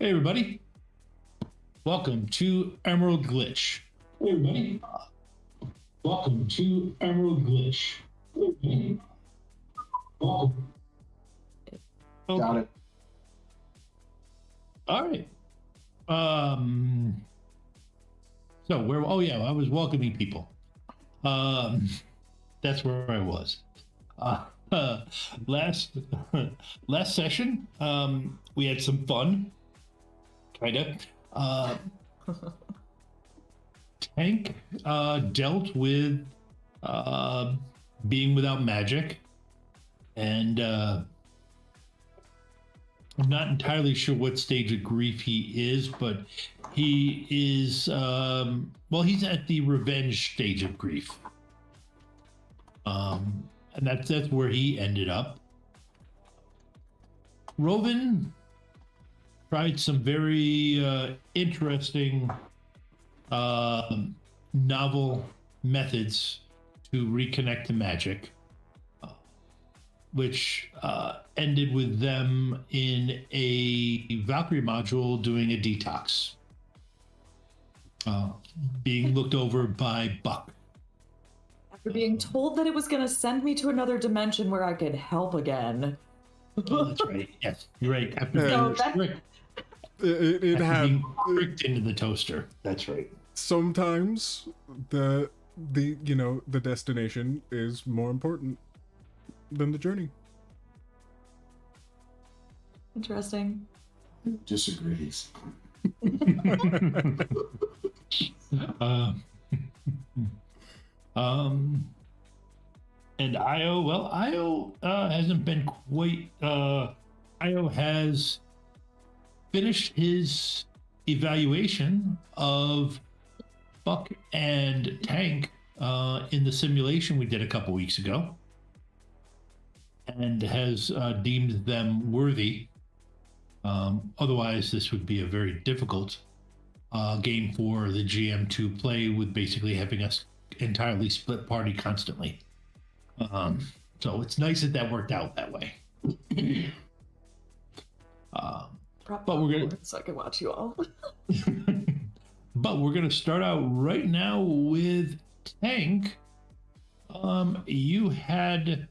Hey everybody, welcome to Emerald Glitch. Hey everybody, welcome to Emerald Glitch. Hey everybody, welcome. Got it. All right. So where? Oh yeah, I was welcoming people. That's where I was. Last last session, we had some fun. Kinda. Tank dealt with being without magic, and I'm not entirely sure what stage of grief he is, but he is well, he's at the revenge stage of grief. And that's where he ended up. Rovyn tried some very interesting novel methods to reconnect to magic, which ended with them in a Valkyrie module doing a detox, being looked over by Buck. After being told that it was going to send me to another dimension where I could help again. Oh, that's right. Yes, you're right. After So being being tricked into the toaster. That's right. Sometimes the destination is more important than the journey. Interesting. Disagrees. And Io, well, Io hasn't been quite. Io has finished his evaluation of Buck and Tank in the simulation we did a couple weeks ago, and has deemed them worthy. Otherwise, this would be a very difficult game for the GM to play, with basically having us entirely split party constantly. So it's nice that worked out that way. But we're gonna so I can watch you all. but we're gonna start out right now with Tank. You had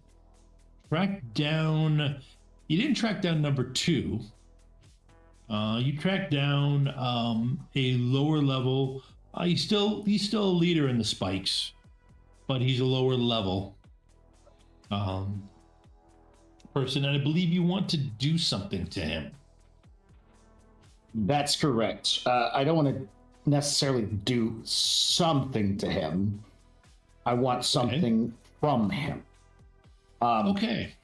tracked down. You didn't track down number 2. You tracked down a lower level. He's still a leader in the spikes, but he's a lower level person, and I believe you want to do something to him. That's correct. I don't want to necessarily do something to him. I want something from him. Okay.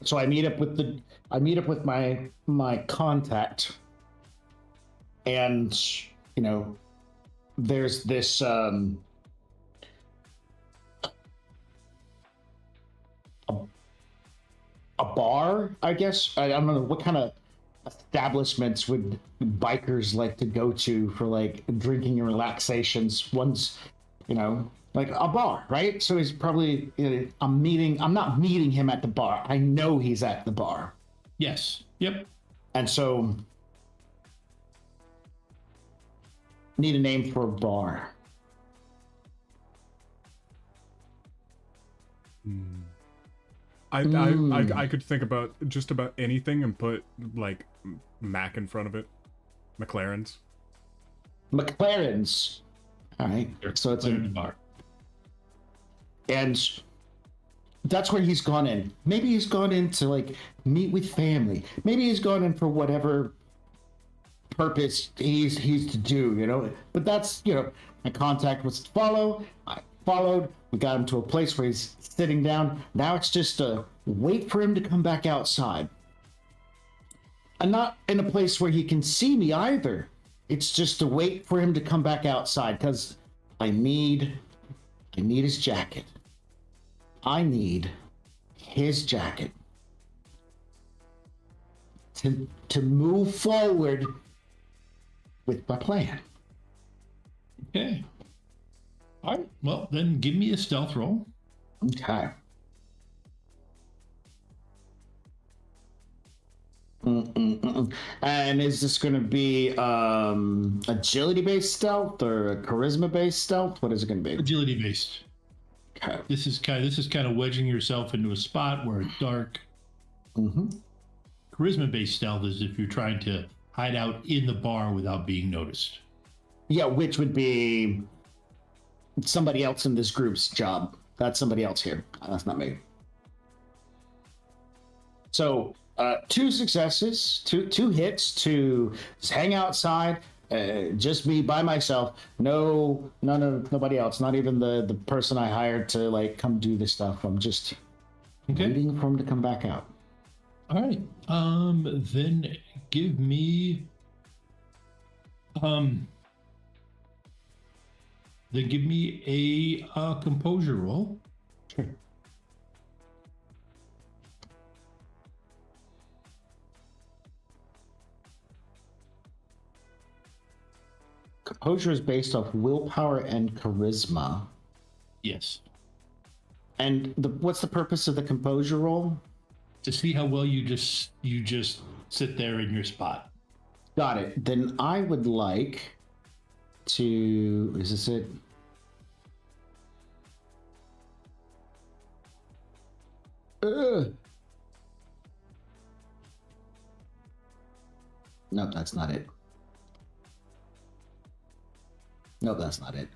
So I meet up with my contact, and there's this a bar, I guess. I don't know what kind of establishments would bikers like to go to for like drinking and relaxations. One's, like a bar, right? So he's probably, I'm not meeting him at the bar. I know he's at the bar. Yes. Yep. And so need a name for a bar. I could think about just about anything and put like Mac in front of it. McLaren's. All right. So it's a bar. And that's where he's gone in. Maybe he's gone in to like meet with family. Maybe he's gone in for whatever purpose he's to do, But that's, my contact was to follow. I followed. We got him to a place where he's sitting down. Now it's just a wait for him to come back outside. I'm not in a place where he can see me either. It's just to wait for him to come back outside, because I need his jacket. I need his jacket to move forward with my plan. Okay. All right. Well, then give me a stealth roll. Okay. And is this going to be agility-based stealth or a charisma-based stealth? What is it going to be? Agility based. Okay. This is kind of wedging yourself into a spot where it's dark. Mm-hmm. Charisma based stealth is if you're trying to hide out in the bar without being noticed. Yeah, which would be somebody else in this group's job. That's somebody else here. That's not me. So 2 successes, two hits to just hang outside. Just me by myself. Nobody else. Not even the person I hired to like come do this stuff. I'm just waiting for him to come back out. All right. Then give me a composure roll. Sure. Composure is based off willpower and charisma. Yes. And what's the purpose of the composure roll? To see how well you just sit there in your spot. Got it. Then I would like to. Is this it? Nope, that's not it. Nope, that's not it.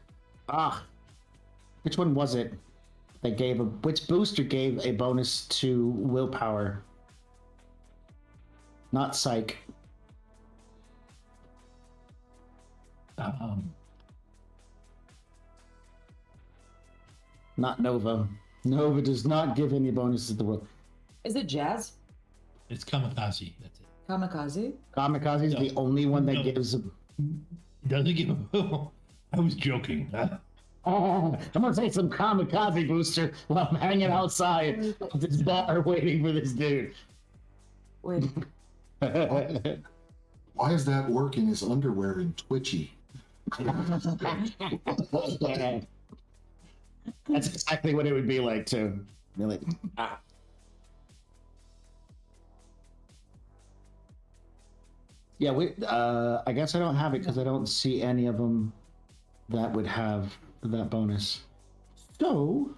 Which one was it? Which booster gave a bonus to willpower? Not psych. Not Nova. Nova does not give any bonuses to the will. Is it Jazz? It's kamikaze. That's it. Kamikaze? Kamikaze is the only one that gives. Doesn't give a. I was joking. I'm gonna say some kamikaze booster while I'm hanging outside of this bar waiting for this dude. Wait. Why is that orc in his underwear and twitchy? That's exactly what it would be like too. Really. Yeah, I guess I don't have it because I don't see any of them that would have that bonus. So,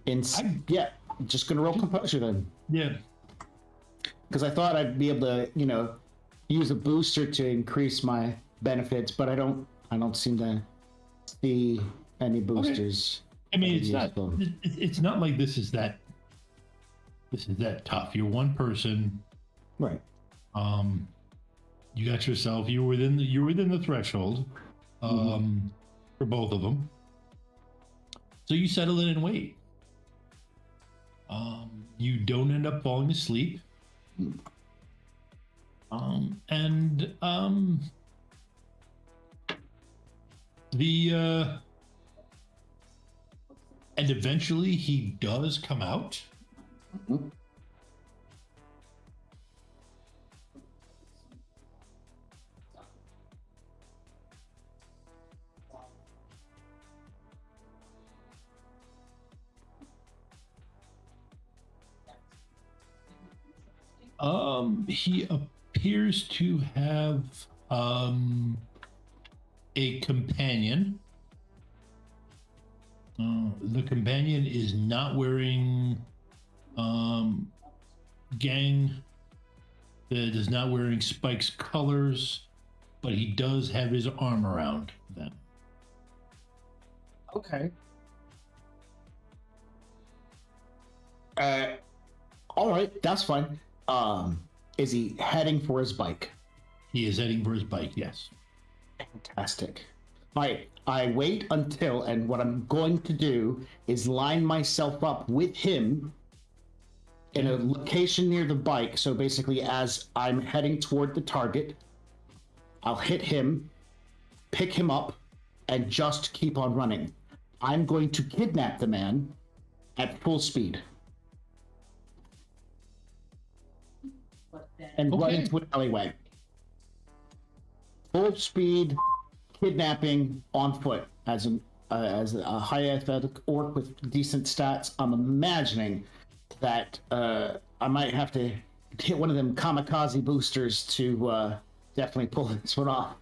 just gonna roll composure then. Yeah. Because I thought I'd be able to, use a booster to increase my benefits, but I don't seem to see any boosters. I mean, it's not like this is that tough. You're one person. Right. You got yourself. You're within the threshold. For both of them. So you settle in and wait. You don't end up falling asleep. And eventually he does come out. He appears to have a companion. The companion is not wearing is not wearing Spike's colors, but he does have his arm around them. Okay. All right, that's fine. Is he heading for his bike? He is heading for his bike, yes. Fantastic. All right, I wait until, and what I'm going to do is line myself up with him in a location near the bike. So basically, as I'm heading toward the target, I'll hit him, pick him up, and just keep on running. I'm going to kidnap the man at full speed. And run into an alleyway. Full speed kidnapping on foot as a high athletic orc with decent stats. I'm imagining that I might have to hit one of them kamikaze boosters to definitely pull this one off.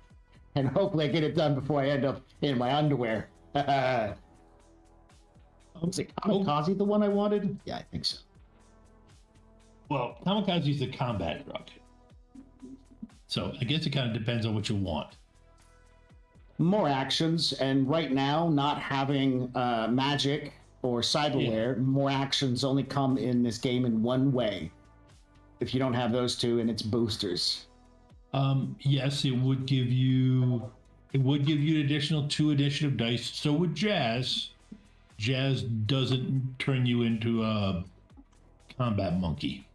And hopefully I get it done before I end up in my underwear. Was it kamikaze the one I wanted? Yeah, I think so. Well, kamikaze is a combat drug. So I guess it kind of depends on what you want. More actions, and right now, not having magic or cyberware, more actions only come in this game in one way. If you don't have those two, and it's boosters. Yes, it would give you an additional 2 initiative dice. So with Jazz doesn't turn you into a combat monkey.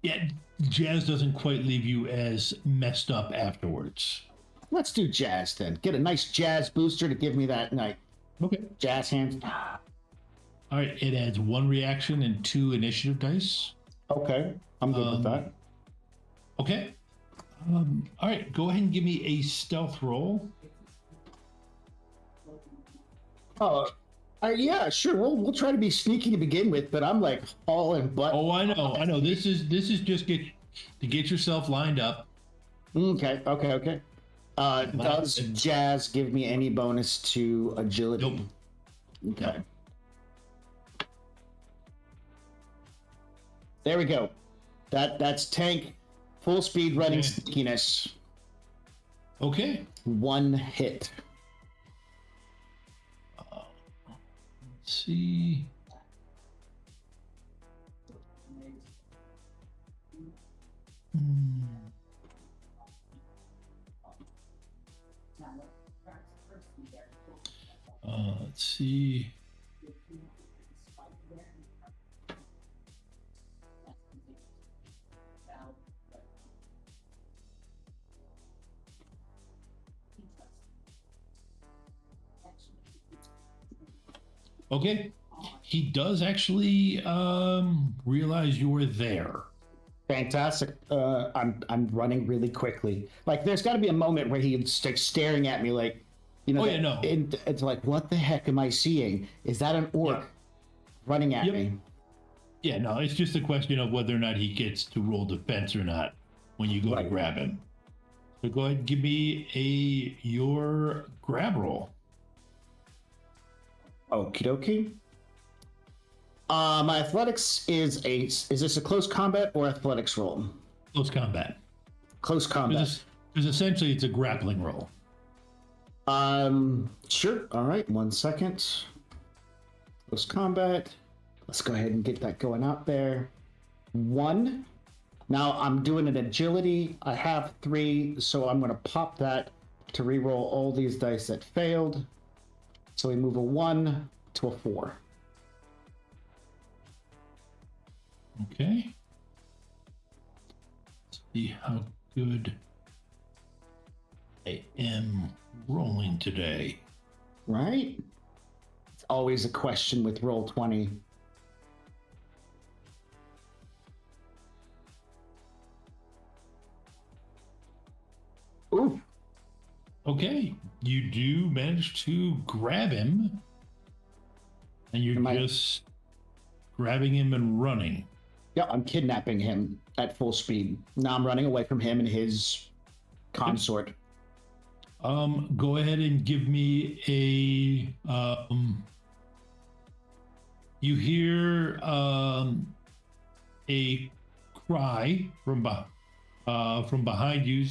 Yeah, Jazz doesn't quite leave you as messed up afterwards. Let's do Jazz then. Get a nice Jazz booster to give me that night. Okay. Jazz hands. All right, it adds 1 reaction and 2 initiative dice. Okay, I'm good with that. Okay. All right, go ahead and give me a stealth roll. Oh, yeah, sure. We'll try to be sneaky to begin with, but I'm like all in butt. Oh, I know. This is just to get yourself lined up. Okay. Does Jazz give me any bonus to agility? Nope. Okay. There we go. That's tank, full speed running sneakiness. Okay. 1 hit. Let's see. Let's see. Okay. He does actually realize you were there. Fantastic. I'm running really quickly. Like, there's got to be a moment where he's staring at me, like, you know. Oh, yeah, no. It's like, what the heck am I seeing? Is that an orc running at me? Yeah, no. It's just a question of whether or not he gets to roll defense or not when you go to grab him. So go ahead and give me your grab roll. Okie dokie. My athletics is this a close combat or athletics roll? Close combat. Close combat. Because essentially it's a grappling roll. Sure. All right. 1 second. Close combat. Let's go ahead and get that going out there. 1. Now I'm doing an agility. I have 3, so I'm going to pop that to re-roll all these dice that failed. So we move a 1 to a 4. Okay. Let's see how good I am rolling today. Right? It's always a question with roll 20. Ooh. Okay. You do manage to grab him. And you're just grabbing him and running. Yeah, I'm kidnapping him at full speed. Now I'm running away from him and his consort. Go ahead and give me you hear a cry from behind you,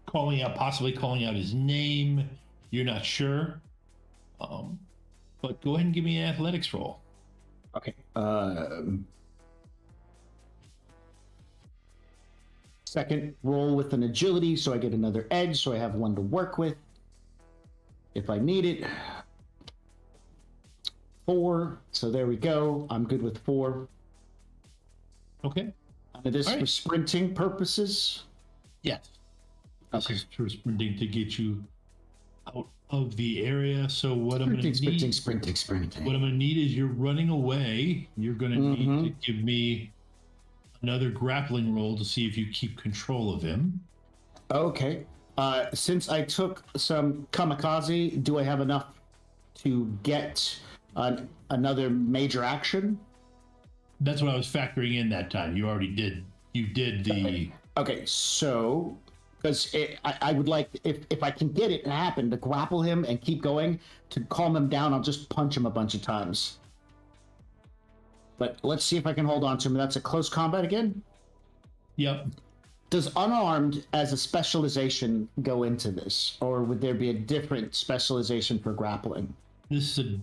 possibly calling out his name. You're not sure. But go ahead and give me an athletics roll. Okay. Second roll with an agility, so I get another edge, so I have 1 to work with if I need it. 4. So there we go. I'm good with 4. Okay. And this for sprinting purposes? Yes. This is for sprinting to get you out of the area. So what I'm going to need... Sprinting. What I'm going to need is you're running away. You're going to need to give me another grappling roll to see if you keep control of him. Okay. Since I took some kamikaze, do I have enough to get another major action? That's what I was factoring in that time. You already did. You did the. Okay, so because I would like if I can get it to happen to grapple him and keep going to calm him down, I'll just punch him a bunch of times. But let's see if I can hold on to him. That's a close combat again. Yep. Does unarmed as a specialization go into this, or would there be a different specialization for grappling? This is a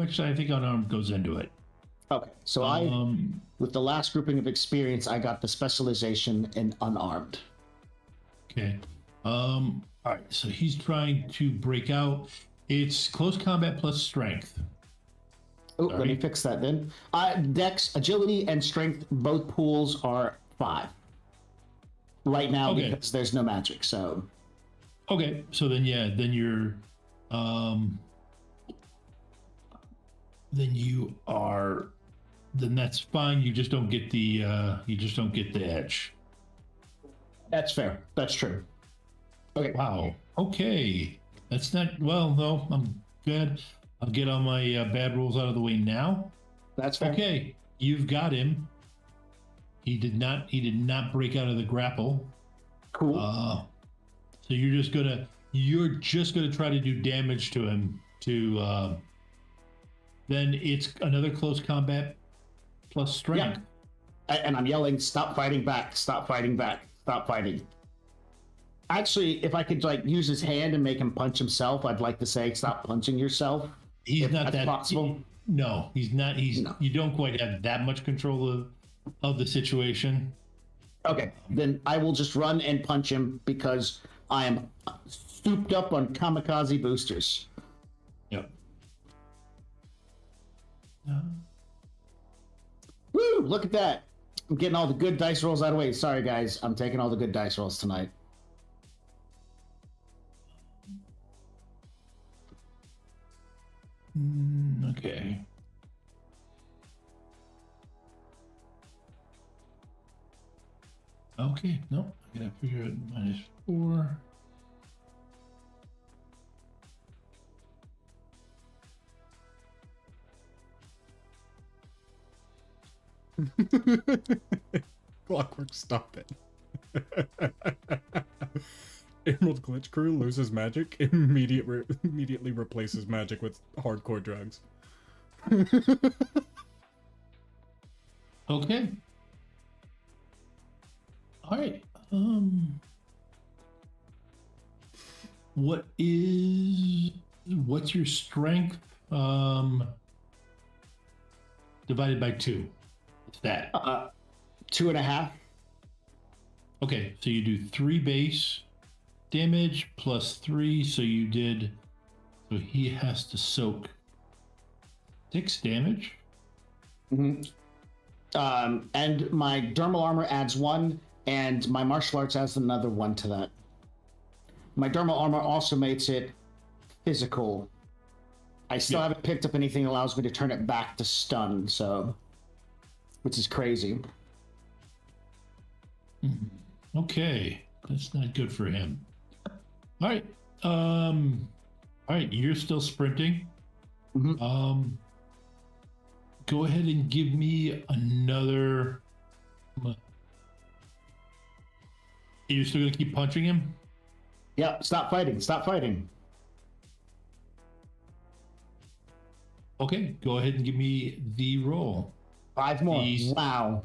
Actually, I think unarmed goes into it. Okay, so with the last grouping of experience, I got the specialization in unarmed. Okay. All right. So he's trying to break out. It's close combat plus strength. Oh, let me fix that then. Dex, agility, and strength, both pools are 5 right now because there's no magic. So okay. So then then you're then that's fine. You just don't get the edge. That's fair. That's true. Okay. Wow. Okay. That's not no. I'm good. I'll get all my bad rolls out of the way now. That's fair. Okay. You've got him. He did not break out of the grapple. Cool. So you're just gonna try to do damage to him then it's another close combat plus strength. Yeah. And I'm yelling, stop fighting back, stop fighting back, stop fighting. Actually, if I could use his hand and make him punch himself, I'd like to say stop punching yourself. He's not that possible. No, he's not. No. You don't quite have that much control of the situation. Okay, then I will just run and punch him because I am souped up on kamikaze boosters. Yep. Woo! Look at that. I'm getting all the good dice rolls out of the way. Sorry, guys. I'm taking all the good dice rolls tonight. Okay. Okay, no, I gotta figure out -4. Clockwork, stop it. Emerald Glitch Crew loses magic, immediately replaces magic with hardcore drugs. Okay. All right. What's your strength? Divided by 2. What's that? 2.5. Okay, so you do 3 base damage plus 3, so he has to soak 6 damage. Mm-hmm. And my dermal armor adds 1, and my martial arts adds another 1 to that. My dermal armor also makes it physical. I still haven't picked up anything that allows me to turn it back to stun, so which is crazy. Okay, that's not good for him. All right. All right, you're still sprinting. Mm-hmm. Go ahead and give me another. You're still gonna keep punching him? Yeah, stop fighting. Stop fighting. Okay, go ahead and give me the roll. 5 more. Wow.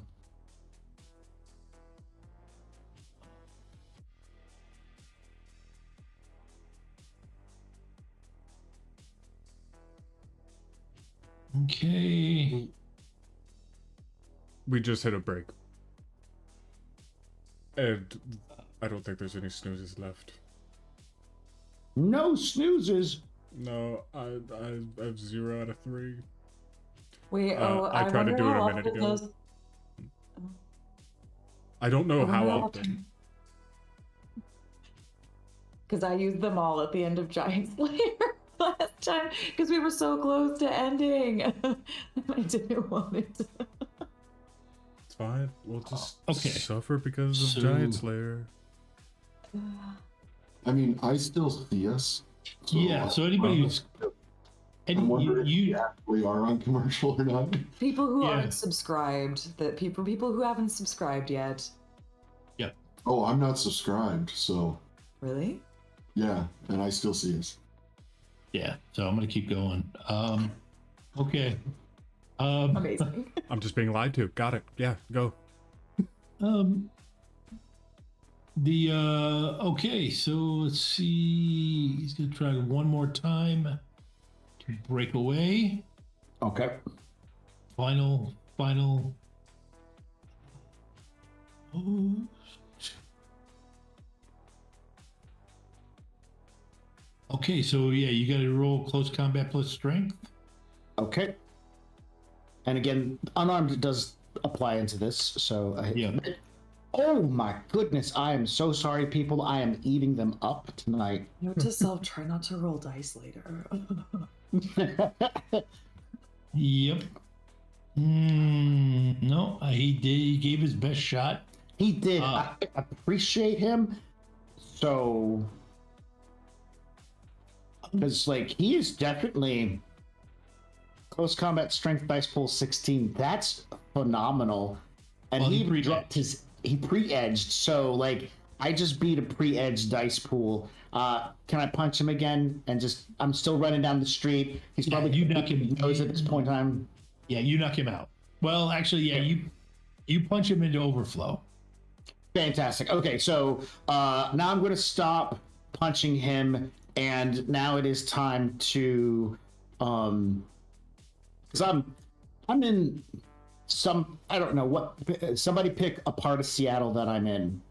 Okay. We just hit a break. And I don't think there's any snoozes left. No snoozes. No, I have 0 out of 3. Wait, I tried to do it a minute ago. I don't know how often. Because I used them all at the end of Giant Slayer last time because we were so close to ending. I didn't want it to. It's fine. We'll just Okay. suffer because of Giant Slayer. I mean, I still see us, So, Yeah. So anybody who's I'm wondering if you we actually are on commercial or not. People who Yeah. aren't subscribed, that people who haven't subscribed yet. Yep. Oh, I'm not subscribed, so Really? yeah, and I still see us. Yeah. So I'm gonna keep going. Okay. Amazing. I'm just being lied to. Got it. Yeah, go. Okay, so let's see. He's gonna try one more time to break away. Okay. Final. Oh. Okay, so yeah, you got to roll close combat plus strength. Okay. And again, unarmed does apply into this, so Yeah. Oh my goodness! I am so sorry, people. I am eating them up tonight. Note to self: try not to roll dice later. Yep. No, he did. He gave his best shot. He did. I appreciate him. So, because like he is definitely close combat strength dice pool 16. That's phenomenal. And Well, he he dropped his. He pre-edged. So like I just beat a pre-edged dice pool. Can I punch him again? And just I'm still running down the street. He's Yeah, probably you knock him. knows at this point in time. Yeah, you knock him out. Well, actually, yeah, you punch him into overflow. Fantastic. Okay, so now I'm going to stop punching him, and now it is time to, because I'm in some, I don't know what. Somebody pick a part of Seattle that I'm in.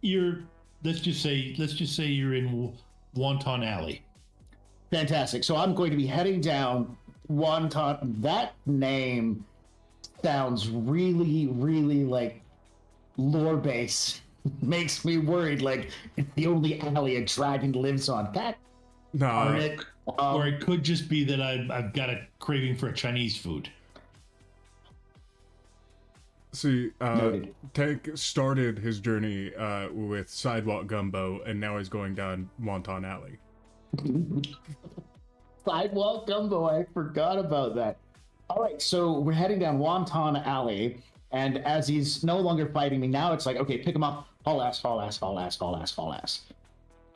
You're let's just say you're in Wonton Alley. Fantastic. So I'm going to be heading down Wonton. That name sounds really, really like lore base. Makes me worried. Like it's the only alley a dragon lives on. That No, it. Or it could just be that I've got a craving for Chinese food. see, Noted. Tank started his journey with Sidewalk Gumbo, and now he's going down Wonton Alley. Sidewalk gumbo. I forgot about that. All right, so we're heading down Wonton Alley, and as he's no longer fighting me, now it's like, okay, pick him up, haul ass, haul ass, haul ass, haul ass, haul ass,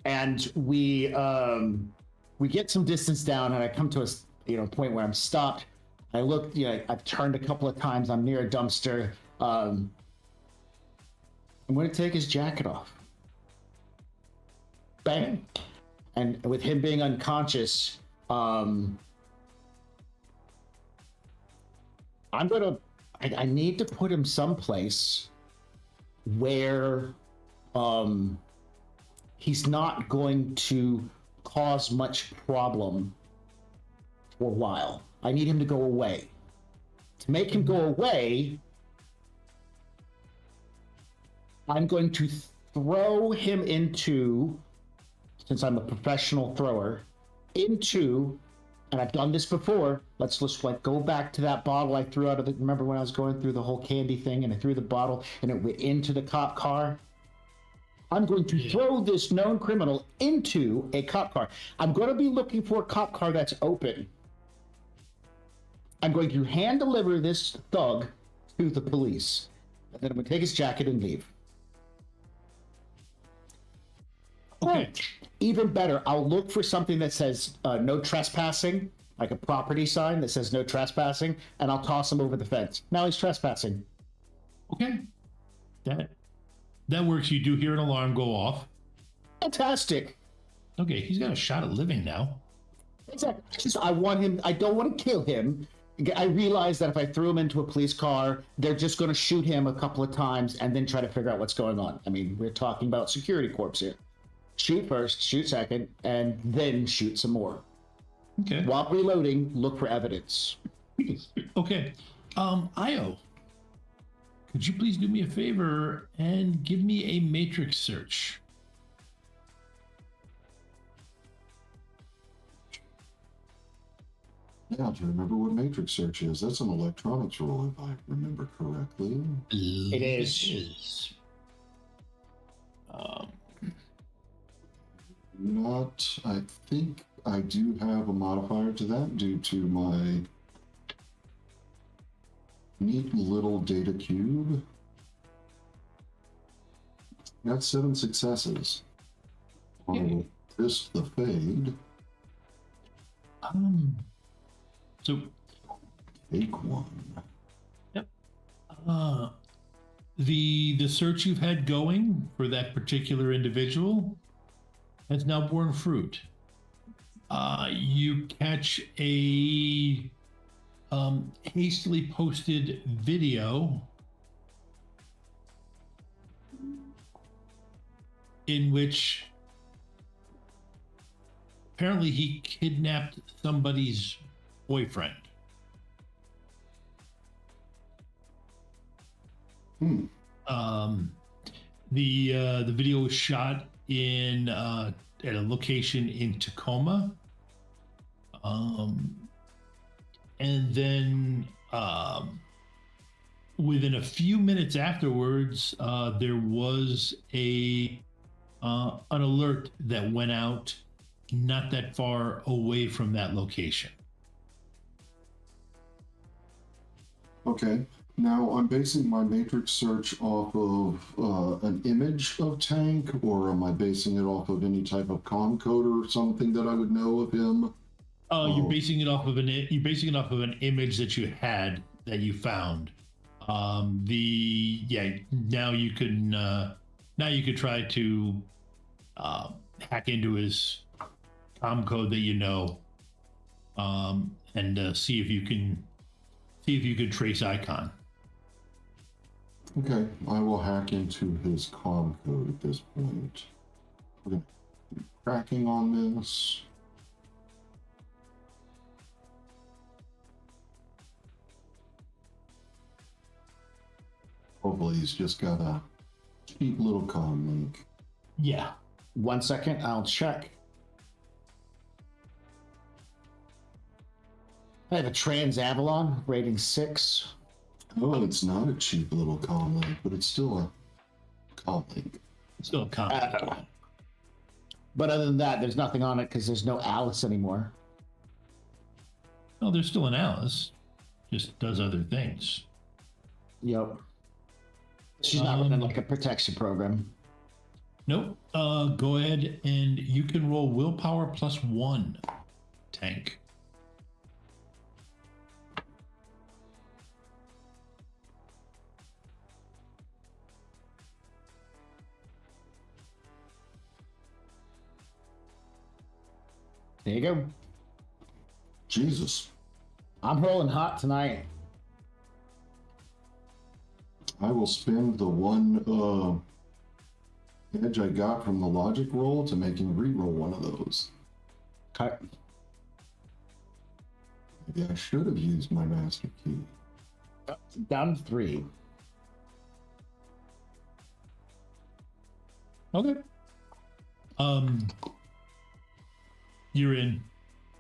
and we get some distance down, and I come to a point where I'm stopped. I look, I've turned a couple of times. I'm near a dumpster. I'm going to take his jacket off. Bang. And with him being unconscious, I need to put him someplace where he's not going to cause much problem for a while. I need him to go away. To make him go away, I'm going to throw him into, since I'm a professional thrower, into, and I've done this before, let's just like go back to that bottle I threw out of the, remember when I was going through the whole candy thing and I threw the bottle and it went into the cop car? I'm going to throw this known criminal into a cop car. I'm going to be looking for a cop car that's open. I'm going to hand deliver this thug to the police. And then I'm going to take his jacket and leave. Okay. Even better, I'll look for something that says no trespassing, like a property sign that says no trespassing, and I'll toss him over the fence. Now he's trespassing. Okay. That works. You do hear an alarm go off. Fantastic. Okay, he's got a shot at living now. Exactly. Just, I don't want to kill him. I realize that if I threw him into a police car, they're just going to shoot him a couple of times and then try to figure out what's going on. I mean, we're talking about security corps here. Shoot first, shoot second, and then shoot some more. Okay. While reloading, look for evidence. Okay. Io, could you please do me a favor and give me a matrix search? Yeah, do you remember what matrix search is? That's an electronics roll, if I remember correctly. It is. but I think I do have a modifier to that due to my neat little data cube. Got 7 successes. I will risk the fade. So Take 1. the search you've had going for that particular individual has now borne fruit. You catch a hastily posted video in which apparently he kidnapped somebody's boyfriend. The video was shot in at a location in Tacoma, and then within a few minutes afterwards, there was an alert that went out not that far away from that location. Okay. Now I'm basing my matrix search off of an image of Tank, or am I basing it off of any type of comm code or something that I would know of him? You're basing it off of an image that you had that you found. Now you could try to hack into his comm code that you know, and see if you can trace Icon. Okay, I will hack into his comm code at this point. We're gonna keep cracking on this. Hopefully he's just got a cheap little comm link. Yeah. 1 second, I'll check. I have a Trans Avalon rating 6. Oh, it's not a cheap little comm link, but it's still a comm link. Still a comment. But other than that, there's nothing on it because there's no Alice anymore. No, there's still an Alice. Just does other things. Yep. She's not running like a protection program. Nope. Go ahead and you can roll willpower +1, Tank. There you go. Jesus. I'm rolling hot tonight. I will spend the one edge I got from the logic roll to making reroll one of those. Cut. Maybe I should have used my master key. Down to 3. Okay. You're in.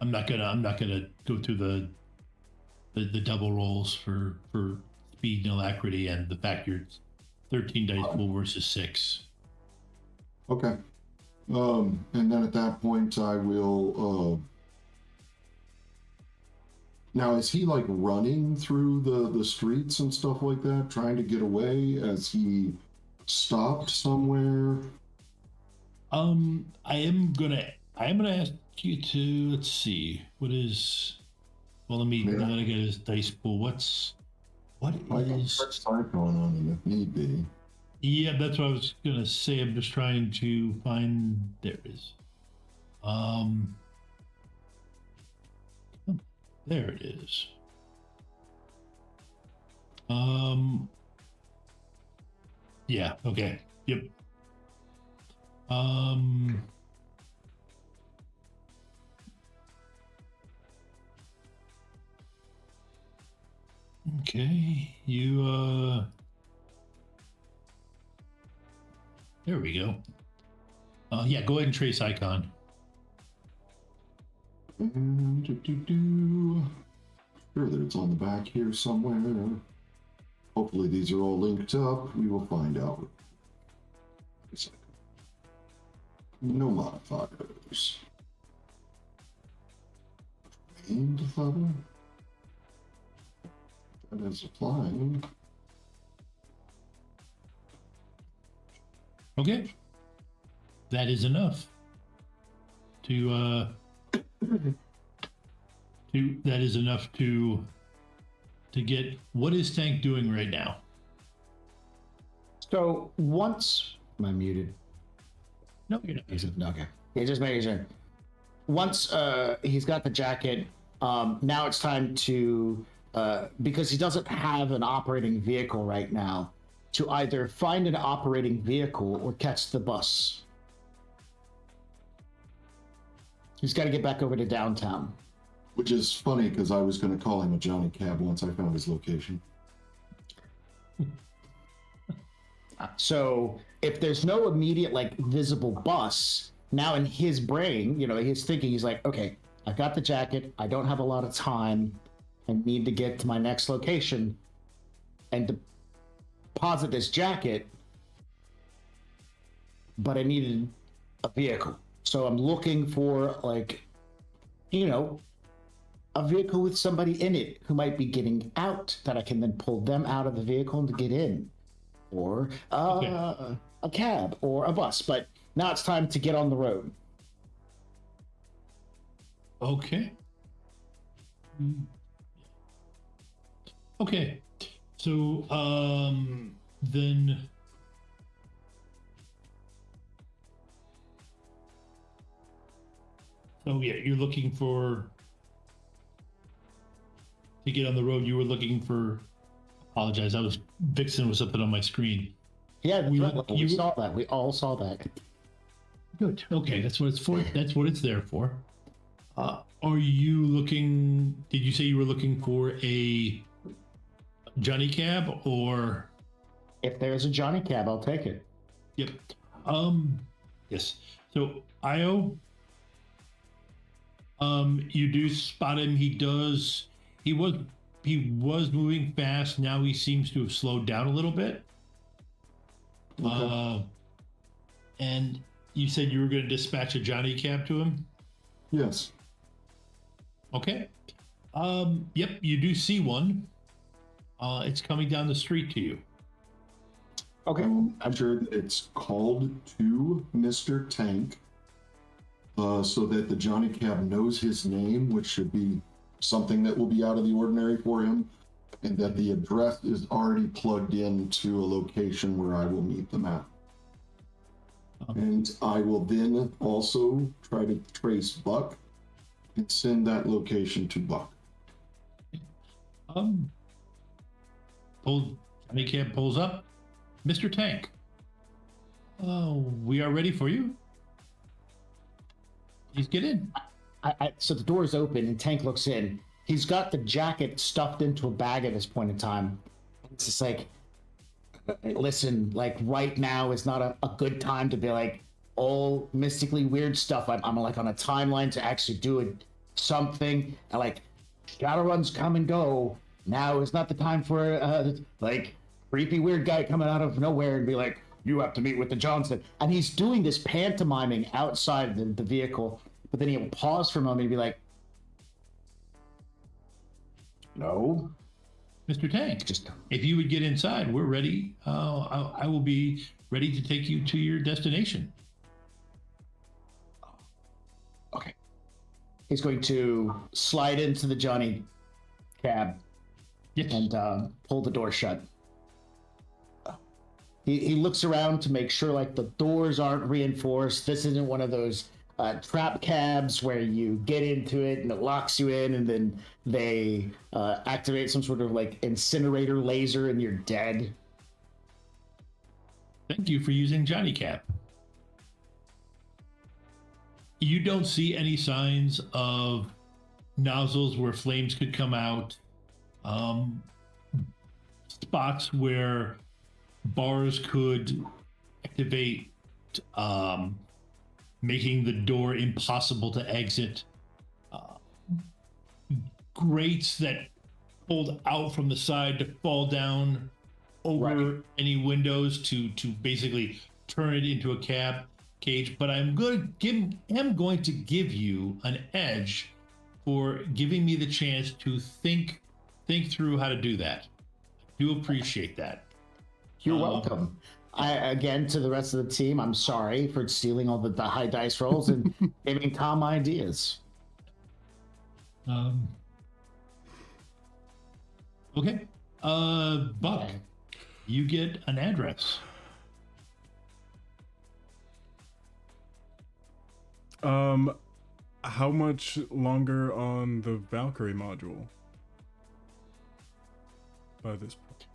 I'm not gonna go through the double rolls for speed and alacrity and the fact you're 13 dice pool versus 6. Okay. And then at that point I will now is he like running through the streets and stuff like that, trying to get away? As he stopped somewhere? I am gonna ask you to, let's see, what is, well, I gotta get his dice pool. What I can is, put Cyclone on him if need be. yeah, that's what I was gonna say. I'm just trying to find, there it is. There it is. Yeah, okay. Yep. Okay, you there we go. Yeah, go ahead and trace Icon. And sure that it's on the back here somewhere. Hopefully these are all linked up. We will find out. No modifiers. doors. Range level. That is applying. Okay. That is enough to that is enough to get. What is Tank doing right now? So once am I muted? No, you're not. Okay. Yeah, just making sure. Once he's got the jacket, now it's time to because he doesn't have an operating vehicle right now, to either find an operating vehicle or catch the bus. He's got to get back over to downtown. Which is funny because I was going to call him a Johnny Cab once I found his location. So if there's no immediate like visible bus, now in his brain, you know, he's thinking, he's like, okay, I got the jacket. I don't have a lot of time. I need to get to my next location and deposit this jacket, but I needed a vehicle. So I'm looking for, like, you know, a vehicle with somebody in it who might be getting out, that I can then pull them out of the vehicle and to get in. Or a cab or a bus. But now it's time to get on the road. Okay. Okay. So then oh yeah, you're looking for to get on the road. You were looking for. Apologize. I was Vixen was something on my screen. Yeah, we you saw that. We all saw that. Good. Okay, that's what it's for. That's what it's there for. Are you looking? Did you say you were looking for a Johnny Cab or? If there's a Johnny Cab, I'll take it. Yep. Yes. So Io. You do spot him. He was moving fast. Now he seems to have slowed down a little bit. Okay. And you said you were going to dispatch a Johnny Cab to him? Yes. Okay. Yep, you do see one. It's coming down the street to you. Okay. I'm sure that it's called to Mr. Tank, so that the Johnny Cab knows his name, which should be something that will be out of the ordinary for him, and that the address is already plugged into a location where I will meet them at. And I will then also try to trace Buck and send that location to Buck. Johnny Cab pulls up. Mr. Tank. Oh, we are ready for you. Please get in. So the door's open and Tank looks in. He's got the jacket stuffed into a bag at this point in time. It's just like, listen, like right now is not a good time to be like all mystically weird stuff. I'm like on a timeline to actually do something. And like Shadowrun's come and go. Now is not the time for like creepy weird guy coming out of nowhere and be like, you have to meet with the Johnson. And he's doing this pantomiming outside the vehicle. But then he'll pause for a moment and be like, no. Mr. Tank, Just if you would get inside, we're ready. I will be ready to take you to your destination. okay. He's going to slide into the Johnny Cab Yes. and pull the door shut. He looks around to make sure like the doors aren't reinforced. This isn't one of those trap cabs where you get into it and it locks you in and then they activate some sort of like incinerator laser and you're dead. Thank you for using Johnny Cab. You don't see any signs of nozzles where flames could come out. Spots where bars could activate, making the door impossible to exit. Grates that pulled out from the side to fall down over any windows to basically turn it into a cab. Cage, but I'm going to give you an edge for giving me the chance to think through how to do that. I do appreciate that. You're welcome. Again, to the rest of the team, I'm sorry for stealing all the high dice rolls and giving Tom ideas. Okay. Buck, you get an address. How much longer on the Valkyrie module? By this point.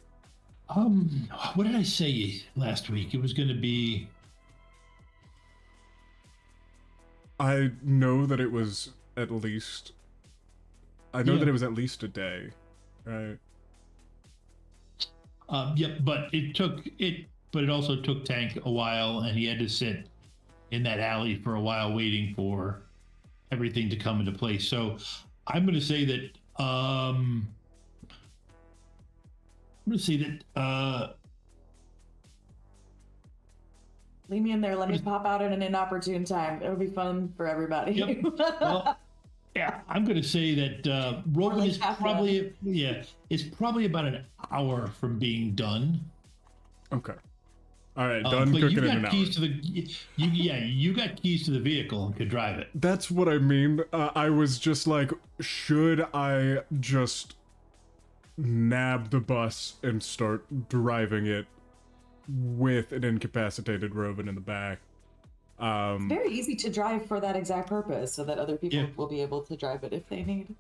What did I say last week? It was going to be. I know that it was at least. I know that it was at least a day, right? Yep, but it also took Tank a while, and he had to sit in that alley for a while waiting for everything to come into place. So I'm going to say that Leave me in there. Let me pop out at an inopportune time. It'll be fun for everybody. Yep. Well, yeah, I'm going to say that Rovyn like is half probably about an hour from being done. Okay. All right, done but cooking you in got an hour. keys to the you got keys to the vehicle and could drive it. That's what I mean. I was just like, should I just nab the bus and start driving it with an incapacitated Rovyn in the back? Very easy to drive for that exact purpose, so that other people Yeah. will be able to drive it if they need.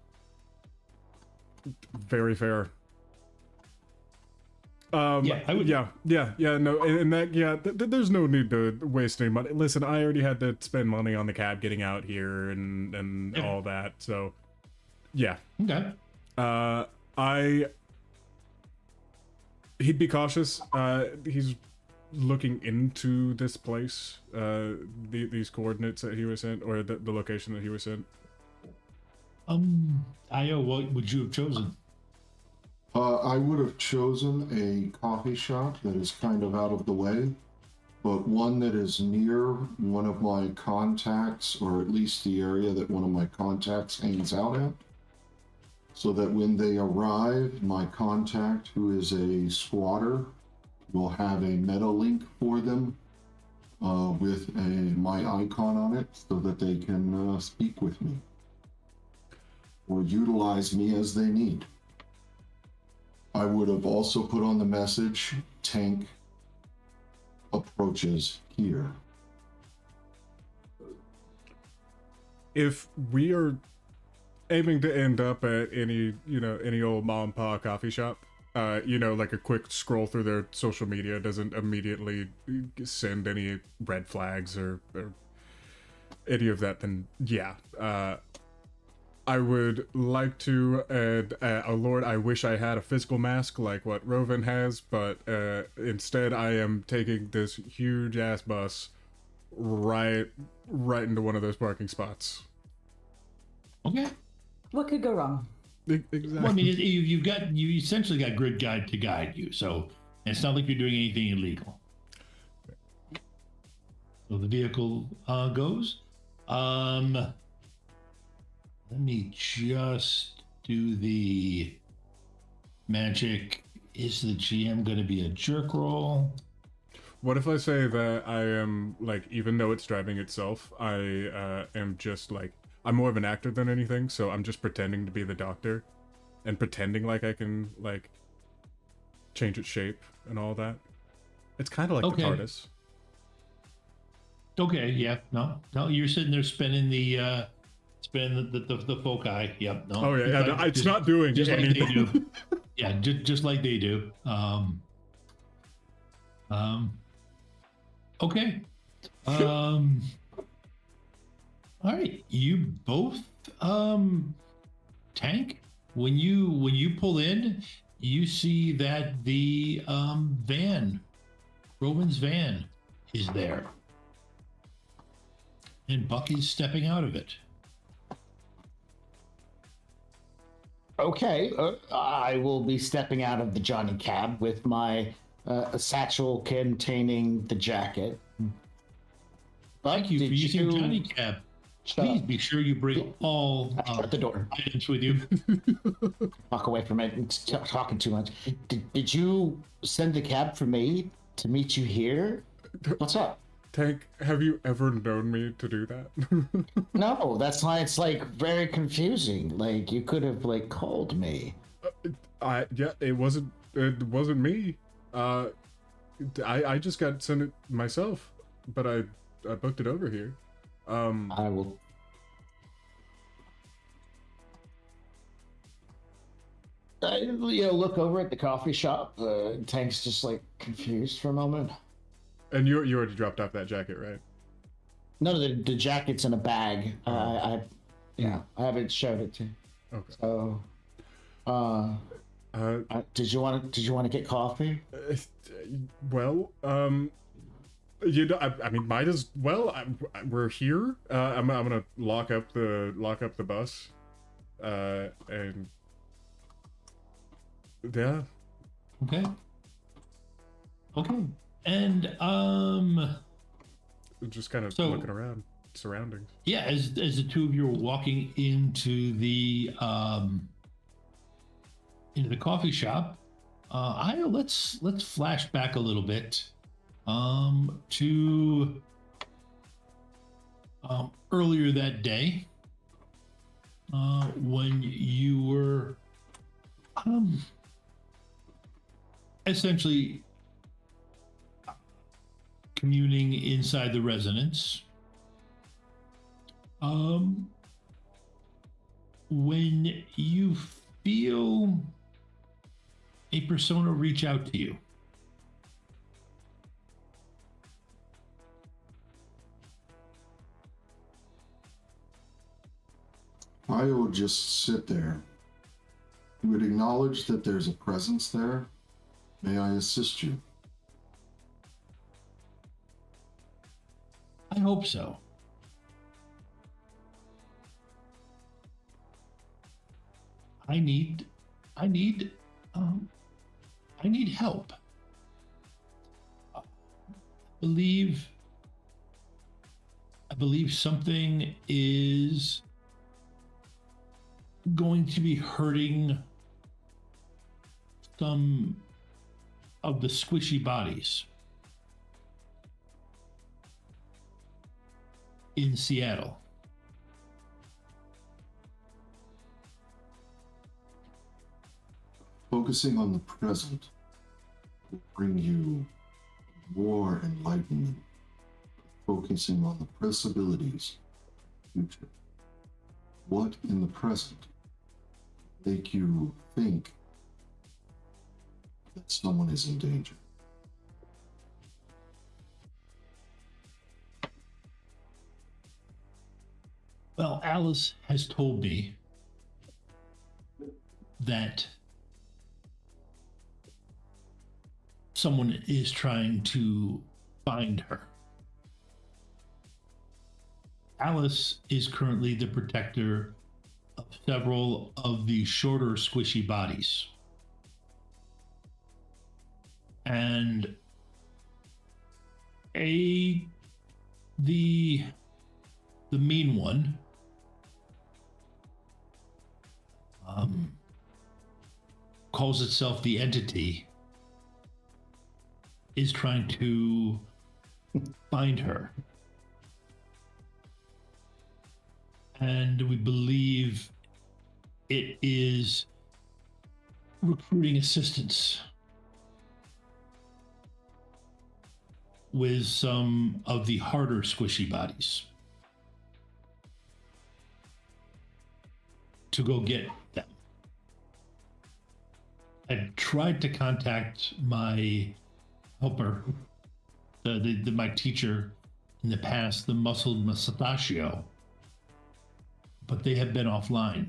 Very fair. Yeah, I would. Yeah, no, and that, there's no need to waste any money. Listen, I already had to spend money on the cab getting out here and Yeah. all that, so, yeah. Okay. He'd be cautious. He's looking into this place, these coordinates that he was sent, or the location that he was sent. Io, what would you have chosen? I would have chosen a coffee shop that is kind of out of the way, but one that is near one of my contacts, or at least the area that one of my contacts hangs out at, so that when they arrive, my contact, who is a squatter, will have a meta link for them with my icon on it, so that they can speak with me or utilize me as they need. I would have also put on the message, Tank approaches here. If we are aiming to end up at any old mom and pop coffee shop, like a quick scroll through their social media doesn't immediately send any red flags or any of that, then yeah. I would like to, Lord, I wish I had a physical mask like what Rovyn has, but instead I am taking this huge ass bus right into one of those parking spots. Okay. What could go wrong? Exactly. Well, I mean, you essentially got grid guide to guide you, so it's not like you're doing anything illegal. So the vehicle goes. Let me just do the magic. Is the GM going to be a jerk roll? What if I say that I am, like, even though it's driving itself, I am just, like, I'm more of an actor than anything, so I'm just pretending to be the doctor and pretending like I can, like, change its shape and all that. It's kind of like the TARDIS. Okay, yeah, no, you're sitting there spinning the foci. Yep. No. Oh yeah, no, it's not doing just like anything. they do. Yeah, just like they do. Okay. All right, you both Tank. When you pull in, you see that the van, Rovyn's van, is there, and Bucky's stepping out of it. Okay, I will be stepping out of the Johnny cab with my satchel containing the jacket. Thank you for using Johnny Cab. Please be sure you bring all shut the door. items with you. Walk away from it. It's talking too much. Did you send the cab for me to meet you here? What's up? Tank, have you ever known me to do that? No, that's why it's like very confusing. Like you could have like called me. Yeah, it wasn't me. I just got sent it myself, but I booked it over here. I will. I look over at the coffee shop. Tank's just like confused for a moment. And you already dropped off that jacket, right? No, the jacket's in a bag. I haven't showed it to you. Okay. So, did you want to get coffee? Well, you know, I mean, might as well. We're here. I'm gonna lock up the bus, and yeah. Okay. And Just kind of So- looking around, surroundings. yeah, as the two of you are walking into the coffee shop, let's flash back a little bit to earlier that day when you were essentially communing inside the residence. When you feel a persona reach out to you. I would just sit there. You would acknowledge that there's a presence there. May I assist you? I hope so. I need help. I believe something is going to be hurting some of the squishy bodies in Seattle. Focusing on the present will bring you more enlightenment. Focusing on the possibilities of the future. What in the present make you think that someone is in danger? Well, Alice has told me that someone is trying to find her. Alice is currently the protector of several of the shorter, squishy bodies. And the mean one calls itself the Entity, is trying to find her. And we believe it is recruiting assistance with some of the harder squishy bodies to go get them. I tried to contact my helper, my teacher in the past, the muscled mustachio, but they have been offline.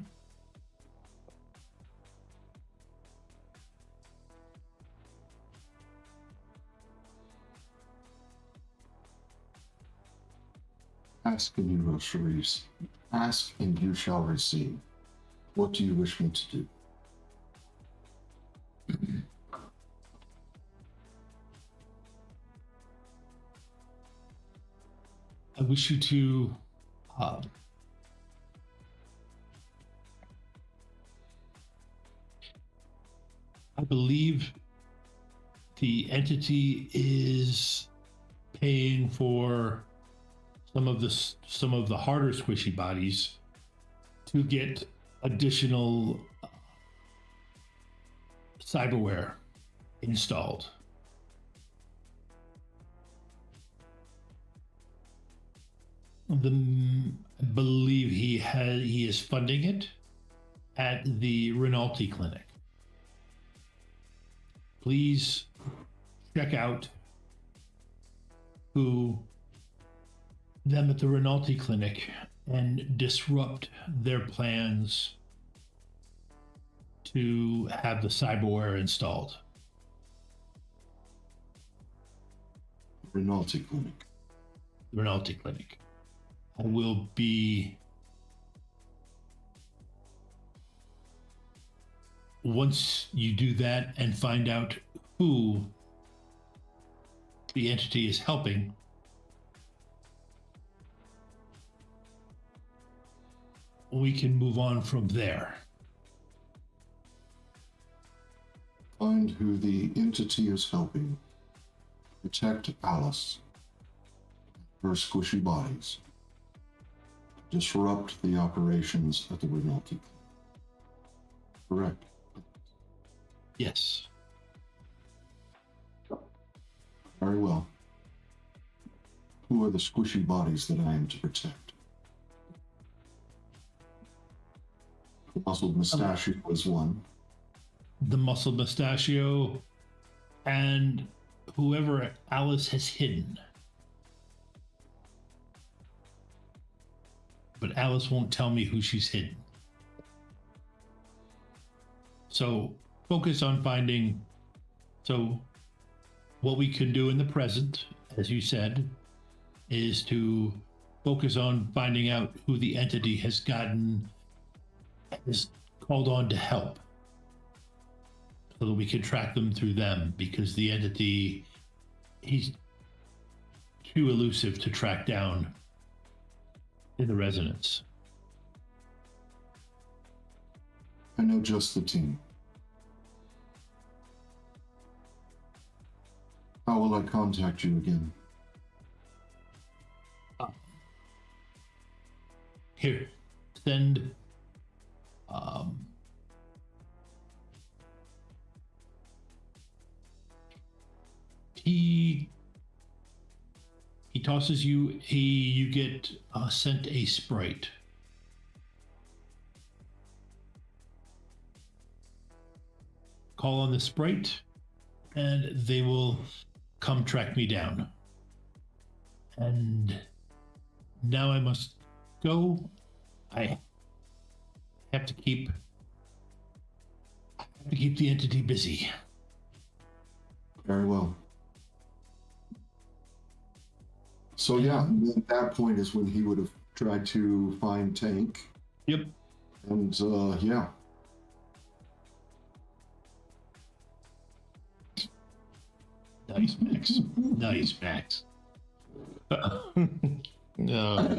Ask and you shall receive. Ask and you shall receive. What do you wish me to do? I wish you to uh, I believe the entity is paying for some of the harder squishy bodies to get additional cyberware installed. I believe he is funding it at the Rinaldi Clinic. Please check out who them at the Rinaldi Clinic and disrupt their plans to have the cyberware installed. Rinaldi Clinic. The Rinaldi Clinic. I will be, once you do that and find out who the entity is helping, we can move on from there. Find who the entity is helping. Protect Alice. Her squishy bodies. Disrupt the operations at the Rinaldi. Correct. Yes. Very well. Who are the squishy bodies that I am to protect? The muscled mustachio was one. The muscle mustachio and whoever Alice has hidden. But Alice won't tell me who she's hidden. So focus on finding. So what we can do in the present, as you said, is to focus on finding out who the entity has called on to help, so that we can track them through them, because the entity, he's too elusive to track down in the resonance. I know just the team. How will I contact you again? Here, send he tosses you. You get sent a sprite. Call on the sprite, and they will come track me down. And now I must go. I have to keep the entity busy. Very well. So yeah, at that point is when he would have tried to find Tank. Yep. And yeah. Nice, Max. Nice, Max. No.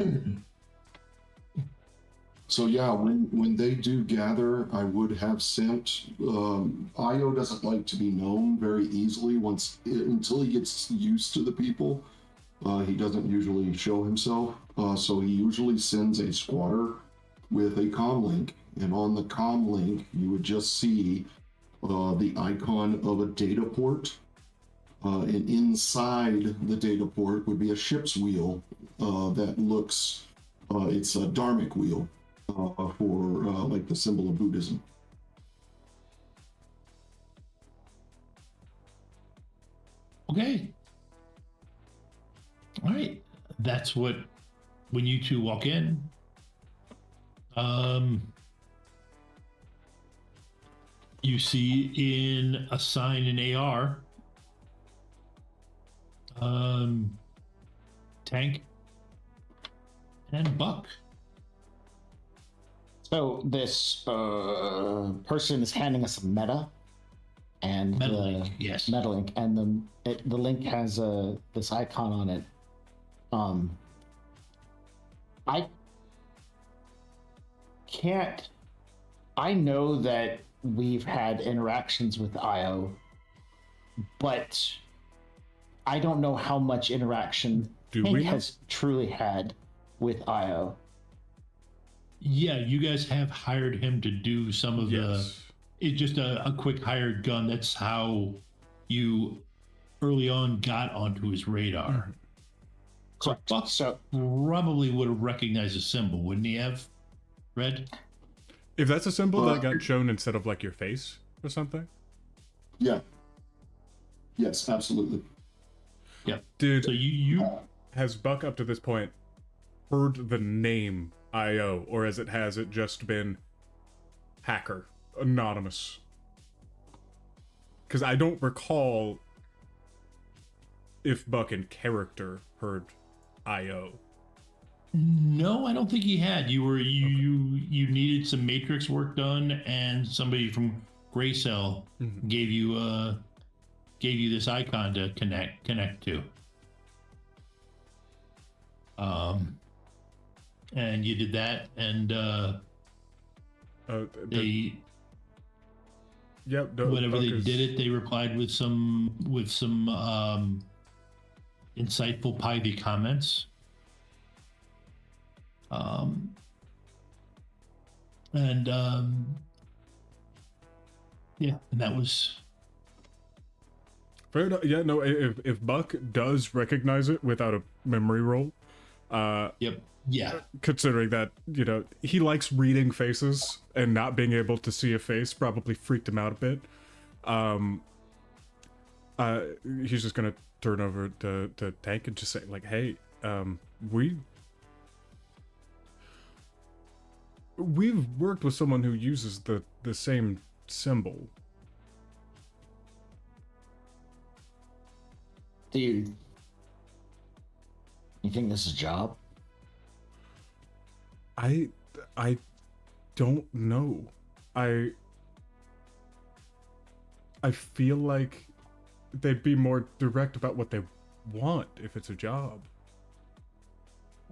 So yeah, when they do gather, I would have sent. Io doesn't like to be known very easily until he gets used to the people. He doesn't usually show himself, so he usually sends a squatter with a comm link, and on the comm link you would just see the icon of a data port, and inside the data port would be a ship's wheel that looks, it's a dharmic wheel for like the symbol of Buddhism. Okay. All right. That's what, when you two walk in, you see in a sign in AR, Tank and Buck. So this person is handing us a meta, and Metalink, yes. Metalink, and the link has this icon on it. I can't. I know that we've had interactions with Io, but I don't know how much interaction Do Hank we? has truly had with Io. Yeah, you guys have hired him to do some of Yes. it's just a quick hired gun. That's how you early on got onto his radar. So Correct. Buck So probably would have recognized a symbol, wouldn't he have? Red? If that's a symbol that Uh, got shown instead of like your face or something. Yeah. Yes, absolutely. Yep. Dude, So you has Buck up to this point heard the name IO, or has it just been hacker, anonymous? Because I don't recall if Buck in character heard IO. No, I don't think he had. You needed some matrix work done, and somebody from Gray Cell gave you this icon to connect to. And you did that, and they Yep. whenever Buck they is- did it, they replied with some insightful pithy comments. Yeah, and that was Fair enough. Yeah, no. If Buck does recognize it without a memory roll, yep, yeah. considering that he likes reading faces and not being able to see a face probably freaked him out a bit. He's just gonna turn over to Tank and just say like, "Hey, we've worked with someone who uses the same symbol." Dude, you think this is a job? I don't know. I feel like they'd be more direct about what they want if it's a job.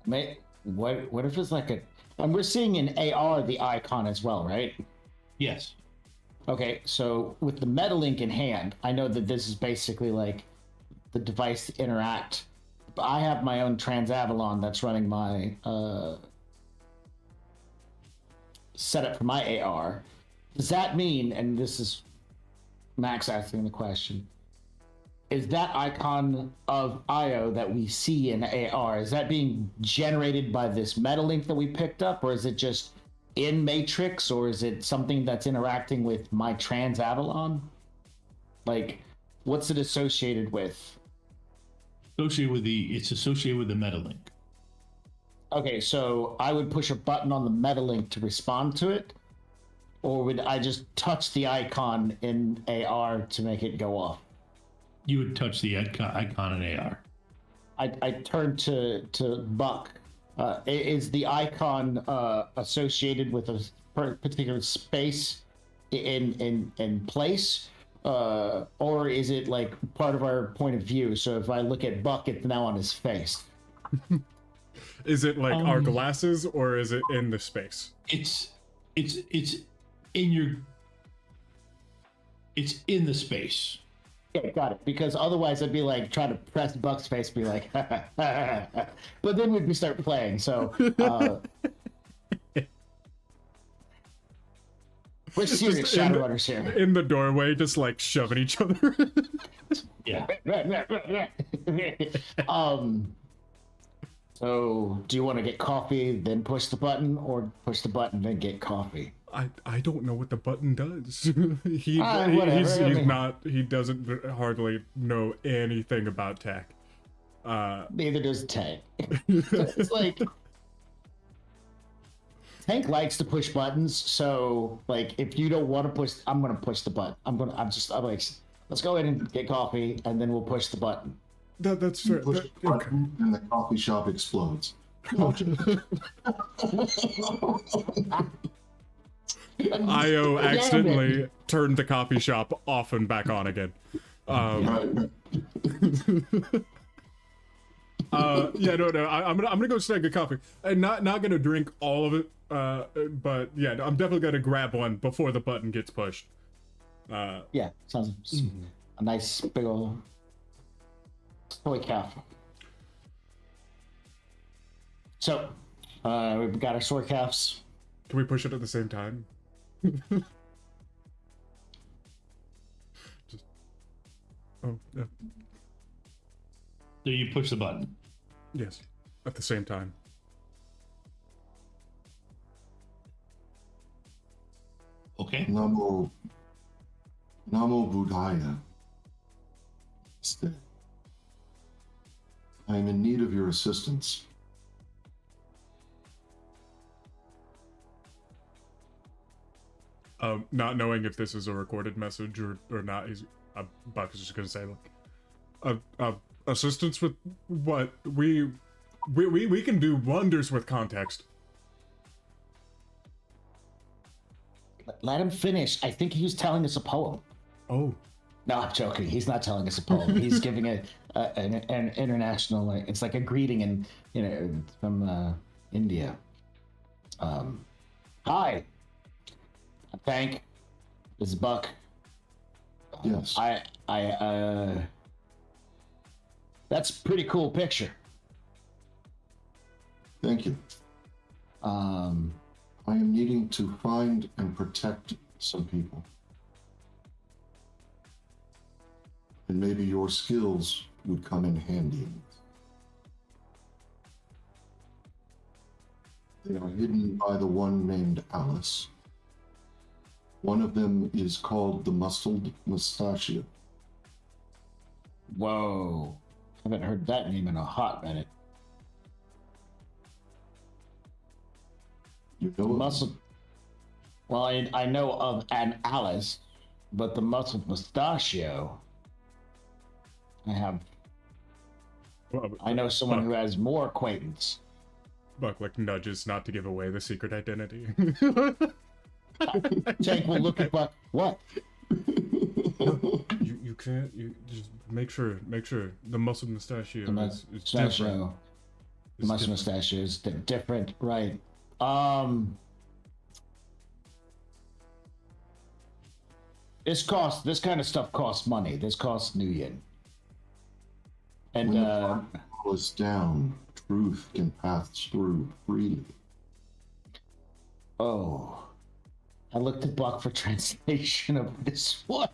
What if it's like a... And we're seeing in AR the icon as well, right? Yes. Okay, so with the Metalink in hand, I know that this is basically like the device to interact. But I have my own Transavalon that's running my setup for my AR. Does that mean, and this is Max asking the question, is that icon of IO that we see in AR, is that being generated by this Metalink that we picked up, or is it just in Matrix, or is it something that's interacting with my Transavalon? Like, what's it associated with? It's associated with the Metalink. Okay, so I would push a button on the Metalink to respond to it, or would I just touch the icon in AR to make it go off? You would touch the icon in AR. I turn to Buck. Is the icon associated with a particular space in place, or is it like part of our point of view? So if I look at Buck, it's now on his face. Is it like our glasses, or is it in the space? It's in your. It's in the space. Yeah, got it. Because otherwise, I'd be like trying to press Buck's face, be like, but then we'd start playing. So we're serious Shadowrunners here. In the doorway, just like shoving each other. Yeah. So do you want to get coffee, then push the button, or push the button, then get coffee? I don't know what the button does. Whatever, He doesn't hardly know anything about tech. Neither does Tank. It's like Tank likes to push buttons, so like if you don't want to push, I'm gonna push the button. I'm like, let's go ahead and get coffee, and then we'll push the button. That's fair. Push the button and the coffee shop explodes. IO accidentally turned the coffee shop off and back on again. Right. Yeah, no, I'm gonna go snag a coffee. And not gonna drink all of it. But yeah, I'm definitely gonna grab one before the button gets pushed. Yeah, sounds a nice big old soy calf. So, we've got our soy calves. Can we push it at the same time? Just... Oh, yeah. So you push the button. Yes, at the same time. Okay. Namo Buddhaya. I am in need of your assistance. Not knowing if this is a recorded message or not, Buck is just gonna say, look, assistance with what? We can do wonders with context. Let him finish. I think he was telling us a poem. Oh. No, I'm joking. He's not telling us a poem. He's giving an international, like, it's like a greeting in, from India. Hi. Thank. This is Buck. Yes. That's a pretty cool picture. Thank you. I am needing to find and protect some people. And maybe your skills would come in handy. They are hidden by the one named Alice. One of them is called the Muscled Mustachio. Whoa. Haven't heard that name in a hot minute. You know Muscle. Well, I know of an Alice, but the muscled mustachio. I know someone who has more acquaintance. Buck like nudges not to give away the secret identity. Tank will look at Buck. What? You can't. You just make sure the muscle mustachio The is different. mustachio. The muscle mustachio is different, right? This kind of stuff costs money. This costs New Yen. And when the wall is down, truth can pass through freely. oh, I looked at Buck for translation of this one.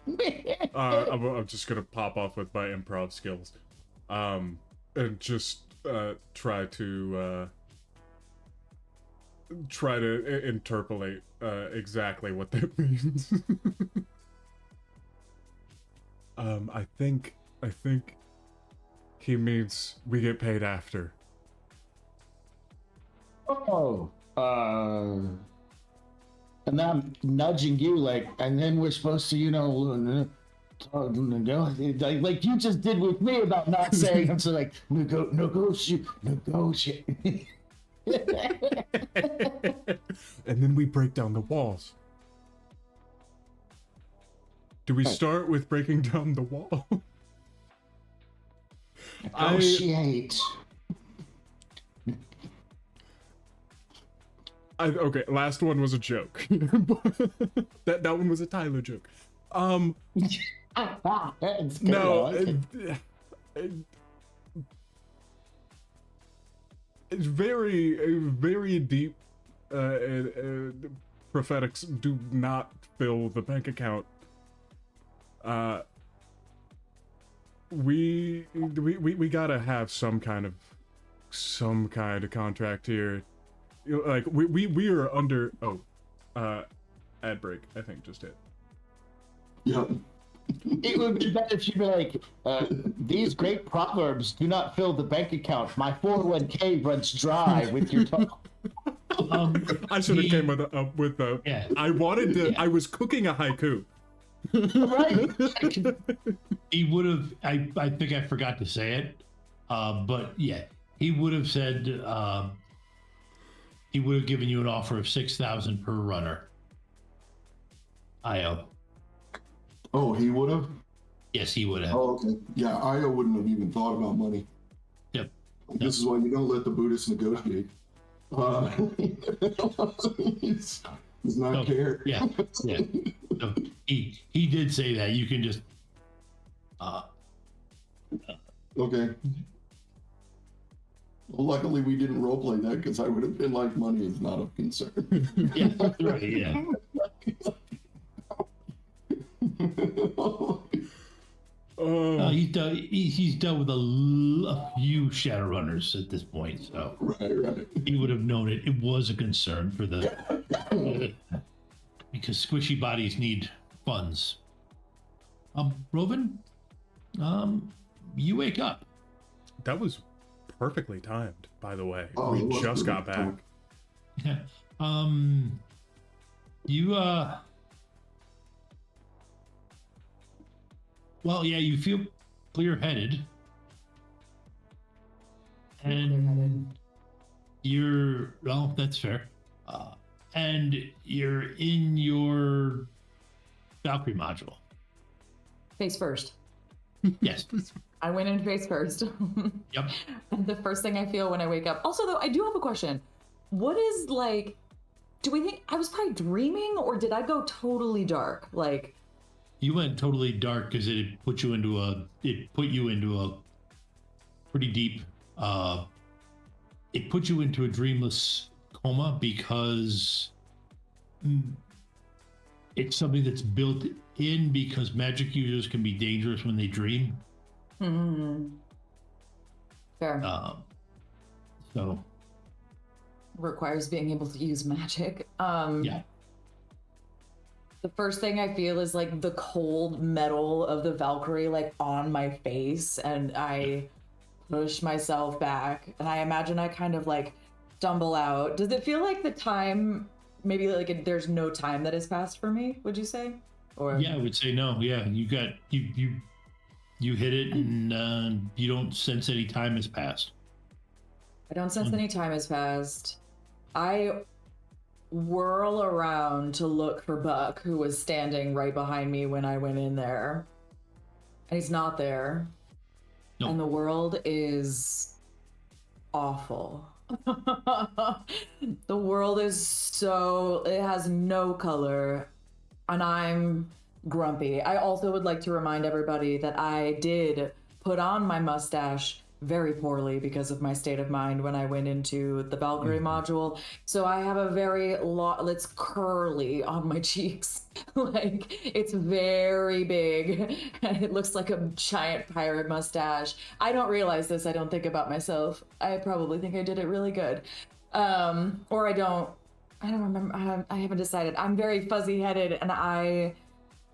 I'm just gonna pop off with my improv skills, and just try to interpolate exactly what that means. I think he means we get paid after. Oh, and then I'm nudging you like, and then we're supposed to, like you just did with me about not saying. I'm so like, negotiate. And then we break down the walls. Do we start with breaking down the wall? Negotiate. Okay, last one was a joke. that one was a Tyler joke. It's good, No, I like it. it's very deep. Prophetics do not fill the bank account. We gotta have some kind of contract here. Like we are under. Ad break I think just hit. Yep. It would be better if you'd be like, these great proverbs do not fill the bank account. My 401k runs dry with your talk. I should have came with a. Yeah. I wanted to. Yeah. I was cooking a haiku. Right? He would have. I think I forgot to say it, but yeah, he would have said. He would have given you an offer of 6,000 per runner. IO. Oh, he would have? Yes, he would have. Oh, okay. Yeah, Io wouldn't have even thought about money. Yep. This is why you don't let the Buddhists negotiate. He's not care. Yeah. So he did say that you can just. Okay. Well, luckily we didn't roleplay that because I would have been like, money is not of concern. Yeah, right. Yeah. He's dealt with a few Shadowrunners at this point, so Right. he would have known it was a concern for the because squishy bodies need funds. Rovyn, you wake up. That was perfectly timed, by the way. Oh, We it was just got pretty back. Yeah. You well, yeah, you feel clear-headed. And that's fair. And you're in your Valkyrie module. Face first. Yes. I went in face first. Yep. And the first thing I feel when I wake up. Also, though, I do have a question. What is like? Do we think I was probably dreaming, or did I go totally dark? Like, You went totally dark because it put you into a pretty deep it put you into a dreamless coma because it's something that's built in because magic users can be dangerous when they dream. fair. So Requires being able to use magic. yeah. The first thing I feel is like the cold metal of the Valkyrie like on my face, and I push myself back, and I imagine I kind of like stumble out. Does it feel like the time, maybe like there's no time that has passed for me, would you say? Or Yeah, I would say no. Yeah, you hit it, and you don't sense any time has passed. I don't sense any time has passed. I whirl around to look for Buck, who was standing right behind me when I went in there. And he's not there. Nope. And the world is awful. The world is it has no color. And I'm grumpy. I also would like to remind everybody that I did put on my mustache very poorly because of my state of mind when I went into the Valkyrie module. So I have a very it's curly on my cheeks. Like, it's very big. It looks like a giant pirate mustache. I don't realize this. I don't think about myself. I probably think I did it really good. Or I don't remember. I haven't decided. I'm very fuzzy headed, and I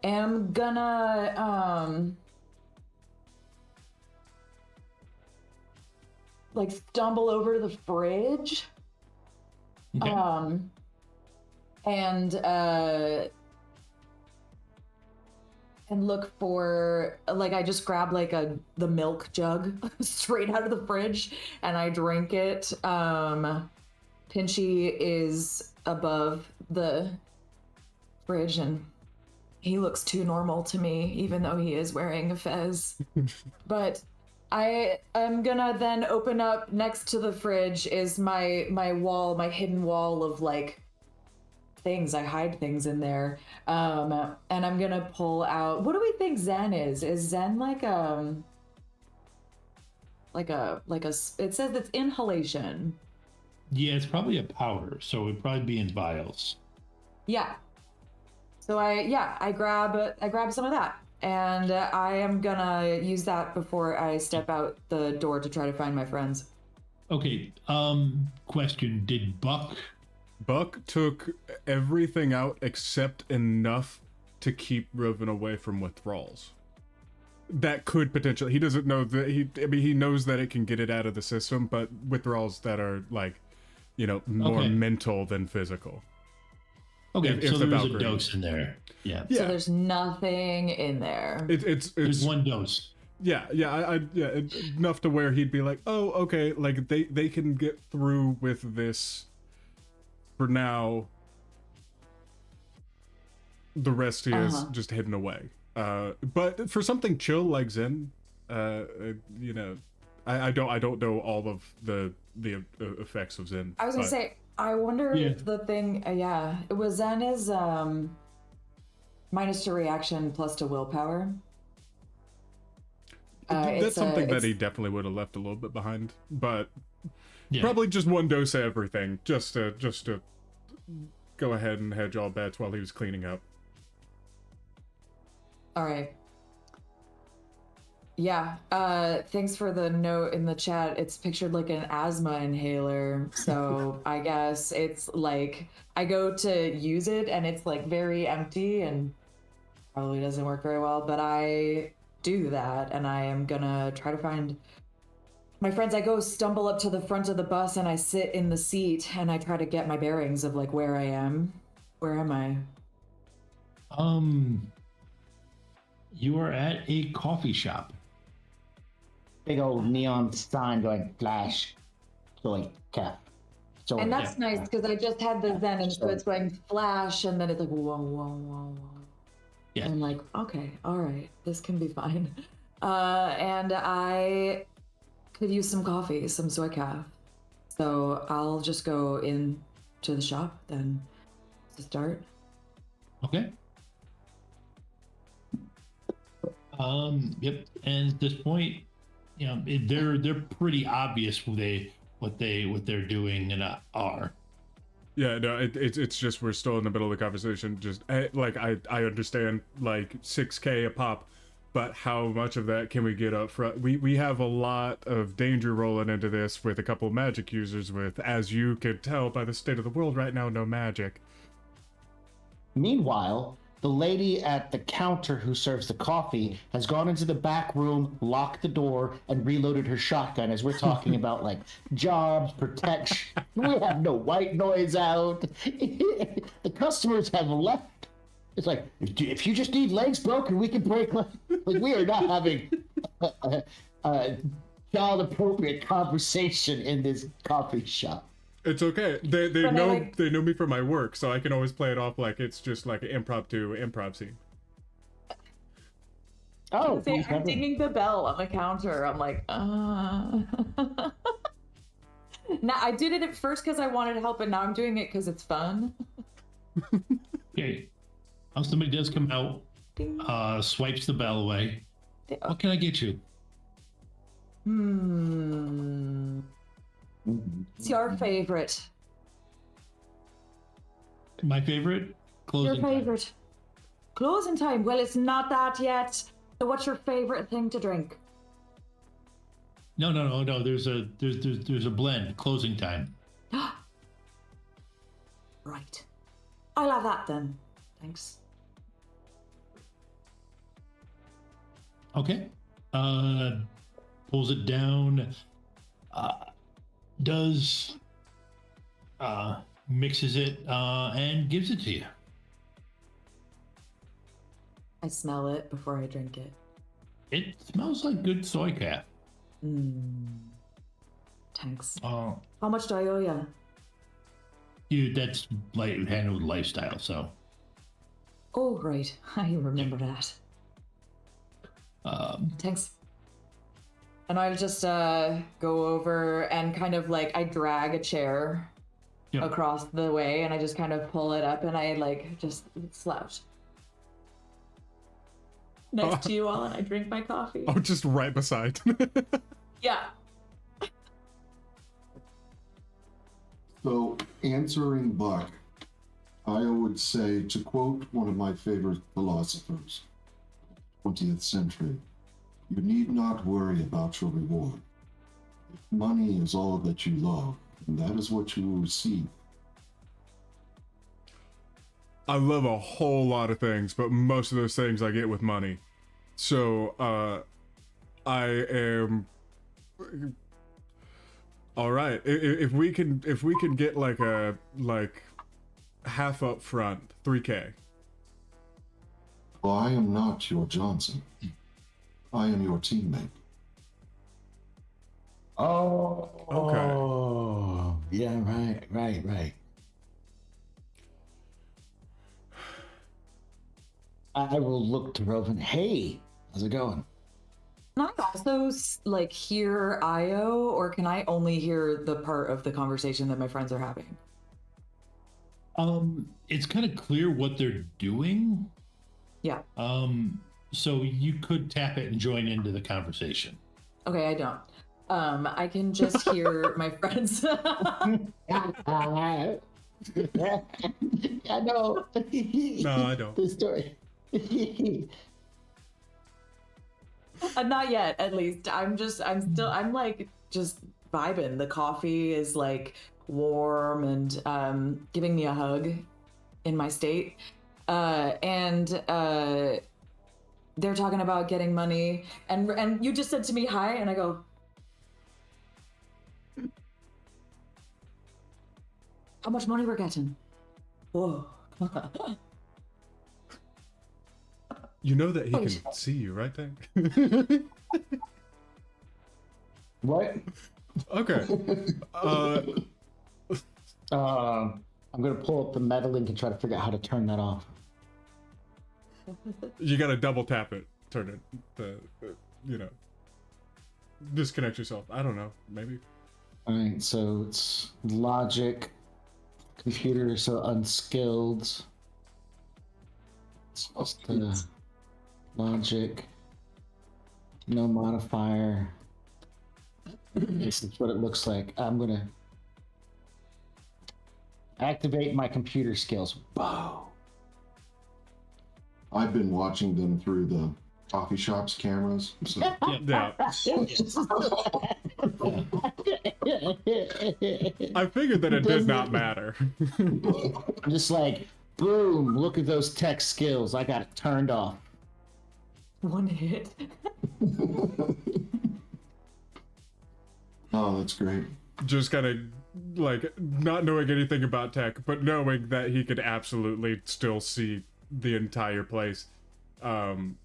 am gonna, like stumble over to the fridge. Okay. And look for, like, I just grab like the milk jug straight out of the fridge and I drink it. Pinchy is above the fridge and he looks too normal to me, even though he is wearing a fez. But I am gonna then open up next to the fridge is my wall, my hidden wall of like things. I hide things in there. And I'm gonna pull out, what do we think Zen is? Is Zen like a it says it's inhalation. Yeah, it's probably a powder, so it'd probably be in vials. Yeah. So I grab some of that. And I am gonna use that before I step out the door to try to find my friends. Okay, question, did Buck took everything out except enough to keep Rovyn away from withdrawals. That could potentially, he doesn't know that, he knows that it can get it out of the system, but withdrawals that are like, more mental than physical. Okay, if so the there is a Valkyrie- dose in there. Yeah. So there's nothing in there. It's There's one dose. Yeah, enough to where he'd be like, oh, okay, like they can get through with this for now. The rest he is just hidden away. But for something chill like Zen, I don't know all of the effects of Zen. I was gonna but- say, I wonder Yeah. if the thing, yeah, it was Zen is minus to reaction plus to willpower. That's something that he definitely would have left a little bit behind, but Yeah. probably just one dose of everything, just to go ahead and hedge all bets while he was cleaning up. All right. Yeah. Thanks for the note in the chat. It's pictured like an asthma inhaler. So I guess it's like I go to use it and it's like very empty and probably doesn't work very well, but I do that and I am gonna try to find my friends. I go stumble up to the front of the bus and I sit in the seat and I try to get my bearings of like where I am. Where am I? You are at a coffee shop. Big old neon sign going flash, soy cap. So And that's nice because I just had the Zen, and so it's going flash, and then it's like whoa, whoa, whoa, whoa. Yeah. I'm like, okay, all right, this can be fine. And I could use some coffee, some soy calf. So I'll just go in to the shop then to start. Okay. Yep. And at this point, you know, they're pretty obvious what they're doing and are. Yeah, no, it's just we're still in the middle of the conversation. Just like I understand like 6K a pop, but how much of that can we get up front? We have a lot of danger rolling into this with a couple of magic users with, as you could tell by the state of the world right now, no magic. Meanwhile, the lady at the counter who serves the coffee has gone into the back room, locked the door, and reloaded her shotgun as we're talking about like jobs, protection. We have no white noise out. The customers have left. It's like, if you just need legs broken, we can break. Like we are not having a child-appropriate conversation in this coffee shop. It's okay. They know me for my work, so I can always play it off like it's just like an improv scene. Oh, See, I'm dinging the bell on the counter. I'm like, Now I did it at first because I wanted help, and now I'm doing it because it's fun. Okay. Somebody does come out, Ding. swipes the bell away. Ding. What can I get you? It's your favorite. My favorite? Your Closing time. favorite. Closing time. Well, it's not that yet. So what's your favorite thing to drink? No. There's a blend. Closing time. Right. I'll have that then. Thanks. Okay. Pulls it down. Mixes it and gives it to you. I smell it before I drink it. It smells like good soy calf. Thanks. Oh, How much do I owe you? dude, that's like handled lifestyle. So, Oh, right. I remember that. Thanks. And I just go over and kind of like I drag a chair yeah. across the way and I just kind of pull it up and I like just slouch next to you all and I drink my coffee. Oh, just right beside. Yeah. So, answering Buck, I would say, to quote one of my favorite philosophers, 20th century, you need not worry about your reward. If money is all that you love, and that is what you will receive. I love a whole lot of things, but most of those things I get with money. So, I am... All right. If we can get like half up front, 3K. Well, I am not your Johnson. I am your teammate. Oh. Okay. Yeah, right. I will look to Rovyn. Hey, how's it going? Can I also like hear Io, or can I only hear the part of the conversation that my friends are having? It's kind of clear what they're doing. Yeah. So you could tap it and join into the conversation. Okay, I don't. I can just hear my friends. I know. No, I don't. The story. Not yet, at least. I'm like just vibing. The coffee is like warm and giving me a hug in my state. And they're talking about getting money, and you just said to me hi, and I go, how much money we're getting? Whoa. You know that he Oh, can see you, right, Tank? What? Okay. I'm gonna pull up the meta link and try to figure out how to turn that off. You gotta double tap it, turn it, you know, disconnect yourself. I don't know, maybe. All right, so it's logic, computer, so unskilled. It's supposed to logic, no modifier. This is what it looks like. I'm gonna activate my computer skills. Whoa. I've been watching them through the coffee shop's cameras. So Yeah. I figured that it did not matter. I'm just like, boom, look at those tech skills. I got it turned off. One hit. oh, that's great. Just kind of like not knowing anything about tech, but knowing that he could absolutely still see the entire place. And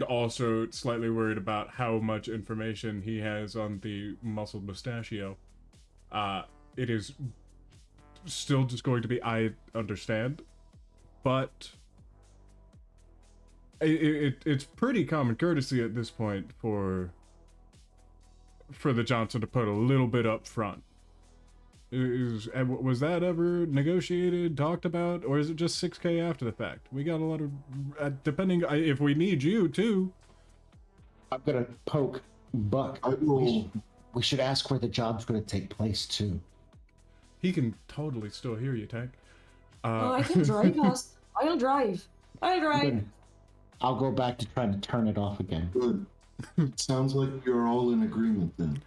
also slightly worried about how much information he has on the muscled mustachio. It is still just going to be, I understand, but it's pretty common courtesy at this point for the Johnson to put a little bit up front. Was that ever negotiated, talked about, or is it just 6K after the fact? We got a lot of, depending, if we need you too. I'm gonna poke Buck. I will. We should ask where the job's gonna take place too. He can totally still hear you, Tank. Oh, I can drive us. I'll drive. I'll go back to trying to turn it off again. Good. Sounds like you're all in agreement then.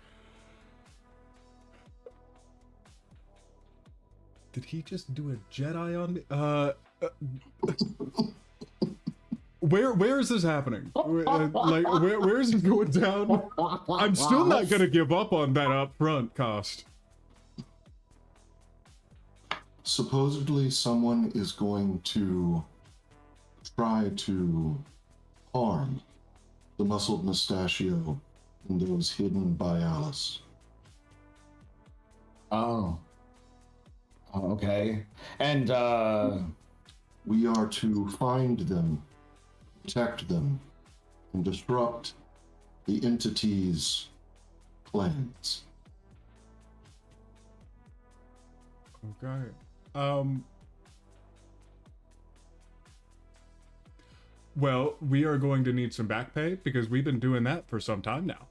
Did he just do a Jedi on me? Where is this happening? Where is it going down? I'm still not gonna give up on that up front cost. Supposedly someone is going to try to harm the muscled mustachio and those hidden by Alice. Oh. Okay. And We are to find them, protect them, and disrupt the entity's plans. Okay. Well, we are going to need some back pay because we've been doing that for some time now.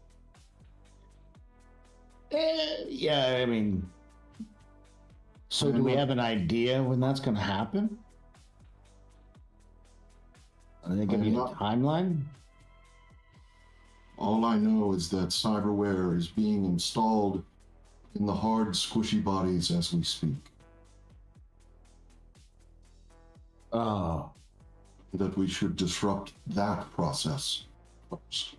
yeah, I mean, so do we have an idea when that's gonna happen? Are they giving you a timeline? All I know is that cyberware is being installed in the hard, squishy bodies as we speak. Oh. That we should disrupt that process first.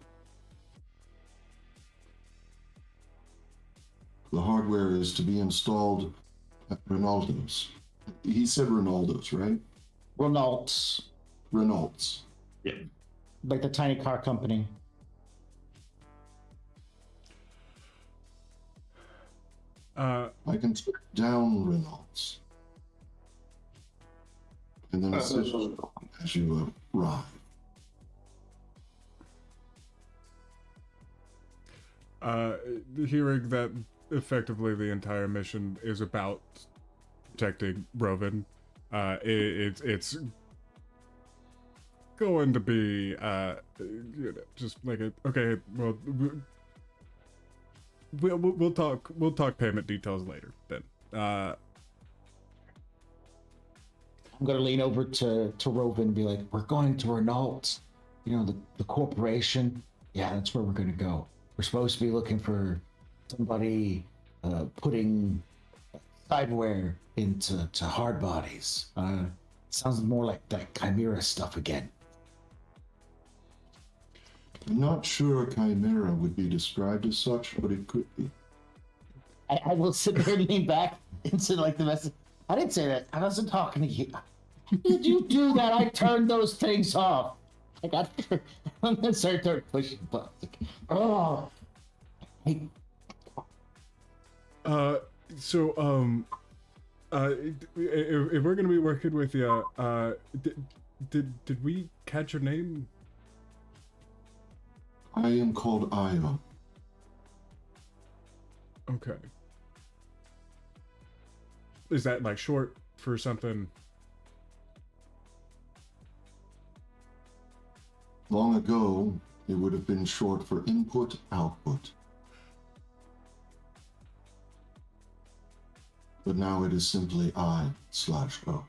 The hardware is to be installed at Ronaldo's. He said Ronaldo's, right? Renault's. Renault's. Yep. Like the tiny car company. I can take down Renault's. And then assist you as you arrive. Hearing that effectively the entire mission is about protecting Rovyn, it's going to be just like a okay. Well, we'll talk payment details later then. I'm gonna lean over to Rovyn and be like, "We're going to Renault, the corporation. Yeah, that's where we're gonna go. We're supposed to be looking for somebody putting sideware into hard bodies. Sounds more like that chimera stuff again." I'm not sure a chimera would be described as such, but it could be. I will sit there and lean back into like the message. I didn't say that. I wasn't talking to you. How did you do that? I turned those things off. I'm gonna start pushing buttons. Oh. Hey. If we're gonna be working with you, did we catch your name? I am called Aya. Okay. Is that like short for something? Long ago, it would have been short for input output. But now it is simply I/O.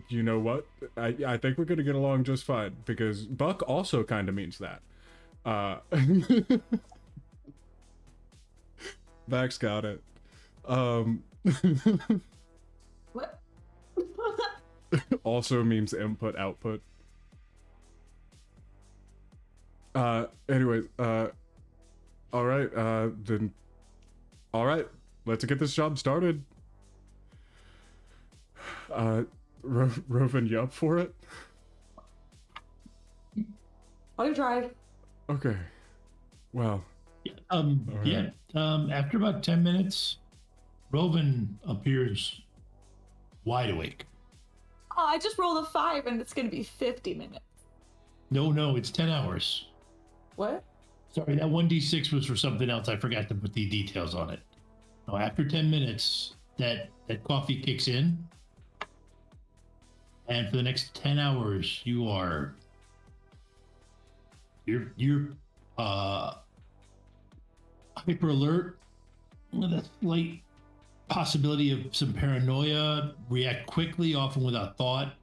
You know what? I think we're gonna get along just fine because Buck also kind of means that. Max got it. What? Also means input output. Anyway, all right, then, all right, let's get this job started. Rovyn, you up for it? I'll drive. Okay. Well. Yeah. After about 10 minutes, Rovyn appears wide awake. Oh, I just rolled a 5 and it's gonna be 50 minutes. No, it's 10 hours. What? Sorry, that 1d6 was for something else. I forgot to put the details on it. No, after 10 minutes, that coffee kicks in. And for the next 10 hours, you're hyper alert with a slight possibility of some paranoia, react quickly, often without thought.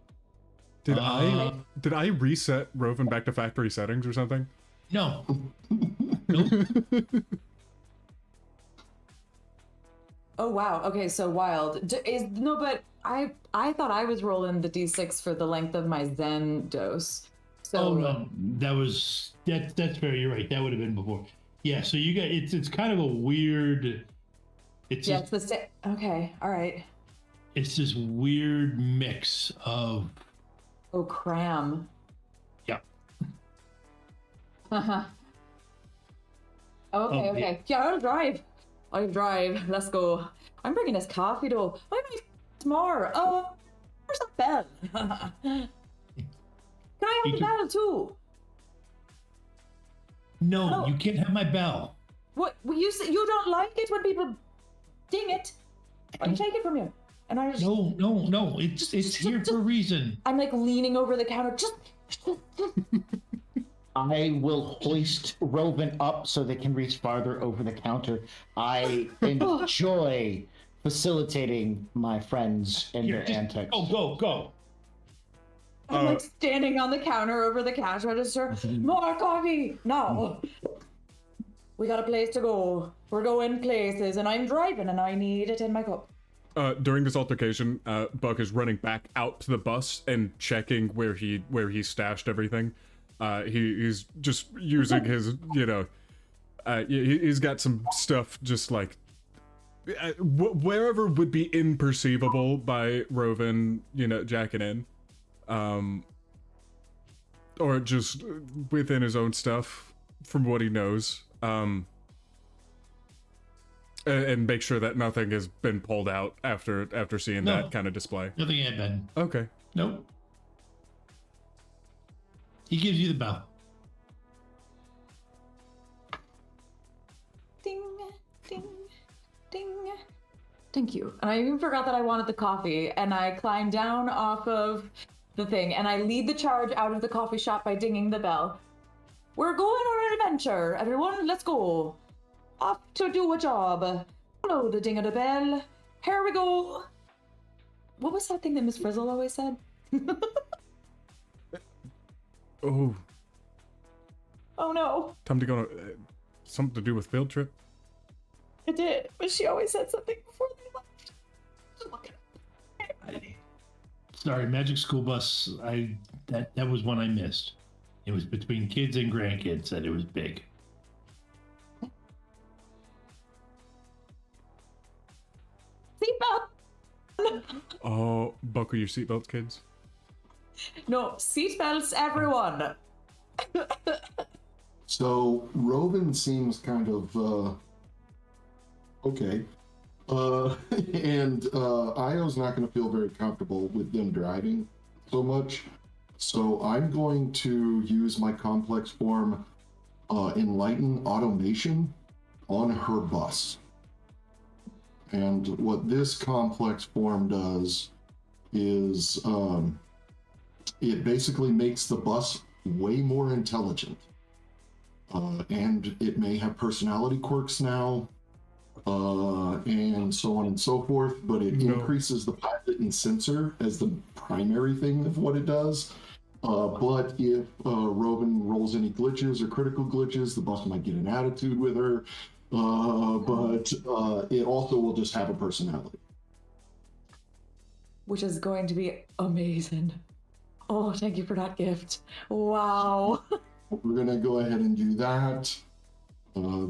Did I reset Rovyn back to factory settings or something? No. Nope. Oh wow. Okay, so wild. But I thought I was rolling the d6 for the length of my Zen dose. So Oh no, that's fair. You're right. That would have been before. Yeah. So you got it's kind of a weird. It's yeah, it's the same. Okay, all right. It's this weird mix of. Oh, cram. Yeah. Okay, Oh, okay. Yeah, I'll drive. Let's go. I'm bringing us coffee though. I might tomorrow. Oh, where's that bell? Can I have the bell too? No, Hello? you can't have my bell. What? Well, you say you don't like it when people ding it. I take it from you. And I just No. It's here for a reason. I'm like leaning over the counter. Just I will hoist Rovyn up so they can reach farther over the counter. I enjoy facilitating my friends and Here, their just antics. Go. I'm like standing on the counter over the cash register. More coffee! No. We got a place to go. We're going places, and I'm driving, and I need it in my cup. During this altercation, Buck is running back out to the bus and checking where he stashed everything. He's just using his, he's got some stuff just like wherever would be imperceivable by Rovyn, jacking in, or just within his own stuff from what he knows, and make sure that nothing has been pulled out after seeing No. that kind of display. Nothing had been. Okay. Nope. He gives you the bell. Thank you. And I even forgot that I wanted the coffee, and I climb down off of the thing, and I lead the charge out of the coffee shop by dinging the bell. We're going on an adventure, everyone. Let's go. Off to do a job. Follow the ding of the bell. Here we go. What was that thing that Miss Frizzle always said? Oh, Oh no, time to go on something to do with field trip. it did. But she always said something before they left. Just look it up. Sorry, Magic School Bus. That was one I missed. It was between kids and grandkids that it was big. Seatbelt. Oh, buckle your seatbelts, kids. No, seatbelts, everyone. So Rovyn seems kind of okay. And Io's not going to feel very comfortable with them driving so much. So I'm going to use my complex form Enlighten Automation on her bus. And what this complex form does is it basically makes the bus way more intelligent. And it may have personality quirks now, and so on and so forth, but it increases the pilot and sensor as the primary thing of what it does. But if Rovyn rolls any glitches or critical glitches, the bus might get an attitude with her, but it also will just have a personality. Which is going to be amazing. Oh, thank you for that gift. Wow. We're going to go ahead and do that.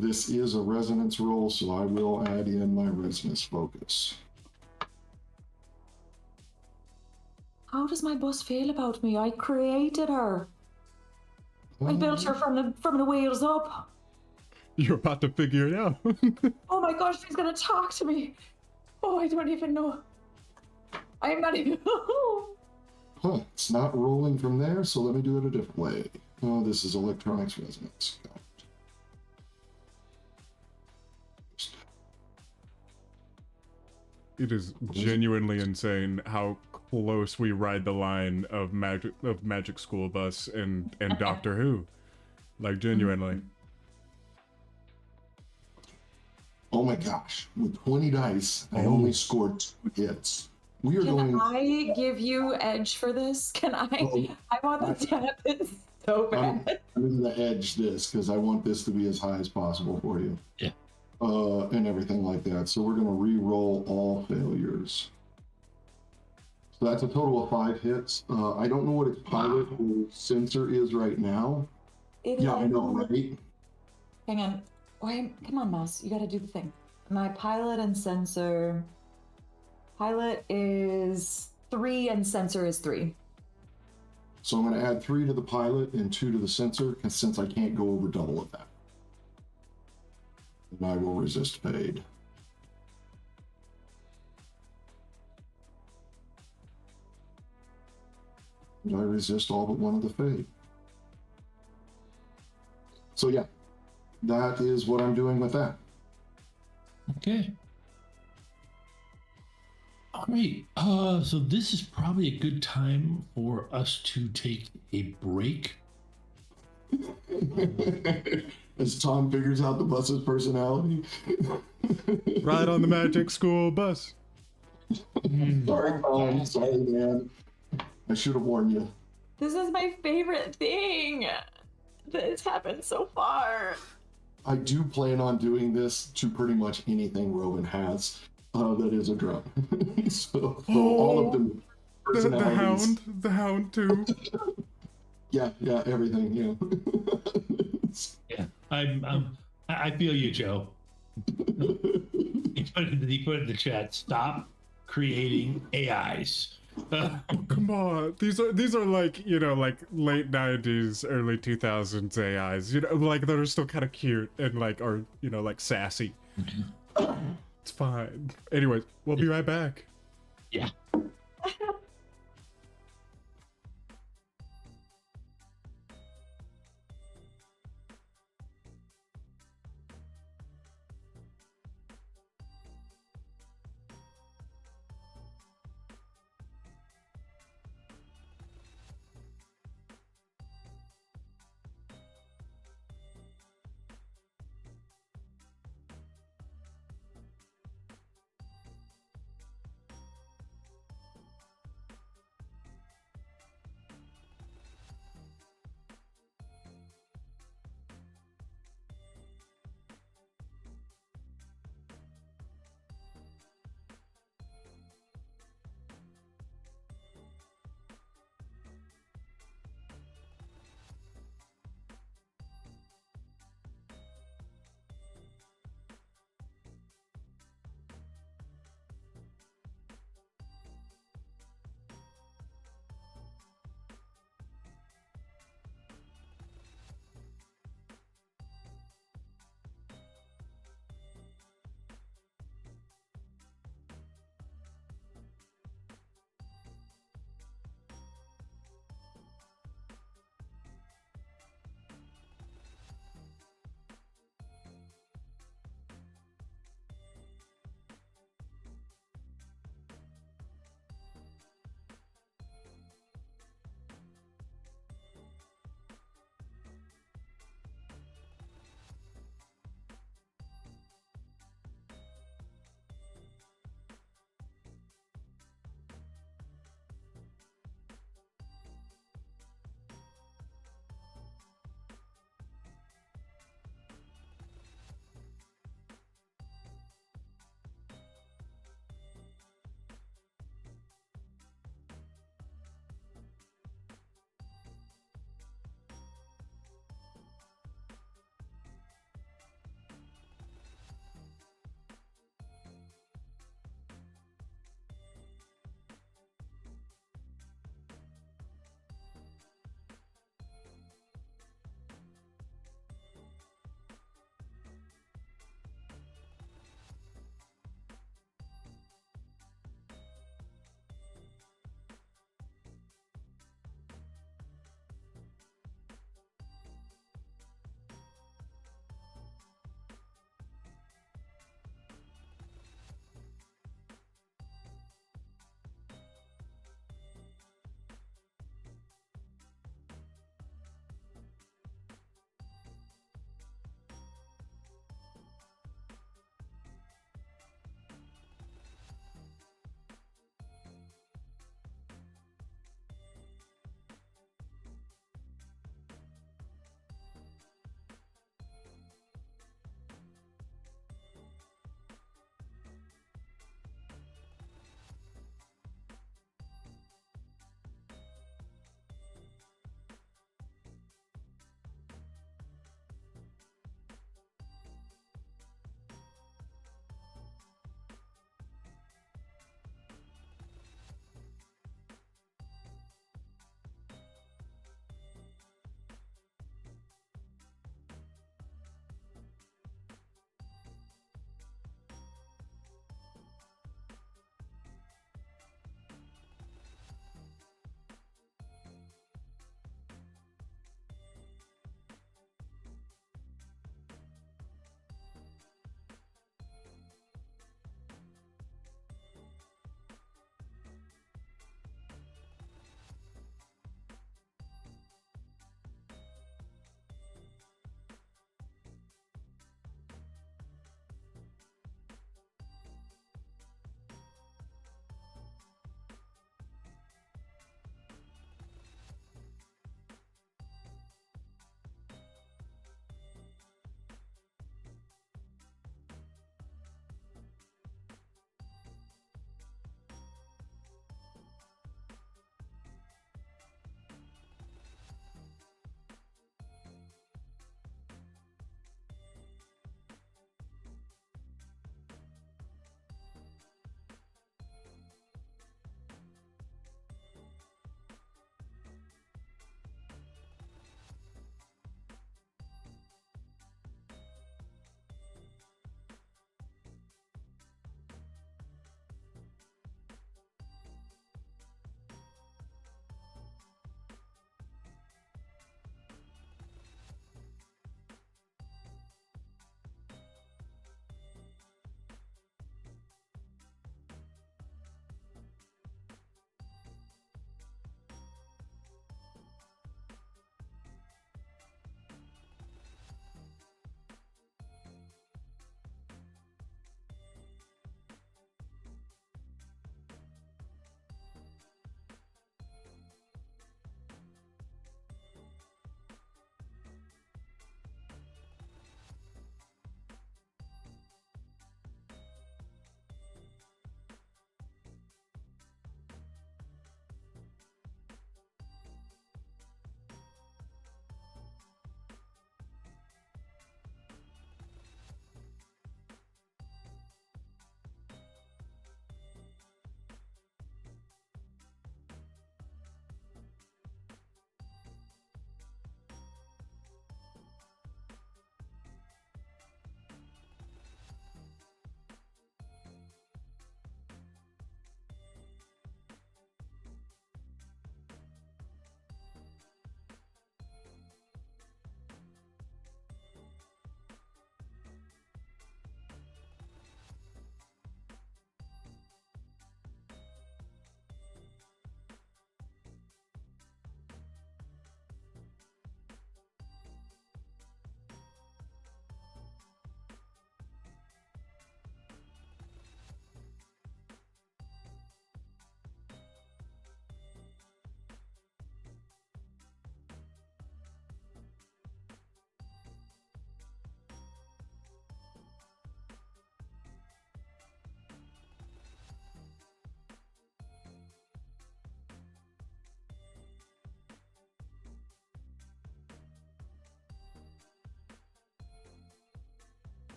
This is a resonance roll, so I will add in my resonance focus. How does my bus feel about me? I created her. I built her from the wheels up. You're about to figure it out. Oh my gosh, she's gonna talk to me. Oh, I don't even know. I'm not even. Huh, it's not rolling from there, so let me do it a different way. Oh, this is electronics resonance. It is genuinely insane how close we ride the line of Magic School Bus and Doctor Who. Like, genuinely. Oh my gosh, with 20 dice, I only scored 2 hits. We are Can going. I give you edge for this? Can I? Oh, I want this to happen so bad. I'm going to edge this because I want this to be as high as possible for you. Yeah. And everything like that. So we're going to re-roll all failures. So that's a total of 5 hits. I don't know what its pilot or sensor is right now. Yeah, I know, right? Hang on. Come on, mouse. You got to do the thing. My pilot and sensor. Pilot is 3 and sensor is 3. So I'm going to add 3 to the pilot and 2 to the sensor, since I can't go over double of that. And I will resist fade. And I resist all but one of the fade. So yeah, that is what I'm doing with that. Okay. All right. So this is probably a good time for us to take a break. As Tom figures out the bus's personality. Ride on the Magic School Bus. Sorry, Tom. Sorry, man. I should have warned you. This is my favorite thing that's happened so far. I do plan on doing this to pretty much anything Rovyn has that is a drum. so all of them. The hound too. Yeah, everything. Yeah. Yeah, I feel you, Joe. He put it in the chat. Stop creating AIs. Come on, these are like, you know, like late 90s, early 2000s AIs, you know, like that are still kind of cute and like are, you know, like sassy. It's fine. Anyways, we'll be right back. Yeah.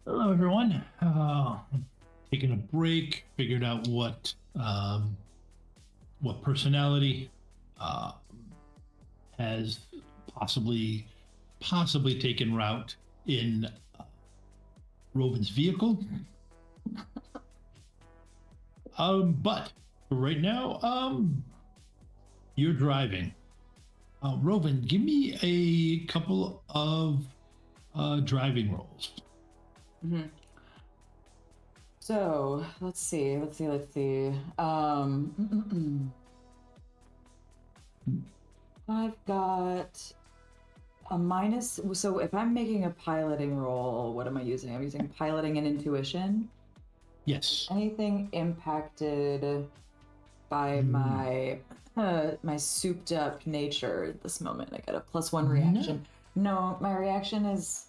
Hello, everyone. Taking a break, figured out what personality uh, has possibly taken route in Rovyn's vehicle. But for right now, you're driving. Rovyn, give me a couple of driving rolls. Mm-hmm. So let's see. I've got a minus. So if I'm making a piloting roll, what am I using? I'm using piloting and intuition. Yes. Anything impacted by my my souped up nature at this moment? I got a +1 reaction. No, my reaction is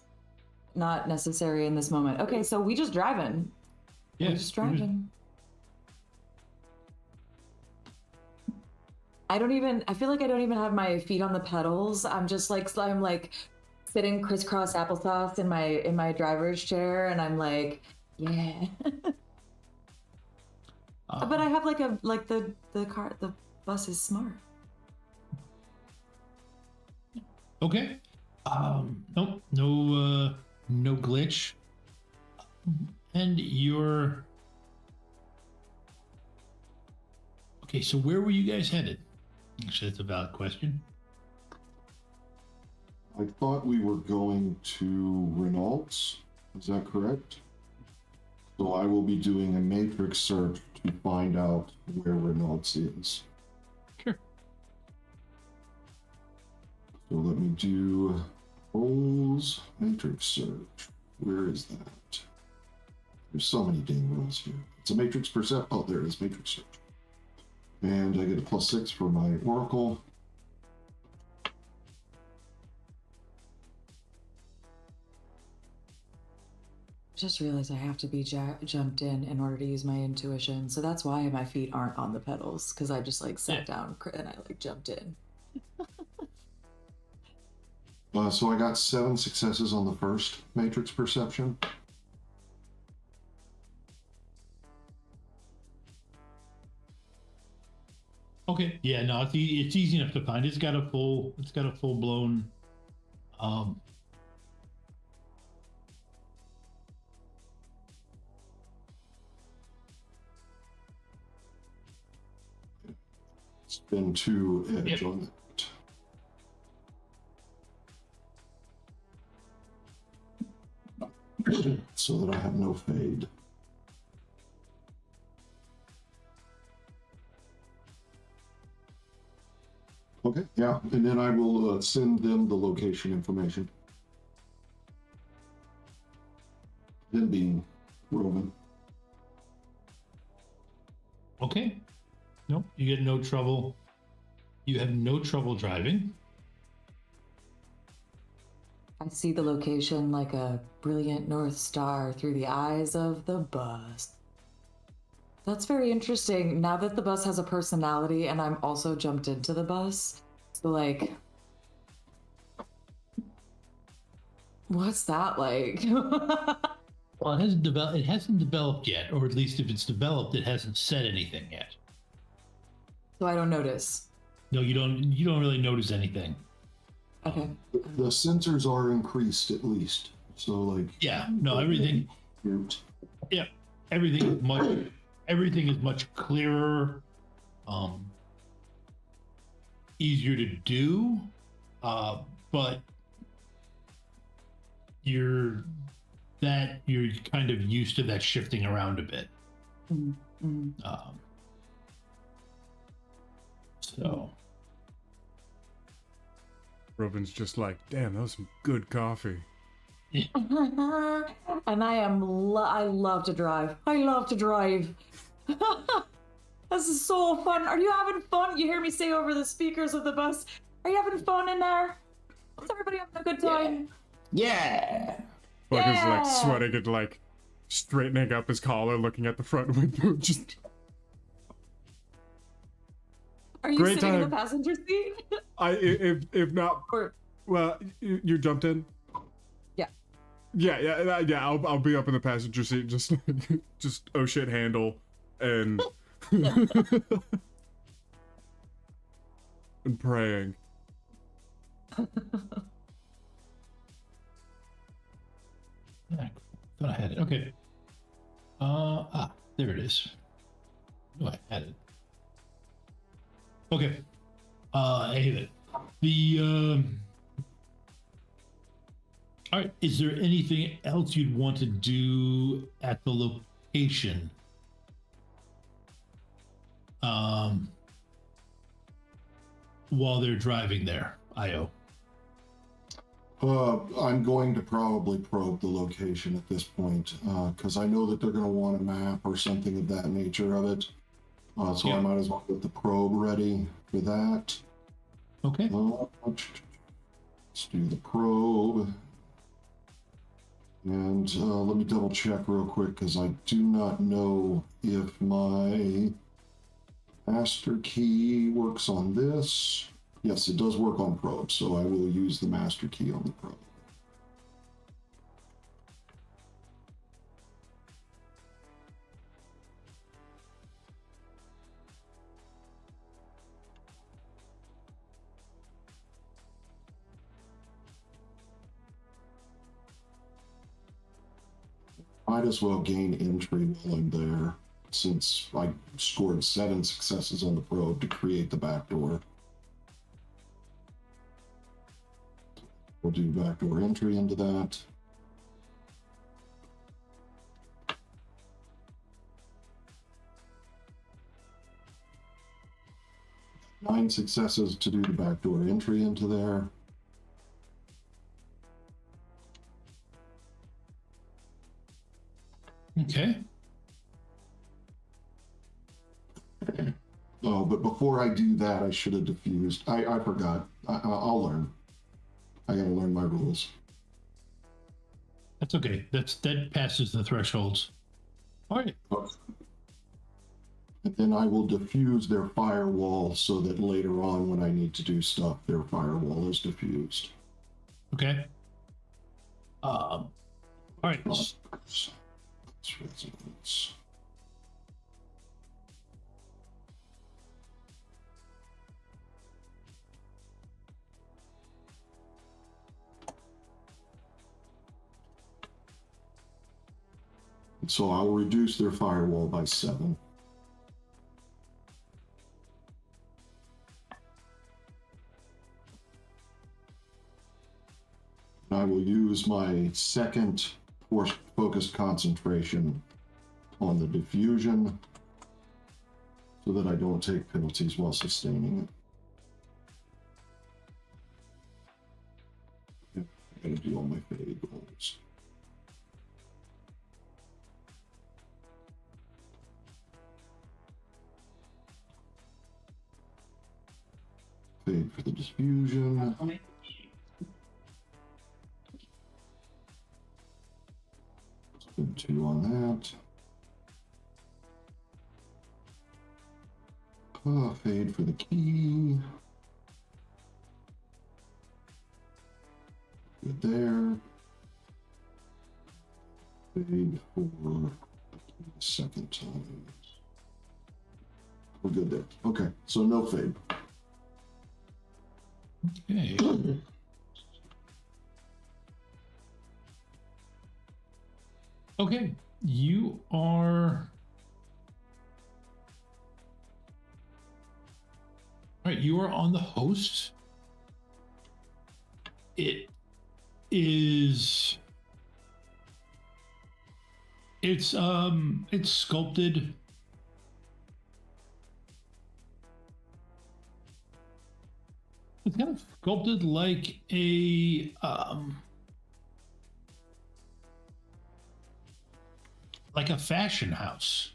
not necessary in this moment. Okay, so we just driving. Yeah, We're just driving. I feel like I don't even have my feet on the pedals. I'm sitting crisscross applesauce in my driver's chair, and I'm like, yeah. But I have the bus is smart. Okay. Nope. No glitch. And you're okay. So where were you guys headed? Actually, that's a valid question. I thought we were going to Renault's. Is that correct? So I will be doing a matrix search to find out where Renault's is. Sure. So let me do roles matrix search. Where is that? There's so many dang rolls here. It's a matrix percept. Oh, there it is, matrix search. And I get a +6 for my oracle. Just realized I have to be jumped in order to use my intuition. So that's why my feet aren't on the pedals, because I just sat down and I jumped in. So I got 7 successes on the first matrix perception. Okay. Yeah. No, it's easy enough to find. It's got a full blown. Spin 2 edge on that. So that I have no fade. Okay, yeah, and then I will send them the location information. Them being Rovyn. Okay. Nope. You get no trouble. You have no trouble driving. I see the location like a brilliant North Star through the eyes of the bus. That's very interesting. Now that the bus has a personality and I'm also jumped into the bus, so what's that like? Well, it hasn't developed yet, or at least if it's developed, it hasn't said anything yet. So I don't notice. No, you don't really notice anything. Okay. The sensors are increased at least. So yeah, no, everything. Yeah, everything is much clearer, easier to do, but you're kind of used to that shifting around a bit. Mm-hmm. So Rovyn's just like, damn, that was some good coffee. And I love to drive. I love to drive. This is so fun. Are you having fun? You hear me say over the speakers of the bus, are you having fun in there? Is everybody having a good time? Yeah. Buck is Yeah. sweating and straightening up his collar, looking at the front window. Just Are you Great sitting in time. the passenger seat? if not, Or well, you jumped in. yeah. Yeah. I'll be up in the passenger seat, just just oh shit handle, and and praying. Yeah, thought I had it. Okay. There it is. Oh, I had it. Okay. I hit it. All right. Is there anything else you'd want to do at the location? While they're driving there, Io. I'm going to probably probe the location at this point, because I know that they're going to want a map or something of that nature of it. So Yeah. I might as well get the probe ready for that. Okay. Let's do the probe. And let me double check real quick, because I do not know if my master key works on this. Yes, it does work on probe, so I will use the master key on the probe. Might as well gain entry while I'm there, since I scored 7 successes on the probe to create the backdoor. We'll do backdoor entry into that. Nine successes to do the backdoor entry into there. Okay. Oh, but before I do that, I should have diffused. I forgot. I'll learn. I gotta learn my rules. That's okay. That passes the thresholds. All right. And then I will diffuse their firewall so that later on when I need to do stuff, their firewall is diffused. Okay. All right. Resonance. So I'll reduce their firewall by 7. I will use my second focused concentration on the diffusion so that I don't take penalties while sustaining it. I gotta do all my fade rolls. Fade for the diffusion. Spend 2 on that. Fade for the key. Good there. Fade for the second time. We're good there. Okay, so no fade. Okay. Okay. You are. All right. You are on the host. It is. It's sculpted. It's kind of sculpted like a fashion house,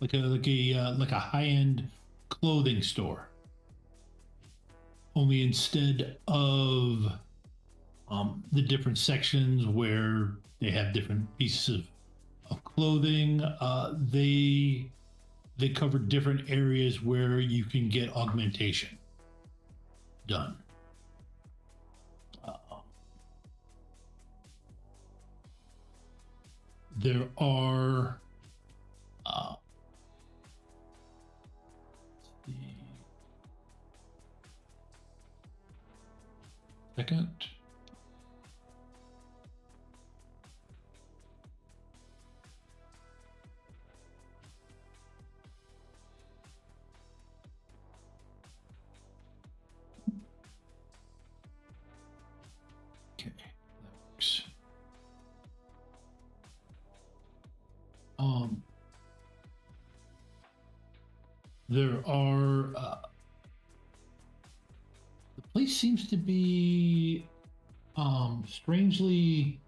like a high-end clothing store. Only instead of the different sections where they have different pieces of clothing, they cover different areas where you can get augmentation done. there are the second. Okay, that works. There are the place seems to be strangely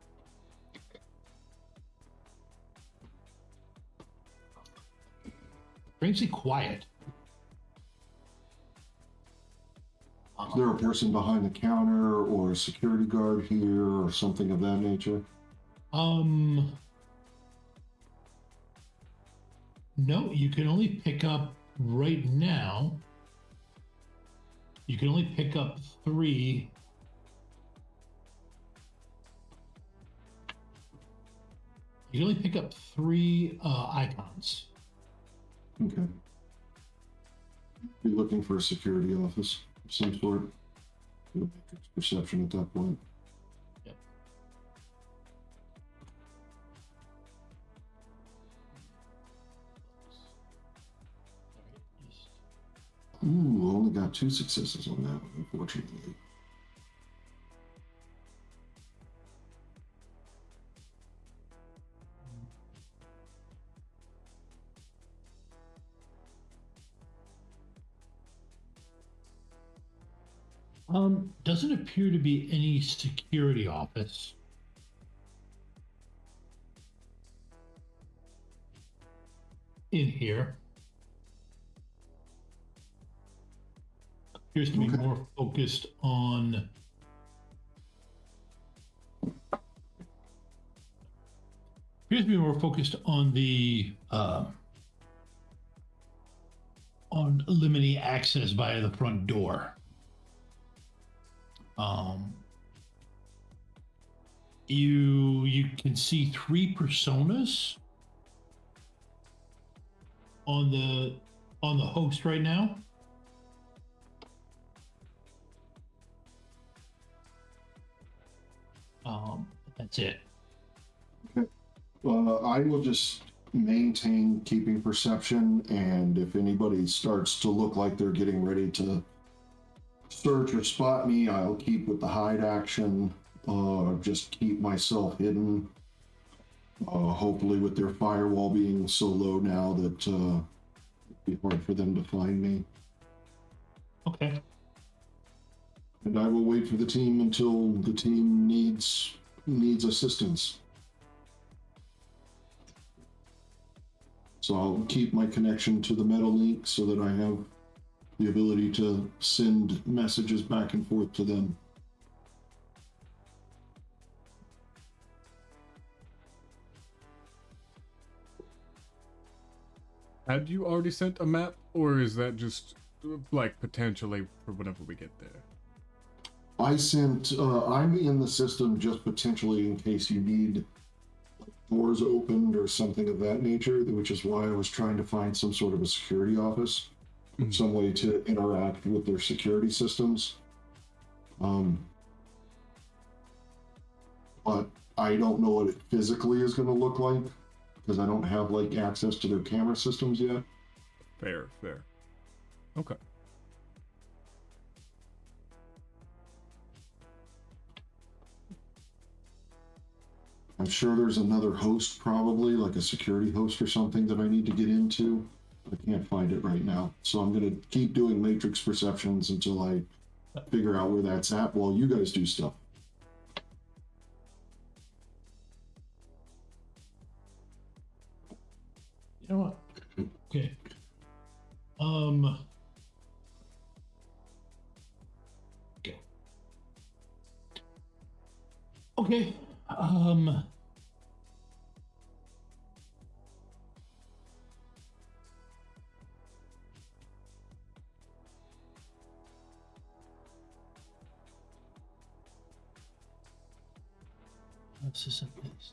quiet. Is there a person behind the counter or a security guard here or something of that nature? No, you can only pick up right now. You can only pick up 3. You can only pick up 3 icons. Okay. Be looking for a security office of some sort. Do a matrix perception at that point. Yep. Ooh, only got 2 successes on that one, unfortunately. Doesn't appear to be any security office. In here. Appears to be Okay. more focused on the on limiting access via the front door. You can see 3 personas on the host right now. That's it. Okay. I will just maintain keeping perception, and if anybody starts to look like they're getting ready to search or spot me, I'll keep with the hide action. Just keep myself hidden. Hopefully, with their firewall being so low now that it'd be hard for them to find me. Okay. And I will wait for the team until the team needs assistance. So I'll keep my connection to the metal link so that I have the ability to send messages back and forth to them. Had you already sent a map, or is that just like potentially for whenever we get there? I sent, I'm in the system just potentially in case you need doors opened or something of that nature, which is why I was trying to find some sort of a security office, some way to interact with their security systems. But I don't know what it physically is going to look like because I don't have like access to their camera systems yet. Fair. Okay. I'm sure there's another host, probably like a security host or something that I need to get into. I can't find it right now. So I'm going to keep doing matrix perceptions until I figure out where that's at while you guys do stuff. You know what? Okay. Okay. This isn't this.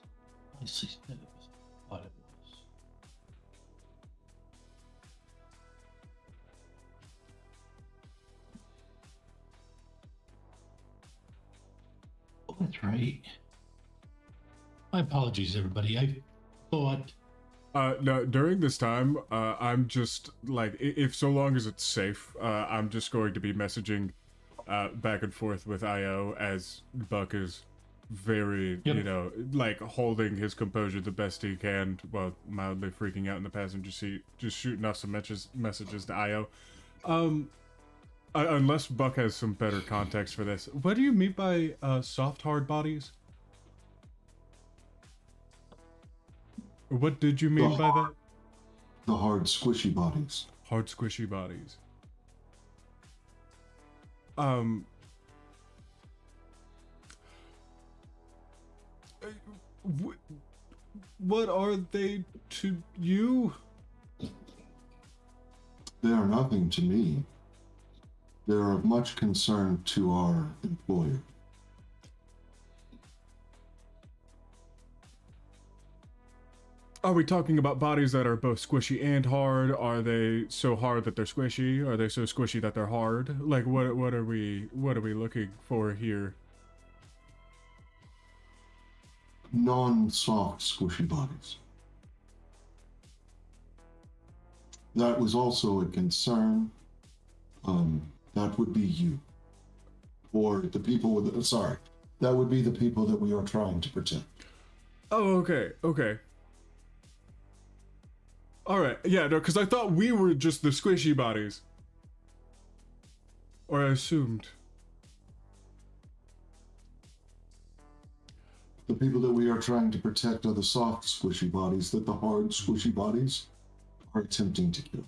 Honestly, said it was what it was. Oh, that's right. My apologies, everybody. I thought. No, during this time, I'm just like, if so long as it's safe, I'm just going to be messaging back and forth with IO as Buck is very, Yep. you know, like holding his composure the best he can while mildly freaking out in the passenger seat, just shooting off some messages to IO. Unless Buck has some better context for this, what do you mean by soft hard bodies? What did you mean by that? The hard, squishy bodies. Hard squishy bodies. What are they to you? They are nothing to me. They are of much concern to our employer. Are we talking about bodies that are both squishy and hard? Are they so hard that they're squishy? Are they so squishy that they're hard? Like what are we looking for here? Non-soft, squishy bodies. That was also a concern. That would be you. Or the people with, sorry, that would be the people that we are trying to protect. Oh, okay. Alright, yeah, no, because I thought we were just the squishy bodies. Or I assumed. The people that we are trying to protect are the soft, squishy bodies that the hard, squishy bodies are attempting to kill.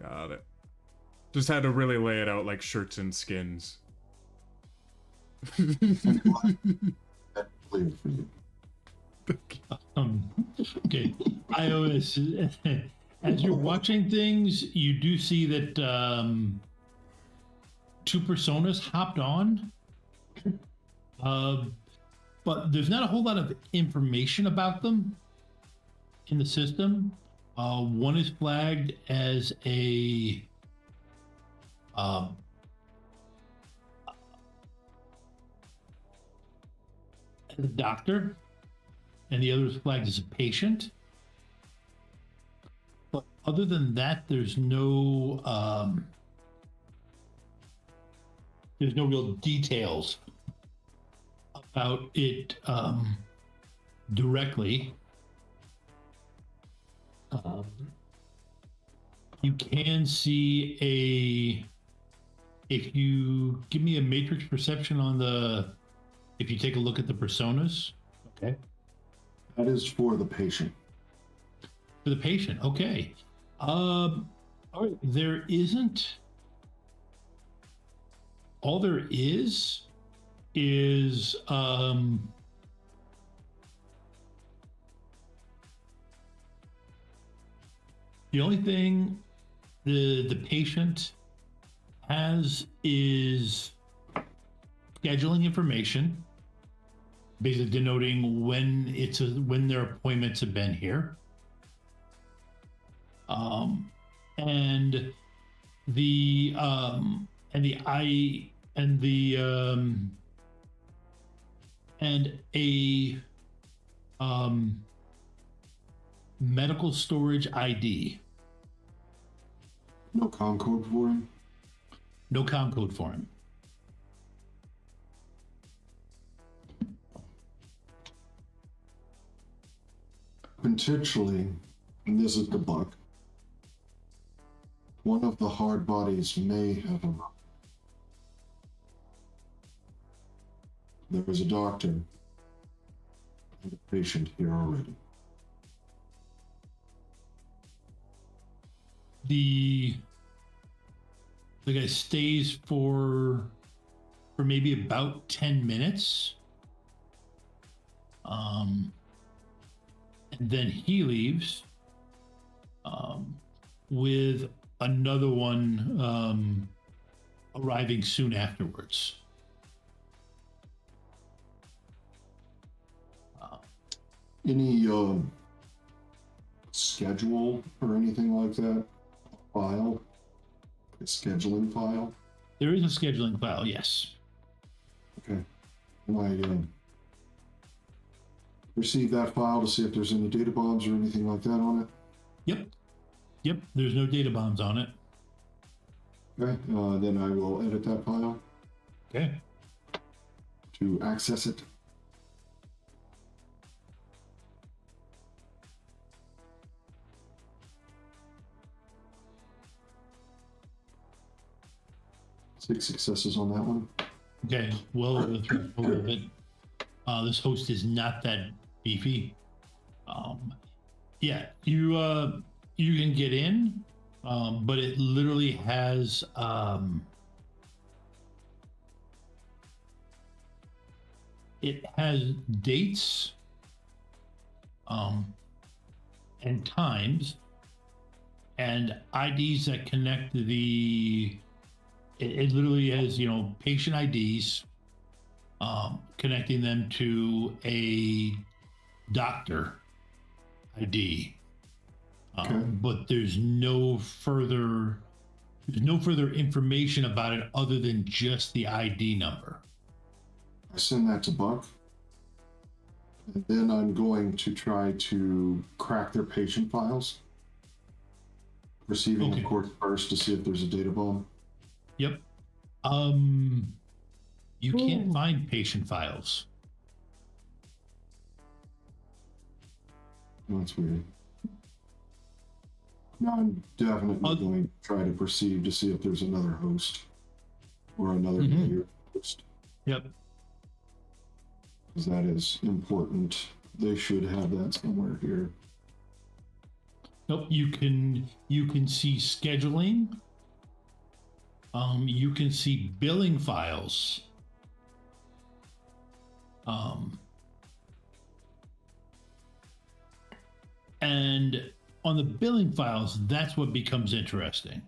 Got it. Just had to really lay it out like shirts and skins. That's clear for you. Okay, iOS. As you're watching things, you do see that two personas hopped on, but there's not a whole lot of information about them in the system. One is flagged as a doctor, and the other is flagged as a patient. But other than that, there's no real details about it directly. You can see if you give me a matrix perception on if you take a look at the personas. Okay. That is for the patient. For the patient, okay. All right, there isn't. All there is the only thing the patient has is scheduling information, basically denoting when their appointments have been here, and the medical storage ID. No com code for him? No com code for him. Potentially, and this is the bug, one of the hard bodies may have arrived. There is a doctor and a patient here already. The guy stays for maybe about 10 minutes. And then he leaves with another one arriving soon afterwards. Any schedule or anything like that? File? A scheduling file? There is a scheduling file, yes. Okay. Can I receive that file to see if there's any data bombs or anything like that on it? Yep. Yep, there's no data bombs on it. Okay. Then I will edit that file Okay. to access it. Six successes on that one. Okay, well over the threshold of it. This host is not that beefy. Yeah, you can get in, but it literally has it has dates and times and IDs that connect the it literally has, patient IDs, connecting them to a doctor ID. Okay. But there's no further information about it other than just the ID number. I send that to Buck. And then I'm going to try to crack their patient files. Receiving, Okay. of course, first to see if there's a data bomb. Yep. You can't find patient files. That's weird. Now I'm definitely going to try to proceed to see if there's another host or another layer host, Yep. because that is important. They should have that somewhere here. Nope. You can see scheduling. You can see billing files. And on the billing files, that's what becomes interesting,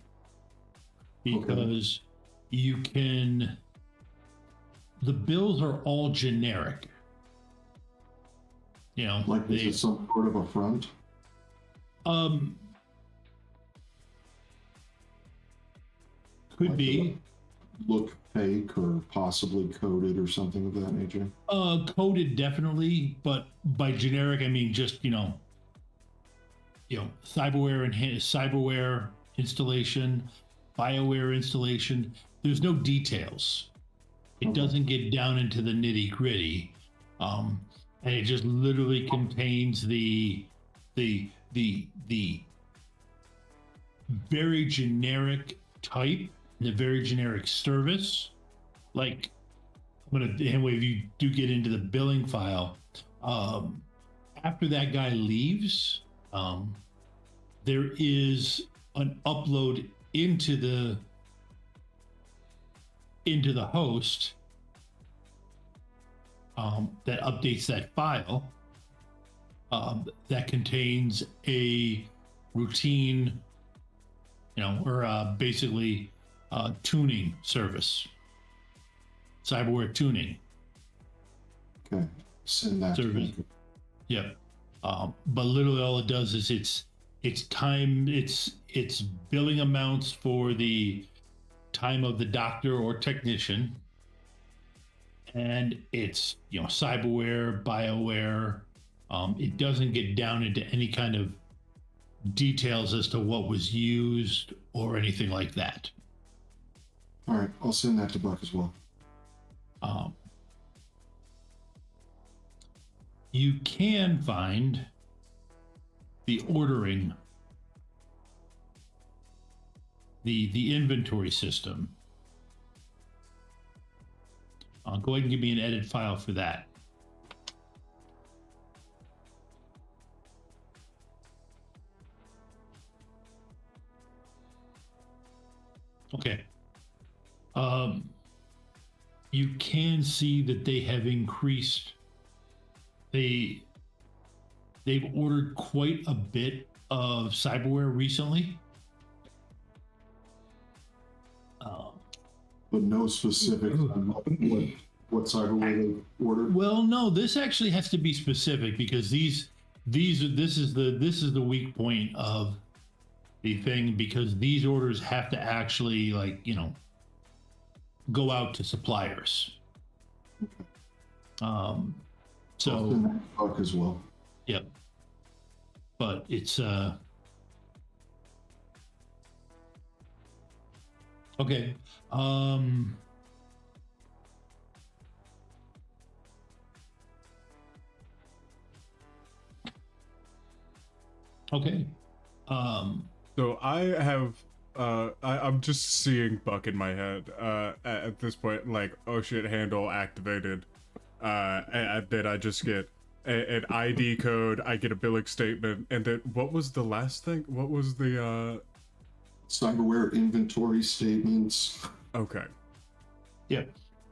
because the bills are all generic. Like this is some sort of a front. Could Like be look fake or possibly coded or something of that nature. coded, definitely, but by generic I mean just cyberware installation, BioWare installation. There's no details. It doesn't get down into the nitty gritty, and it just literally contains the very generic type, the very generic service. Like, anyway, if you do get into the billing file, after that guy leaves, there is an upload into the host that updates that file, that contains a routine, or basically tuning service, cyberware tuning. Okay, send that. Service. Yep. But literally all it does is it's billing amounts for the time of the doctor or technician, and it's cyberware, BioWare. It doesn't get down into any kind of details as to what was used or anything like that. All right, I'll send that to Buck as well. You can find the ordering, the inventory system. Go ahead and give me an edit file for that. Okay. You can see that they have increased. They've ordered quite a bit of cyberware recently. But no specifics on what what cyberware they ordered? Well, no, this actually has to be specific because this is the weak point of the thing, because these orders have to actually, like, go out to suppliers. I'll So send that buck as well. yep. But it's okay. Okay. So I have I'm just seeing Buck in my head at this point, like, oh shit, handle activated. And then I just get an ID code, I get a billing statement, and then what was the last thing? What was the Cyberware inventory statements. okay. Yep.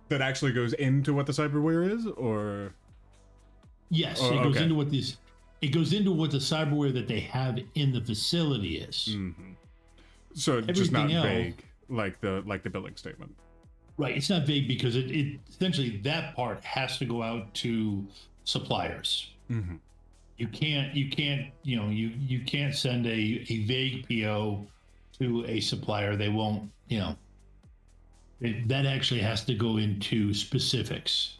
That actually goes into what the cyberware is, or Yes, Oh, it goes okay. into what this. It goes into what the cyberware that they have in the facility is. so it's just not Everything else- vague like the billing statement. Right. It's not vague because it essentially that part has to go out to suppliers. Mm-hmm. You can't you can't send a vague PO to a supplier. They won't, that actually has to go into specifics.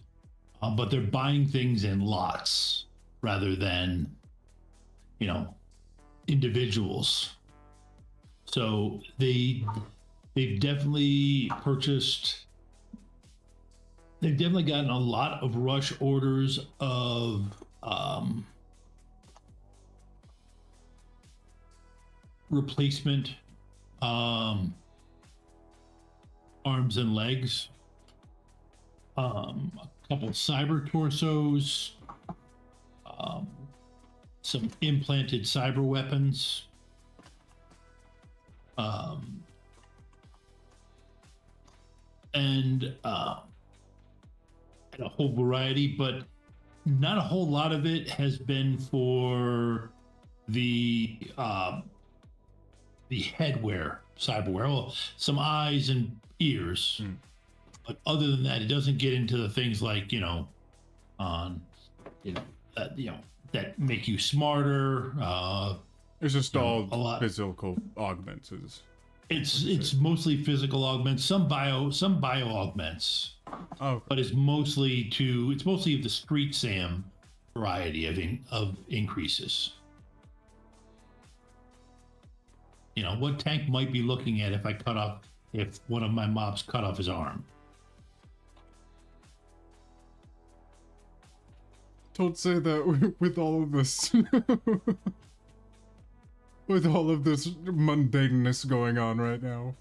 But they're buying things in lots rather than, individuals. So they've definitely purchased. They've definitely gotten a lot of rush orders of replacement arms and legs, a couple cyber torsos, some implanted cyber weapons, and a whole variety, but not a whole lot of it has been for the headwear, cyberware. Well, some eyes and ears, but other than that, it doesn't get into the things like that make you smarter. It's just a all lot. physical augments. It's mostly physical augments, some bio augments, Oh, but it's mostly the street Sam variety of increases. What tank might be looking at if one of my mobs cut off his arm? don't say that with all of this. With all of this mundaneness going on right now.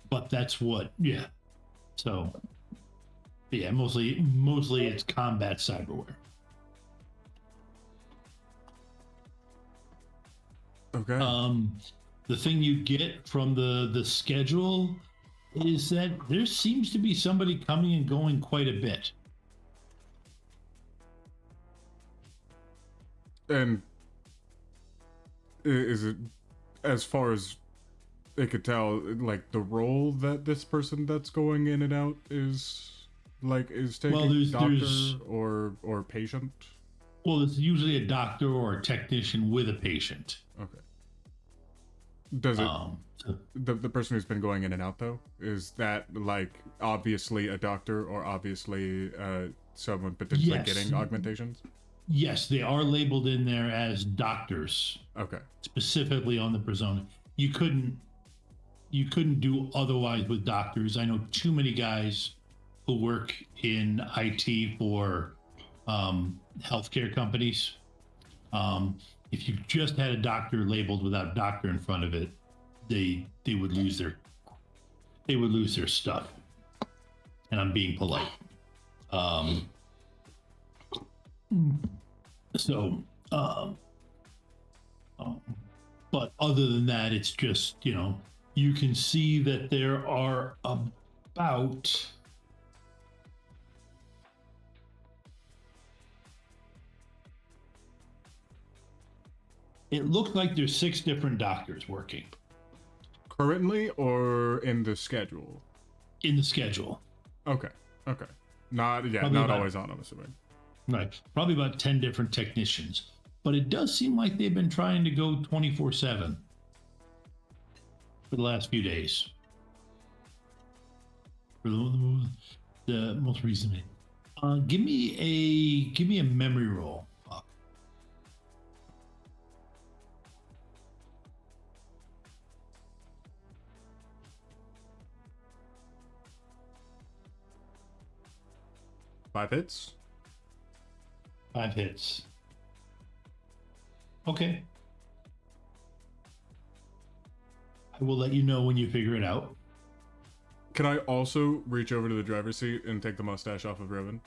But that's what, yeah. So, yeah, mostly it's combat cyberware. Okay. The thing you get from the schedule is that there seems to be somebody coming and going quite a bit. And is it, as far as it could tell, like the role that this person that's going in and out is taking, Well, there's or patient? Well, it's usually a doctor or a technician with a patient. Okay. Does it So- the person who's been going in and out, though, is that like obviously a doctor or obviously someone potentially Yes. getting augmentations? yes, they are labeled in there as doctors, Okay. specifically on the persona. You couldn't do otherwise with doctors. I know too many guys who work in IT for healthcare companies. If you just had a doctor labeled without doctor in front of it, they would lose their stuff. And I'm being polite. But other than that, it's just, you can see that there are about it looks like there's 6 different doctors working. currently or in the schedule? in the schedule. Okay. Not Probably not about- always on, I'm assuming. Right. Probably about 10 different technicians. But it does seem like they've been trying to go 24/7 for the last few days. For the most recent. Give me a memory roll. Fuck. Five hits? 5 hits. Okay. I will let you know when you figure it out. Can I also reach over to the driver's seat and take the mustache off of Rovyn?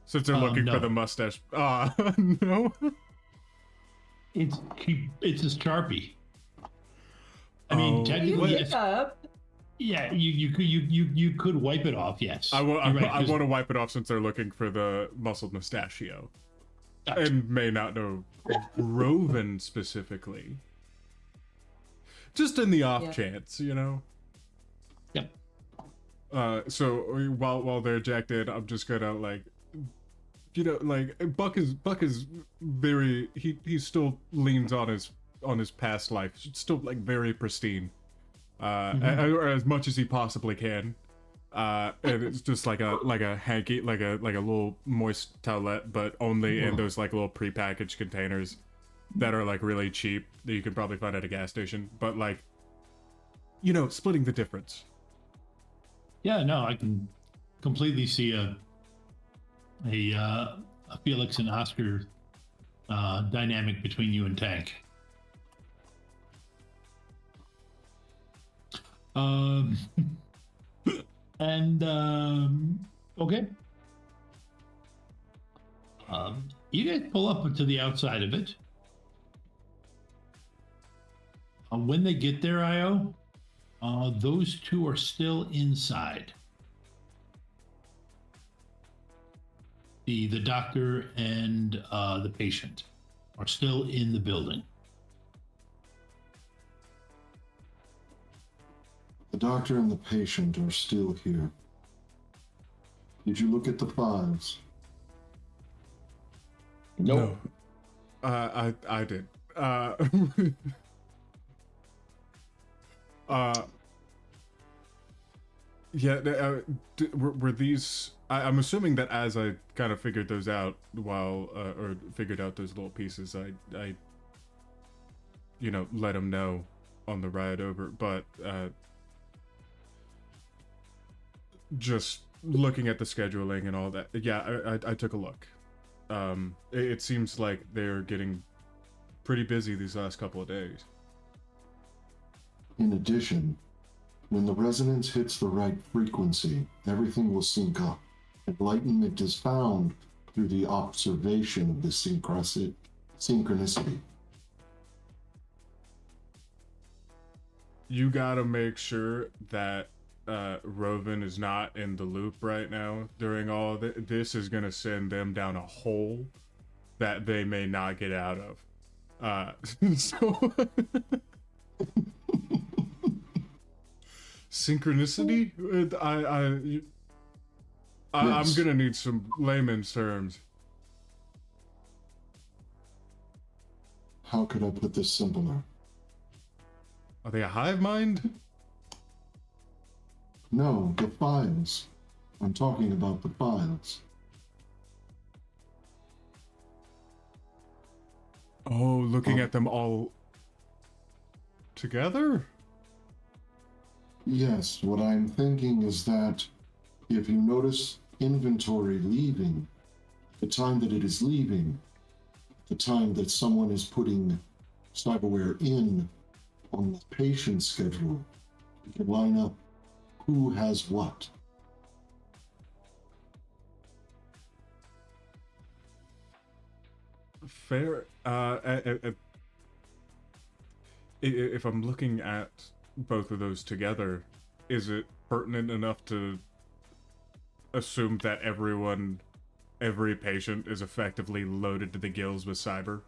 Since they're looking no. for the mustache. No. It's a Sharpie. I mean, Oh. technically, You yes, up. yeah, you could wipe it off. Yes, I You're right, 'cause- want to wipe it off since they're looking for the muscled mustachio. Gotcha. And may not know Rovyn specifically. Just in the off Yeah. chance, you know? Yep. So while they're jacked in, I'm just gonna like, you know, like Buck is very he still leans on his past life, still like very pristine, or as much as he possibly can. And it's just like a hanky, like a little moist towelette, but only in those like little prepackaged containers that are like really cheap that you can probably find at a gas station. But like, you know, splitting the difference. Yeah, no, I can completely see a Felix and Oscar dynamic between you and Tank. And okay. You guys pull up to the outside of it. When they get there, IO, those two are still inside. The doctor and the patient are still in the building. The doctor and the patient are still here. Did you look at the files? Nope. No. I did. Yeah, were these... I'm assuming that as I kind of figured those out or figured out those little pieces, I you know, let them know on the ride over, but, just looking at the scheduling and all that, yeah, I took a look. It seems like they're getting pretty busy these last couple of days. In addition, when the resonance hits the right frequency, everything will sync up. Enlightenment is found through the observation of the synchronicity. You gotta make sure that Rovyn is not in the loop right now during all of it. This is gonna send them down a hole that they may not get out of. So synchronicity? I'm Yes. gonna need some layman's terms. How could I put this simpler? Are they a hive mind? No, the files. I'm talking about the files. Oh, looking at them all together? Yes, what I'm thinking is that if you notice inventory leaving, the time that it is leaving, the time that someone is putting cyberware in on the patient schedule, you can line up who has what. Fair. If I'm looking at both of those together, is it pertinent enough to assume that every patient is effectively loaded to the gills with cyberware?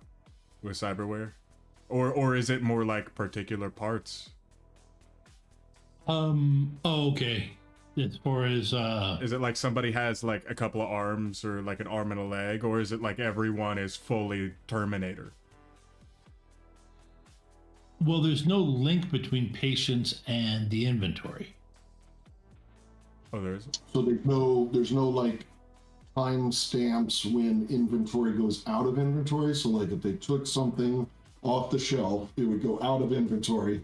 Or is it more like particular parts? Oh, okay. As far as Is it like somebody has like a couple of arms or like an arm and a leg, or is it like everyone is fully Terminator? well, there's no link between patients and the inventory. Oh, there is. So there's no like time stamps when inventory goes out of inventory. So like if they took something off the shelf, it would go out of inventory.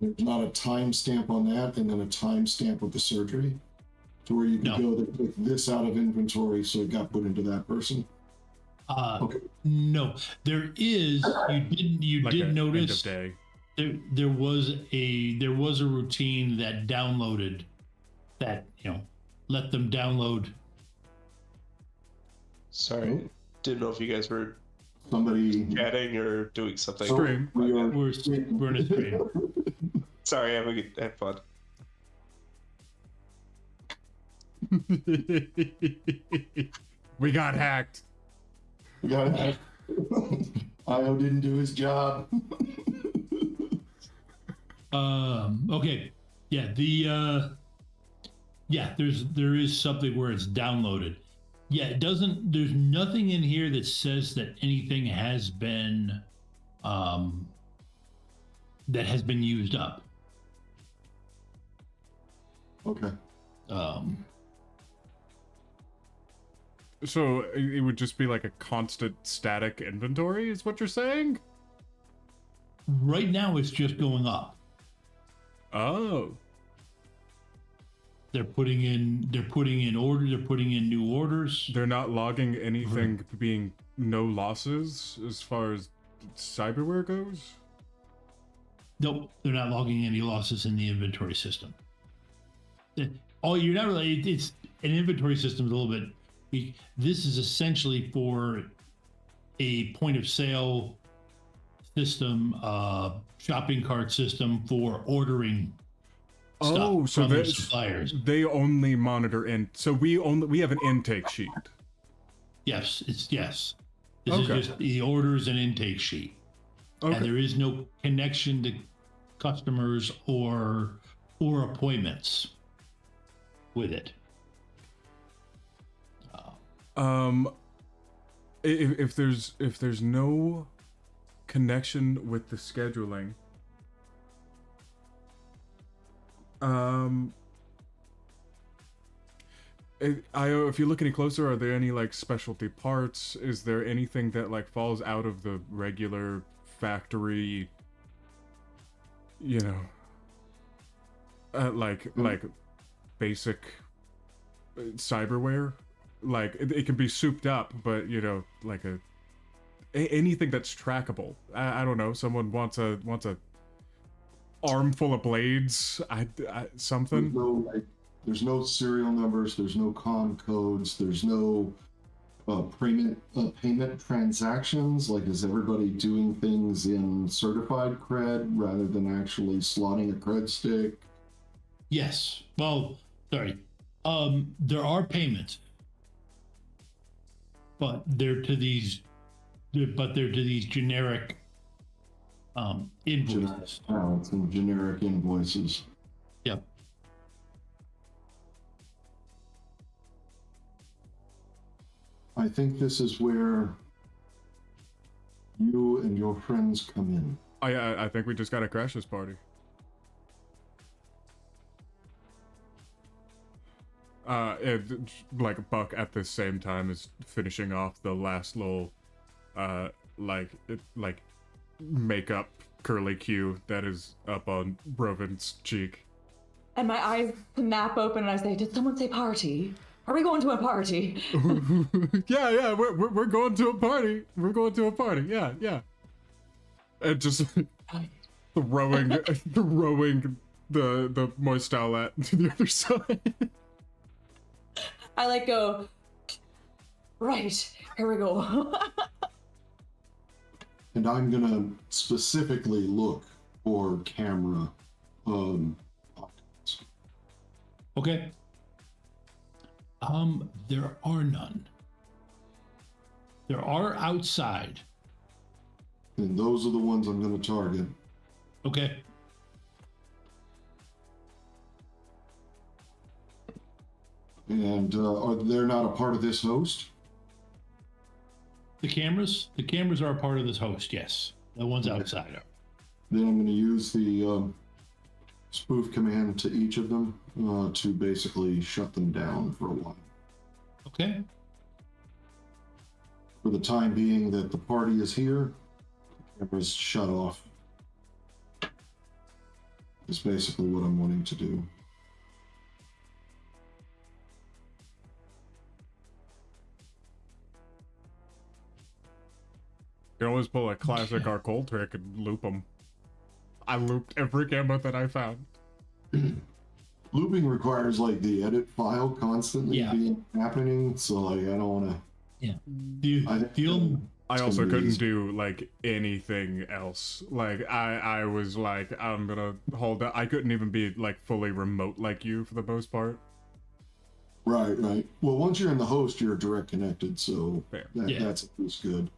There's not a time stamp on that, and then a time stamp with the surgery, to where you can No. go that took this out of inventory, so it got put into that person. Okay. No, there is. You Like did a notice end of day. there was a routine that downloaded that let them download. Sorry, didn't know if you guys were Somebody. chatting or doing something. Stream. We are. We're in a stream. Sorry, have fun. We got hacked. We got it. Io didn't do his job. Okay. Yeah. There is something where it's downloaded. Yeah. It doesn't. There's nothing in here that says that anything has been used up. Okay. So it would just be like a constant static inventory, is what you're saying? Right now, it's just going up. Oh. They're putting in orders. They're putting in new orders. They're not logging anything being no losses as far as cyberware goes? Nope, they're not logging any losses in the inventory system. Oh, you're not really. It's an inventory system. A little bit. This is essentially for a point of sale system, shopping cart system for ordering. Oh, so from their there's suppliers. they only monitor so we have an intake sheet. Yes. This Okay. is just the orders and intake sheet. Okay. And there is no connection to customers or appointments with it. If there's no connection with the scheduling, if you look any closer, are there any like specialty parts? Is there anything that like falls out of the regular factory, like basic cyberware? Like it can be souped up, but like anything that's trackable. I don't know. Someone wants a arm full of blades. Something. There's no serial numbers. There's no con codes. There's no payment transactions. Like, is everybody doing things in certified cred rather than actually slotting a cred stick? Yes. Well, sorry. There are payments, but they're to these generic Generic invoices. accounts and generic invoices. Yep. I think this is where you and your friends come in. I think we just gotta crash this party. Like Buck at the same time is finishing off the last little, makeup curly Q that is up on Rovyn's cheek. And my eyes snap open and I say, did someone say party? Are we going to a party? yeah, we're going to a party. We're going to a party. Yeah. And just throwing the moist towelette to the other side. I go, right, here we go. And I'm gonna specifically look for camera optics. Okay. There are none. There are outside. And those are the ones I'm going to target. Okay. And they're not a part of this host? The cameras are a part of this host, yes. The ones outside are. Then I'm going to use the spoof command to each of them to basically shut them down for a while. Okay. For the time being that the party is here, the cameras shut off. Is basically what I'm wanting to do. You can always pull a classic Arcole trick and loop them. I looped every camera that I found. Looping requires like the edit file constantly being happening, so like I don't want to. Yeah. I also couldn't do like anything else. Like I was like, I'm gonna hold that. I couldn't even be like fully remote like you for the most part. Right. Well, once you're in the host, you're direct connected, so that's at least good.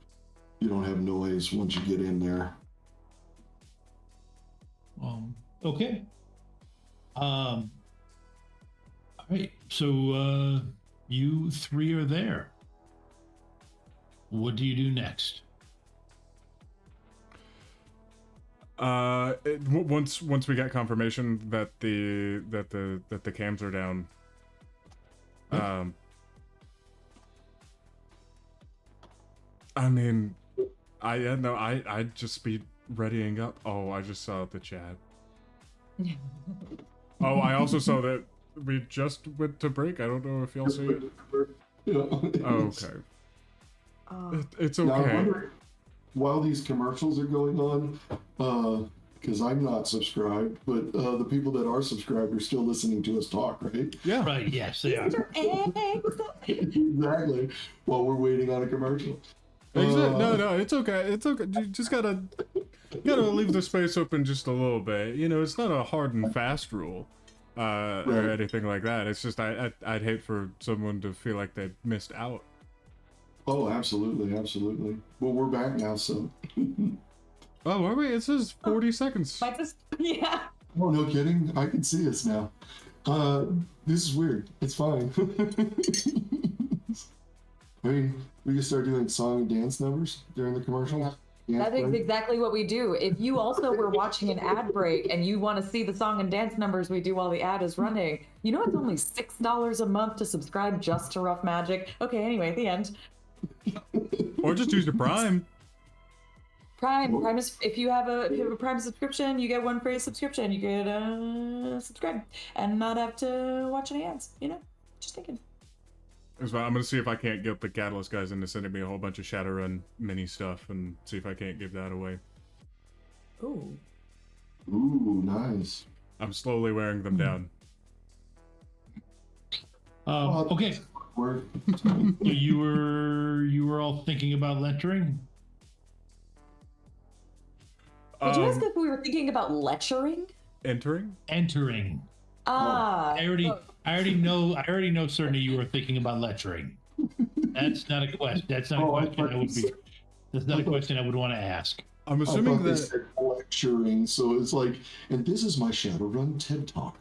You don't have noise once you get in there. Okay. All right. So you three are there. What do you do next? Once we got confirmation that the cams are down, I mean, I'd just be readying up. Oh, I just saw the chat. Oh, I also saw that we just went to break. I don't know if y'all see it. Okay. It's Now, I okay. wonder, while these commercials are going on, because I'm not subscribed, but the people that are subscribed are still listening to us talk, right? Yeah. Right. Yes, they are. Exactly. While we're waiting on a commercial. No, it's okay. It's okay. You just gotta leave the space open just a little bit. You know, it's not a hard and fast rule, or anything like that. It's just I'd hate for someone to feel like they missed out. Oh, absolutely. Well, we're back now, so. Oh, are we? It says 40 seconds. Yeah. Oh, no kidding. I can see us now. This is weird. It's fine. I mean, we can start doing song and dance numbers during the commercials. That is exactly what we do. If you also were watching an ad break and you want to see the song and dance numbers we do while the ad is running, you know it's only $6 a month to subscribe just to Rough Magic. Okay, anyway, the end. Or just use your Prime. Prime is if you have a Prime subscription, you get one free subscription. You get subscribe and not have to watch any ads. You know, just thinking. I'm gonna see if I can't get the Catalyst guys into sending me a whole bunch of Shadowrun mini stuff and see if I can't give that away. Ooh, nice. I'm slowly wearing them down. Okay. So you were all thinking about lecturing? did you ask if we were thinking about lecturing? Entering? Entering. I already know certainly you were thinking about lecturing. That's not a question. That's not a question I would want to ask. I'm assuming that lecturing, so it's like, and this is my Shadowrun TED Talk.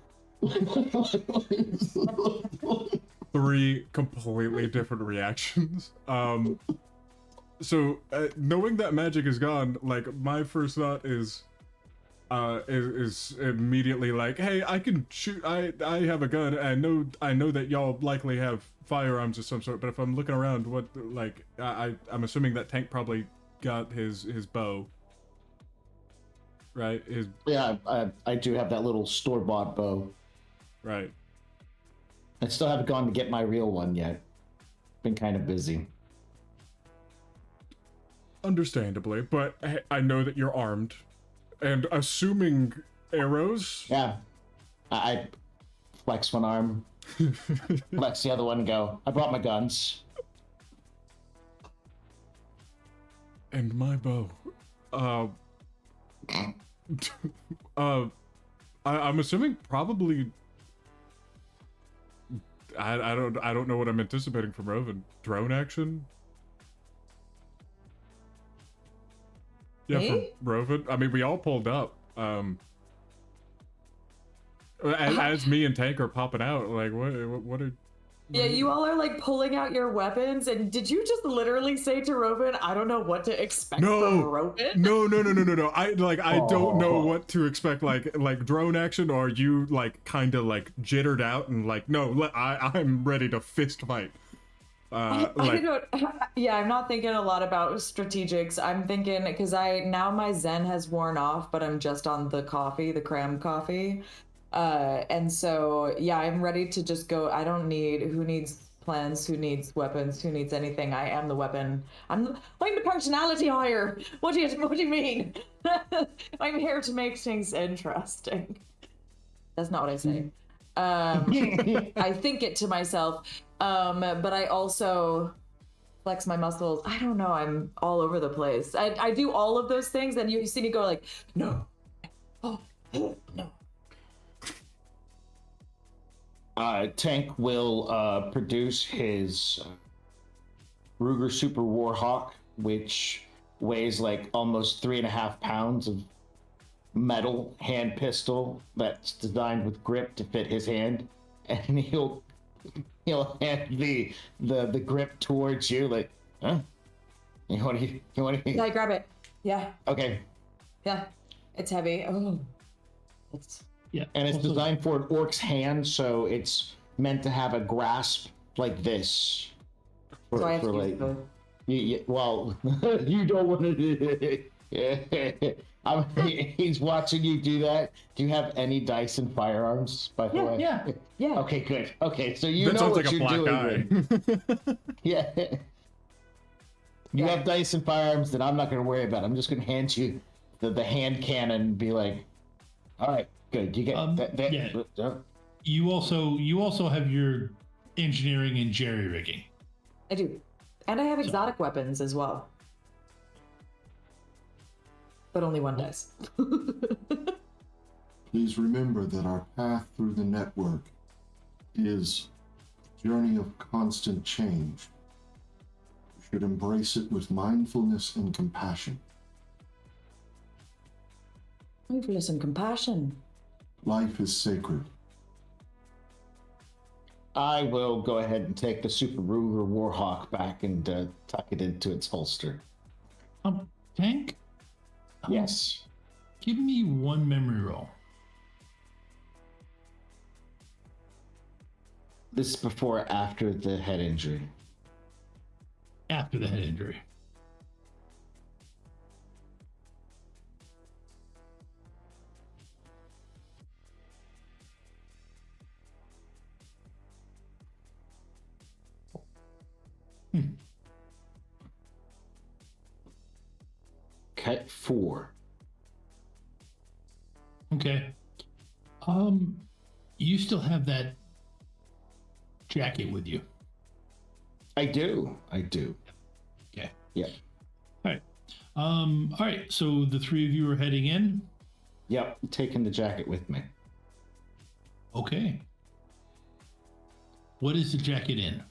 3 completely different reactions. So knowing that magic is gone, like my first thought is immediately like, hey, I can shoot. I have a gun. And I know that y'all likely have firearms of some sort. But if I'm looking around, what like I'm assuming that tank probably got his bow. Right. I do have that little store-bought bow. Right. I still haven't gone to get my real one yet. Been kind of busy. Understandably, but I know that you're armed, and assuming arrows. Yeah, I flex one arm, flex the other one, and go. I brought my guns. And my bow. I'm assuming probably. I don't know what I'm anticipating from Rovyn. Drone action. Yeah, Me? for Rovyn. I mean, we all pulled up. As me and Tank are popping out, like, what are... Yeah, you all are like pulling out your weapons, and did you just literally say to Rovyn, I don't know what to expect from Rovyn? No. I don't know what to expect. Like drone action, or you like kind of like jittered out and like, no, I'm ready to fist fight. I don't, yeah, I'm not thinking a lot about strategics. I'm thinking because now my zen has worn off, but I'm just on the coffee, the cram coffee. And so, yeah, I'm ready to just go. I don't need who needs plans, who needs weapons, who needs anything. I am the weapon. I'm the personality hire. What do you mean? I'm here to make things interesting. That's not what I say. I think it to myself. But I also flex my muscles. I don't know. I'm all over the place. I do all of those things, and you see me go like, no, oh, no. Tank will produce his Ruger Super Warhawk, which weighs like almost 3.5 pounds of metal hand pistol that's designed with grip to fit his hand, and he'll hand the grip towards you like, huh? You want to? Yeah, I grab it. Yeah, Okay. yeah. It's heavy. Oh, it's. Yeah. And it's also- designed for an orc's hand, so it's meant to have a grasp like this. So I have to use like, both. well, you don't want to. He's watching you do that. Do you have any dice and firearms, by the way? Yeah. Okay, good. Okay, so you That know sounds what like a you're black doing. eye. Yeah. You Yeah. have dice and firearms that I'm not going to worry about. I'm just going to hand you the hand cannon and be like, all right, good. You get that. yeah. You also have your engineering and jerry rigging. I do, and I have exotic weapons as well, but only one dice. Please remember that our path through the network is a journey of constant change. We should embrace it with mindfulness and compassion. Mindfulness and compassion. Life is sacred. I will go ahead and take the Super Ruger Warhawk back and tuck it into its holster. Tank? Yes. Give me one memory roll. This is before or after the head injury? After the head injury. Okay, 4. Okay. You still have that jacket with you. I do. Okay. Yeah. All right. All right. So the three of you are heading in. Yep, taking the jacket with me. Okay. What is the jacket in?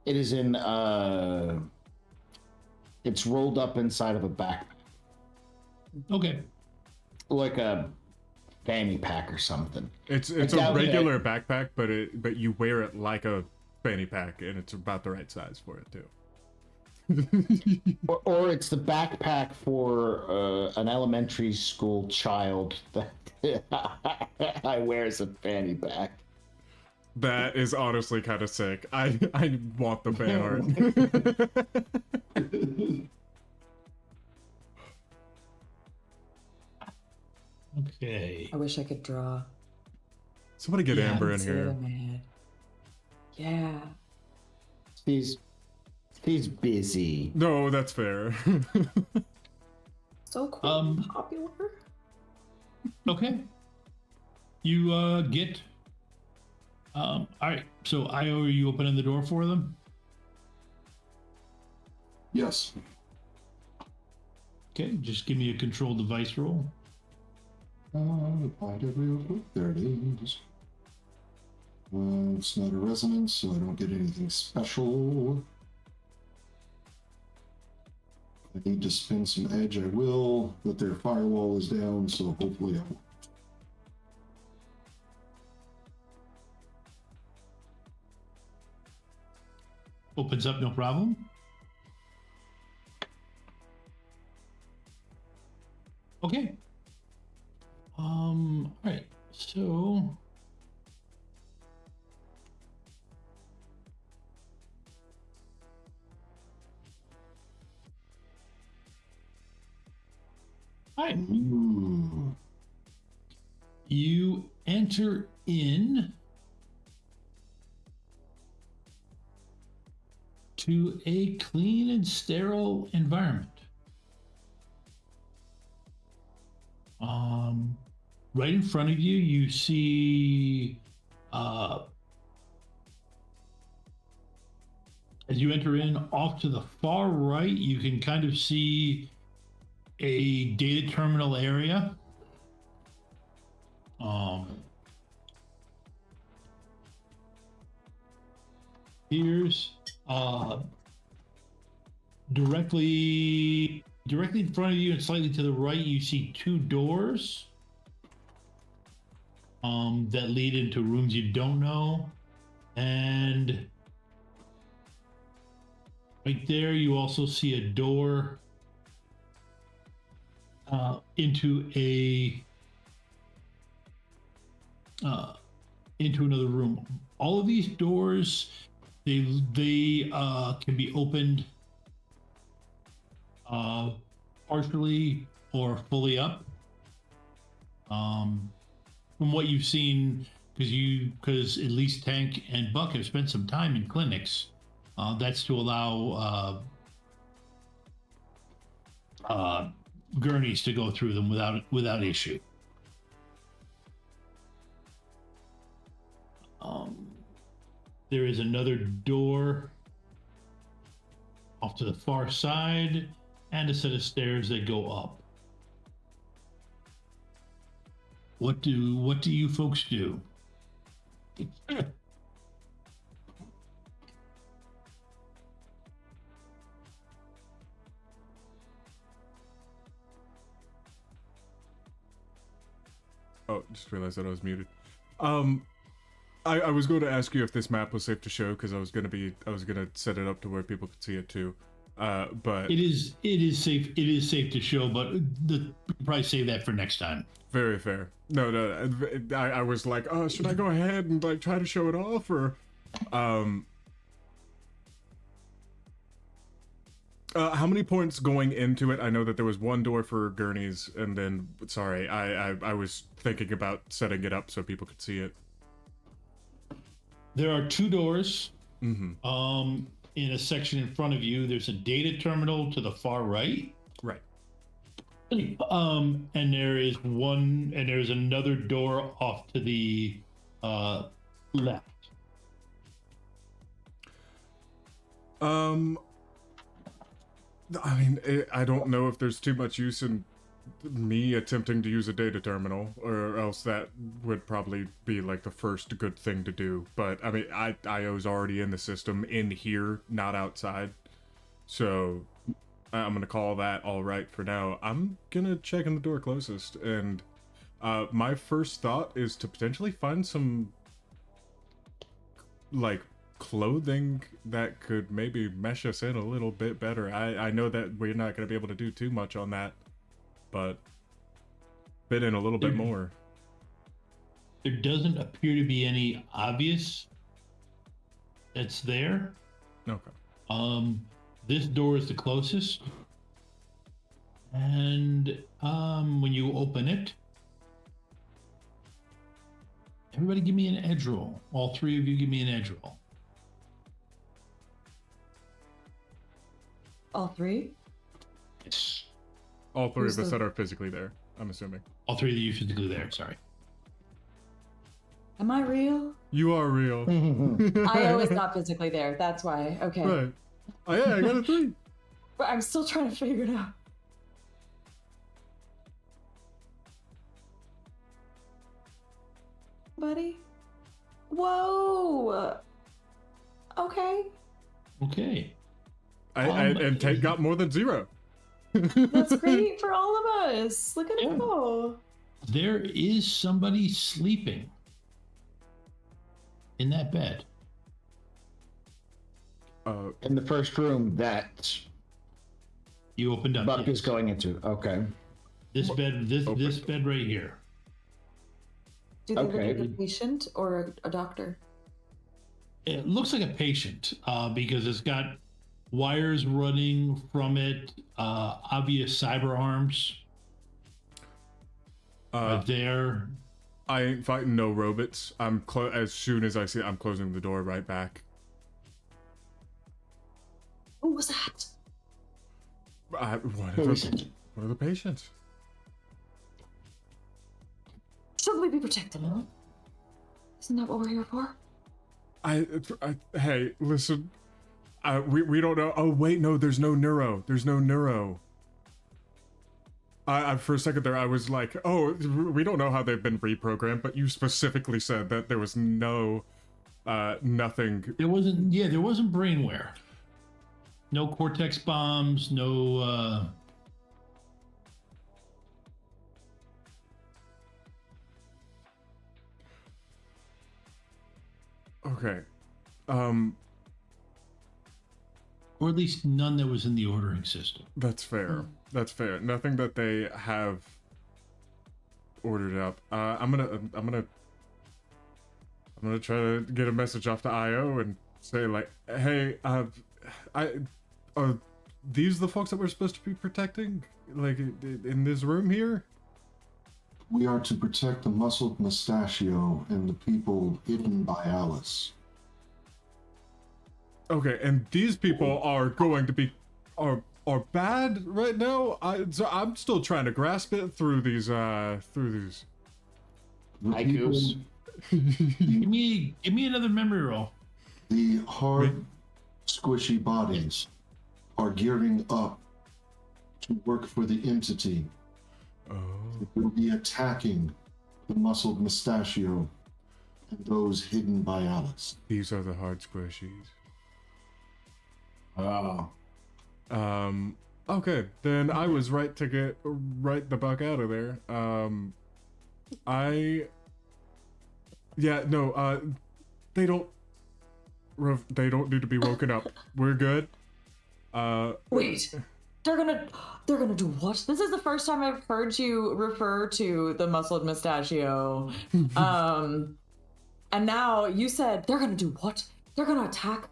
It is in it's rolled up inside of a backpack. Okay. Like a fanny pack or something. It's Like a that way regular backpack, but you wear it like a fanny pack, and it's about the right size for it too. Or it's the backpack for an elementary school child that I wear as a fanny pack. That is honestly kind of sick. I want the fan art. Okay. I wish I could draw. Somebody get Yeah, Amber in See it here. in my head. Yeah. He's busy. No, that's fair. So cool. and popular. Okay. You get. All right. So Io, are you opening the door for them? Yes. Okay. Just give me a control device roll. Find it real quick. There it is. It's not a resonance, so I don't get anything special. I need to spin some edge, I will, but their firewall is down, so hopefully I won't. Opens up, no problem. Okay. All right. So all right. Ooh. You enter in to a clean and sterile environment. Right in front of you, you see, as you enter in, off to the far right, you can kind of see a data terminal area. Here's directly in front of you and slightly to the right, you see two doors that lead into rooms you don't know. And right there, you also see a door into another room. All of these doors, they can be opened partially or fully up. From what you've seen, because at least Tank and Buck have spent some time in clinics, that's to allow gurneys to go through them without issue. There is another door off to the far side and a set of stairs that go up. What do you folks do? Oh, just realized that I was muted. I was going to ask you if this map was safe to show, because I was gonna set it up to where people could see it too. But it is safe. It is safe to show, but probably save that for next time. Very fair. No, I was like, oh, should I go ahead and like try to show it off, or how many points going into it? I know that there was one door for gurneys, and then sorry, I was thinking about setting it up so people could see it. There are two doors. Mm-hmm. In a section in front of you, there's a data terminal to the far right. Right. And there's another door off to the left. I mean, I don't know if there's too much use in me attempting to use a data terminal, or else that would probably be like the first good thing to do. But I mean, IO's already in the system, in here, not outside. So I'm gonna call that all right for now. I'm gonna check in the door closest, and my first thought is to potentially find some like clothing that could maybe mesh us in a little bit better. I know that we're not gonna be able to do too much on that, but fit in a little bit more. There doesn't appear to be any obvious that's there. Okay. This door is the closest, and when you open it, everybody give me an edge roll. All three of you give me an edge roll. All three? Yes. All three Who's of us the- that are physically there, I'm assuming. All three of you physically there, sorry. Am I real? You are real. IO is not physically there. That's why. Okay. Right. Oh yeah, I got a 3. But I'm still trying to figure it out. Buddy? Whoa! Okay. Okay. And Tate got more than 0. That's great for all of us. Look at Yeah. it go. There is somebody sleeping in that bed. In the first room that You opened up. Buck yes. is going into. Okay. This bed, this bed right here. Do they Okay. look like a patient or a doctor? It looks like a patient because it's got wires running from it, obvious cyber arms are there. I ain't fighting no robots. As soon as I see it, I'm closing the door right back. Who was that? What Who is it? are the patients? Shouldn't we be protecting them? Isn't that what we're here for? Hey, listen. We don't know. Oh wait, no. There's no neuro. There's no neuro. I for a second there, I was like, oh, we don't know how they've been reprogrammed, but you specifically said that there was no, nothing. There wasn't brainware. No cortex bombs, no Okay. or at least none that was in the ordering system. That's fair. That's fair. Nothing that they have ordered up. I'm gonna try to get a message off to IO and say like, hey, are these the folks that we're supposed to be protecting? Like in this room here? We are to protect the muscled mustachio and the people hidden by Alice. Okay, and these people are going to be are bad right now. So I'm still trying to grasp it through these. The Hi, people- Goose. Give me another memory roll. The hard, squishy bodies are gearing up to work for the entity. Oh. It will be attacking the muscled mustachio and those hidden by Alice. These are the hard squishies. Oh. Okay, then I was right to get right the buck out of there. They don't need to be woken up. We're good. Wait, they're gonna do what? This is the first time I've heard you refer to the muscled mustachio. And now you said they're gonna do what? They're gonna attack.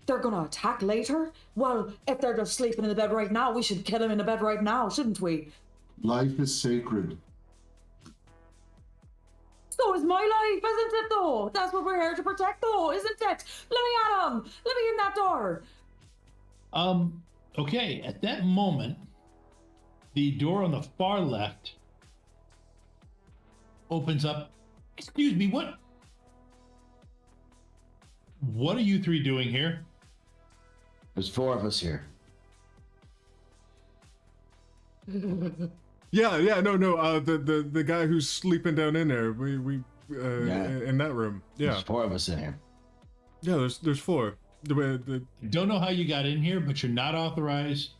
They're gonna attack later? Well, if they're just sleeping in the bed right now, we should kill them in the bed right now, shouldn't we? Life is sacred. So is my life, isn't it though? That's what we're here to protect though, isn't it? Let me at him! Let me in that door! Okay, at that moment, the door on the far left opens up. Excuse me, what are you three doing here? There's 4 of us here. Yeah, no. The guy who's sleeping down in there. We in that room. Yeah, There's 4 of us in here. yeah. There's 4. The Don't know how you got in here, but you're not authorized.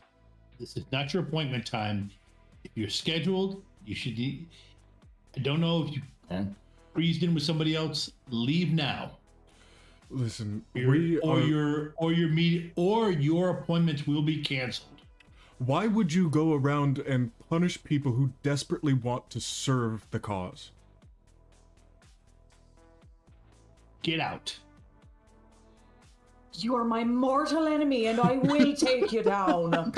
This is not your appointment time. If you're scheduled, you should. I don't know if you Yeah. breezed in with somebody else. Leave now. listen, Your appointments will be canceled. Why would you go around and punish people who desperately want to serve the cause? Get out. You are my mortal enemy and I will take you down.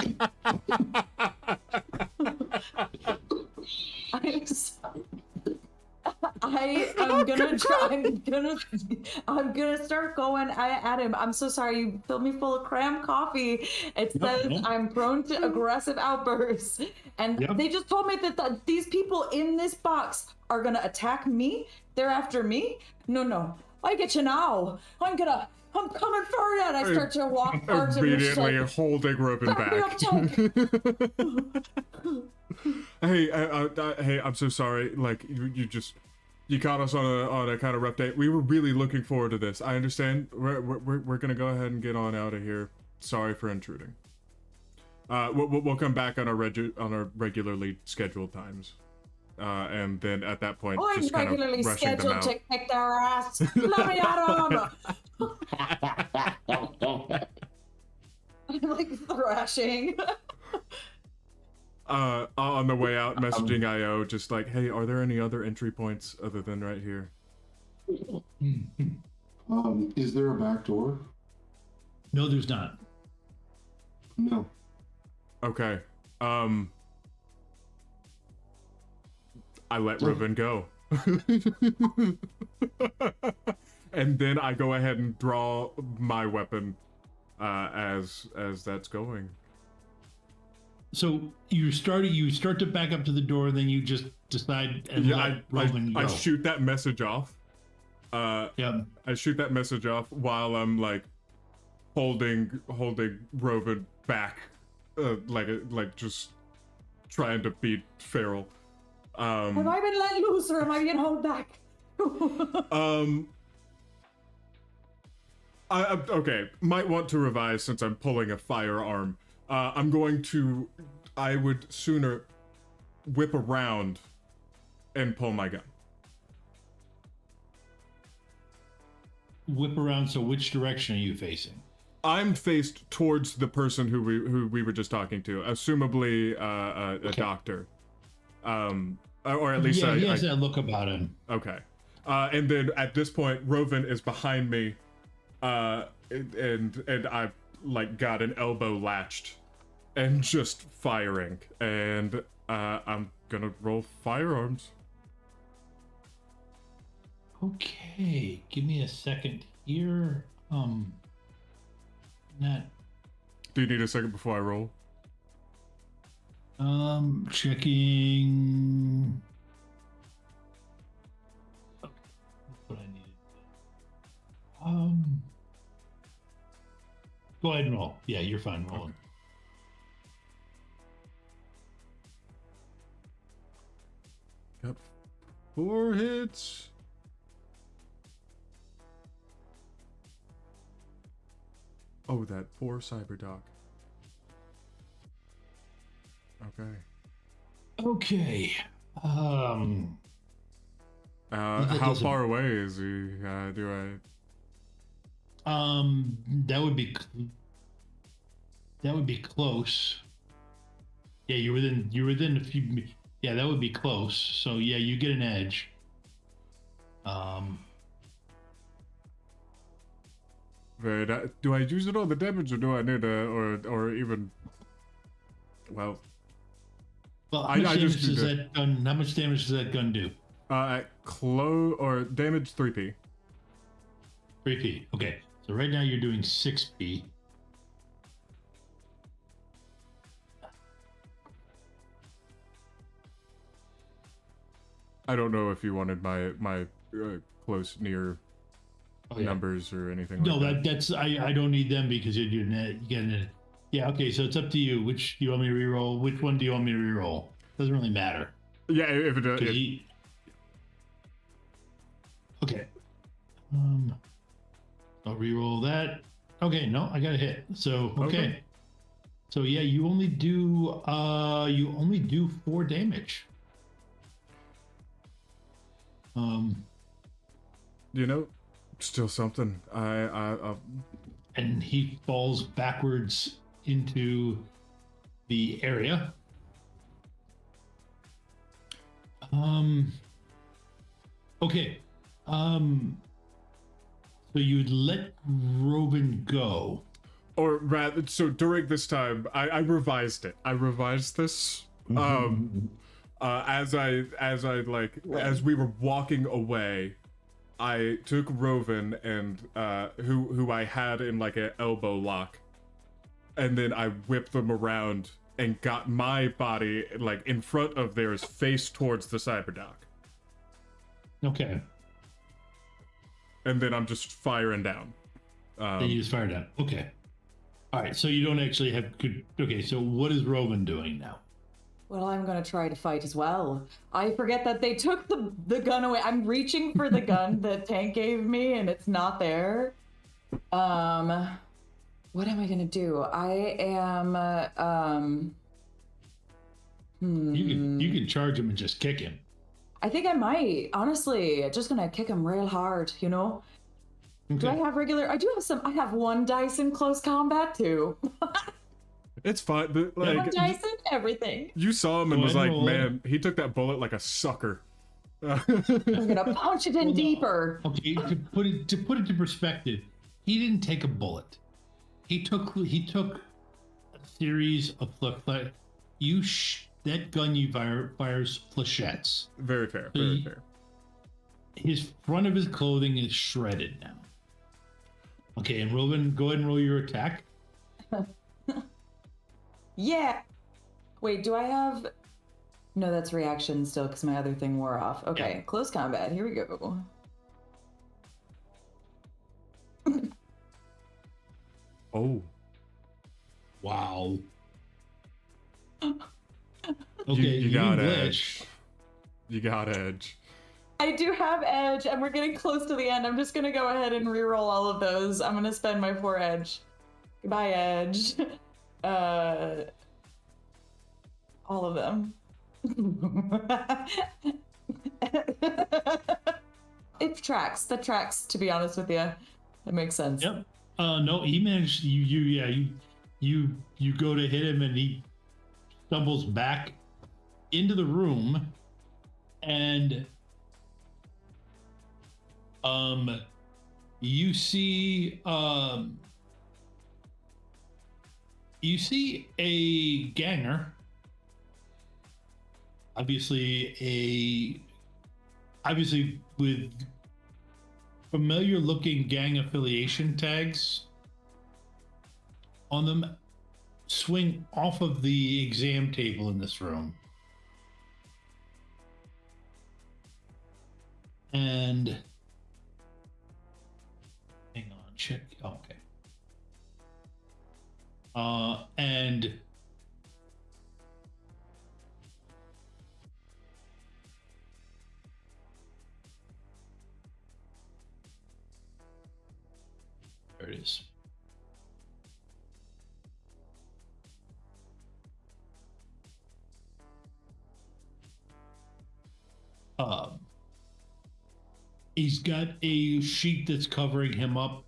I am gonna try. I'm gonna start going at him. I'm so sorry. You filled me full of cram coffee. It says no. I'm prone to aggressive outbursts, and Yep. they just told me that these people in this box are gonna attack me. They're after me. No. I get you now. I'm coming for you. And I start to walk towards him. and just Immediately like, holding Rovyn back me up, back. Hey, I'm so sorry. Like you caught us on a kind of rough day. We were really looking forward to this. I understand. We're gonna go ahead and get on out of here. Sorry for intruding. We'll come back on our regularly scheduled times, and then at that point, I'm just kind of regularly rushing them scheduled out. to kick their ass. Let me at 'em! I'm like thrashing. On the way out, messaging IO, just like, hey, are there any other entry points other than right here? Is there a back door? No, there's not. No. Okay. I let Rovyn go. And then I go ahead and draw my weapon as that's going. So you start to back up to the door, and then you just decide and let Rovyn go. I shoot that message off. Yeah. I shoot that message off while I'm like holding Rovyn back, like just trying to beat feral. Have I been let loose or am I being held back? Okay, might want to revise since I'm pulling a firearm. I would sooner whip around and pull my gun. Whip around. So which direction are you facing? I'm faced towards the person who we were just talking to, assumably a doctor, or at least he has that look about him. Okay, and then at this point, Rovyn is behind me, and I've like got an elbow latched, and just firing, and I'm gonna roll firearms. Okay, give me a second here. Not. Do you need a second before I roll? Checking. Okay, that's what I needed. Go ahead and roll. Yeah, you're fine rolling. Got 4 hits. Oh, that poor Cyberdoc. Okay. Okay. How far away is he? That would be close. Yeah, you're within a few. Yeah, that would be close. So yeah, you get an edge. Right. Do I use it on the damage, or do I need or even? Well, Well, how much damage does that gun do? Or damage 3p. 3p. Okay. So right now you're doing 6p. I don't know if you wanted my close near numbers or anything. No, like that. that's I don't need them because you're getting it. Yeah. Okay. So it's up to you. Which do you want me to reroll? Which one do you want me to reroll? Doesn't really matter. Yeah, if it does. Okay. I'll reroll that. Okay, no, I got a hit. So okay. So yeah, you only do 4 damage. Still something. And he falls backwards into the area. Okay. So you'd let Rovyn go. Or rather, so during this time, I revised it. I revised this. As we were walking away, I took Rovyn and who I had in like an elbow lock, and then I whipped them around and got my body like in front of theirs, face towards the Cyberdoc. Okay. And then I'm just firing down. Then you just fire down. Okay. All right. So you don't actually have good. Okay. So what is Rovyn doing now? Well, I'm gonna try to fight as well. I forget that they took the gun away. I'm reaching for the gun that Tank gave me, and it's not there. What am I gonna do? I am. You can charge him and just kick him. I think I might. Honestly, just gonna kick him real hard. You know. Do I Okay. have regular? I do have some. I have 1 dice in close combat too. It's fine. But, 1 like, dice in everything. you saw him and Go was ahead like, and roll it. man, he took that bullet like a sucker. I'm gonna punch it in Well, no. deeper. Okay, to put it to perspective, he didn't take a bullet. He took a series of that gun you fires flechettes. Very fair. So Very you- fair. His front of his clothing is shredded now. Okay, and Rovyn, go ahead and roll your attack. Yeah. Wait, do I have? No, that's reaction still because my other thing wore off. Okay, Yeah. close combat. Here we go. Oh. Wow. Okay, You got glitch. edge. You got edge. I do have edge, and we're getting close to the end. I'm just gonna go ahead and re-roll all of those. I'm gonna spend my 4 edge. Goodbye, edge. All of them. It tracks. That tracks. To be honest with you, that makes sense. Yep. No, he managed. You go to hit him, and he stumbles back into the room, and you see a ganger. Obviously with familiar looking gang affiliation tags on them, swing off of the exam table in this room. And hang on, check. Oh, okay. And there it is. He's got a sheet that's covering him up.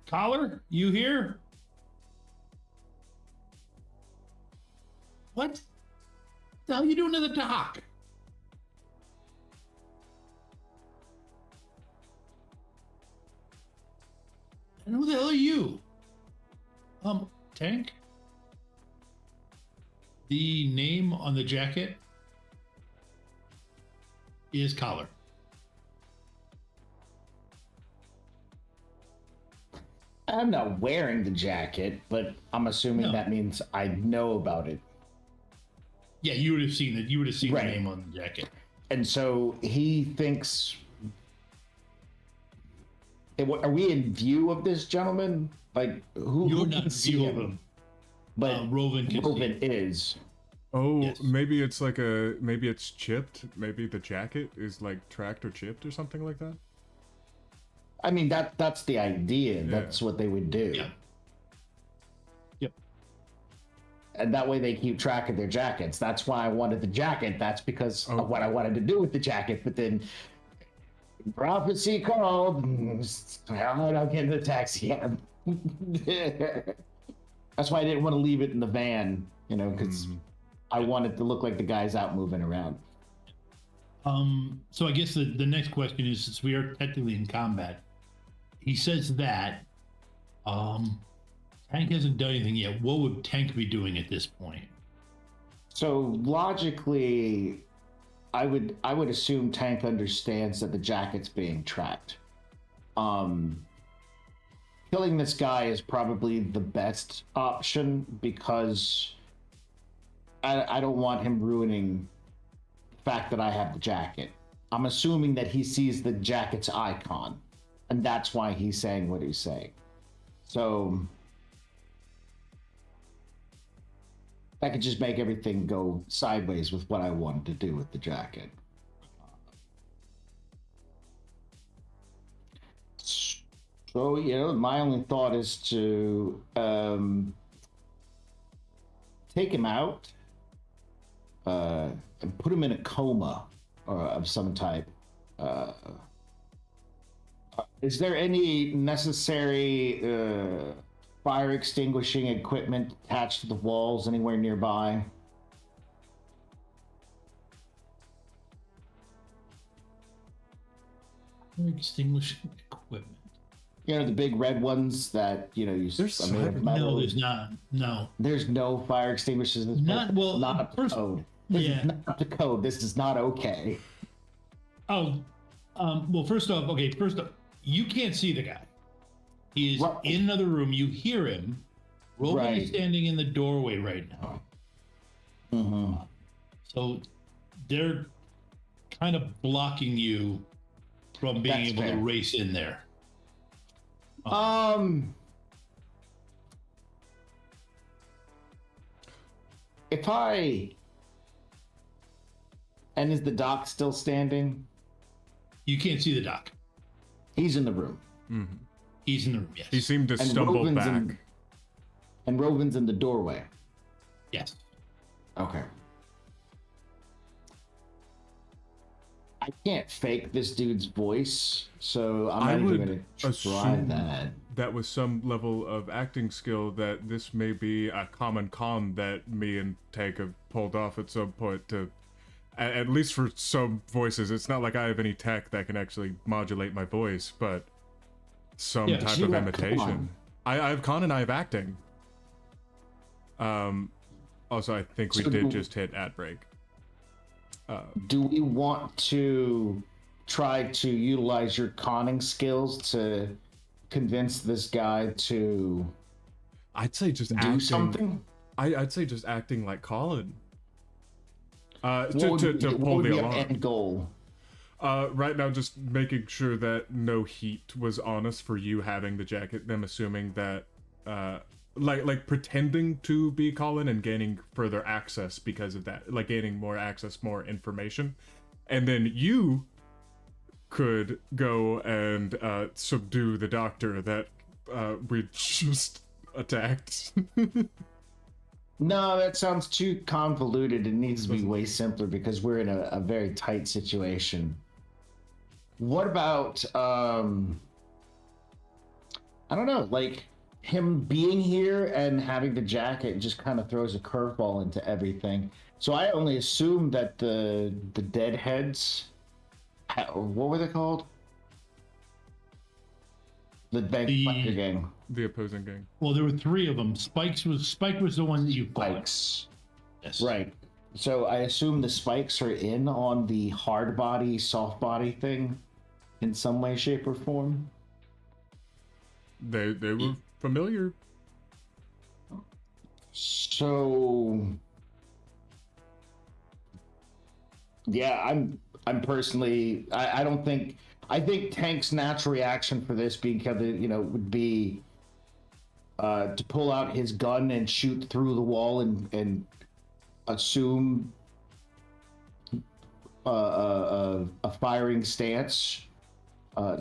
Collar, you here? What the hell are you doing to the dock? And who the hell are you? Tank? The name on the jacket is Collar. I'm not wearing the jacket, but I'm assuming No. that means I know about it. Yeah, you would have seen it. You would have seen Right. the name on the jacket. And so he thinks. Are we in view of this gentleman? Like, who You're can not see view of him? him. But Rovyn can see. Rovyn is. Oh, Yes. maybe it's like maybe it's chipped. Maybe the jacket is like tracked or chipped or something like that. I mean, that's the idea. That's what they would do. Yeah. Yep. And that way they keep track of their jackets. That's why I wanted the jacket. That's because of what I wanted to do with the jacket. But then prophecy called. I'll get in the taxi. That's why I didn't want to leave it in the van, because I wanted to look like the guy's out moving around. So I guess the next question is, since we are technically in combat, he says that Tank hasn't done anything yet. What would Tank be doing at this point? So logically, I would assume Tank understands that the jacket's being tracked. Killing this guy is probably the best option because I don't want him ruining the fact that I have the jacket. I'm assuming that he sees the jacket's icon, and that's why he's saying what he's saying. So that could just make everything go sideways with what I wanted to do with the jacket. So So, my only thought is to take him out and put him in a coma of some type. Is there any necessary fire extinguishing equipment attached to the walls anywhere nearby? Extinguishing equipment. The big red ones that There's are made of metal. No, there's not. No. There's no fire extinguishers. In this Not place. well. Not up to First, code. This yeah. is not up to code. This is not okay. Oh, well. First off, you can't see the guy. He is Right. in another room. You hear him. Rovyn Right. is standing in the doorway right now. Mm-hmm. So they're kind of blocking you from being That's able fair. to race in there. If I and is the doc still standing? You can't see the doc. He's in the room. He's in the room. Yes. He seemed to And stumble Rovyn's back. And Rovyn's in the doorway. Yes. Okay. I can't fake this dude's voice, so I'm I not would even going to try assume that. that with some level of acting skill that this may be a common con that me and Tank have pulled off at some point to at least for some voices. It's not like I have any tech that can actually modulate my voice, but some Yeah, type you of have imitation. con. I have con and I have acting. Also I think we So did do- just hit ad break. Do we want to try to utilize your conning skills to convince this guy to I'd say just do acting. something? I'd say just acting like Colin. What To would pull be the our alarm. end goal? Right now, just making sure that no heat was on us for you having the jacket. Them assuming that, like pretending to be Colin and gaining further access because of that, like gaining more access, more information, and then you could go and subdue the doctor that we just attacked. No, that sounds too convoluted. It needs to be way simpler because we're in a very tight situation. What about I don't know, like him being here and having the jacket just kind of throws a curveball into everything. So I only assume that the deadheads, what were they called? The Biker gang. The opposing gang. Well, there were three of them. Spike was the one that you fought. Spikes. Yes. Right. So I assume the spikes are in on the hard body, soft body thing in some way, shape, or form. They were familiar. So yeah, I'm personally I don't think I think Tank's natural reaction for this because would be to pull out his gun and shoot through the wall and assume a firing stance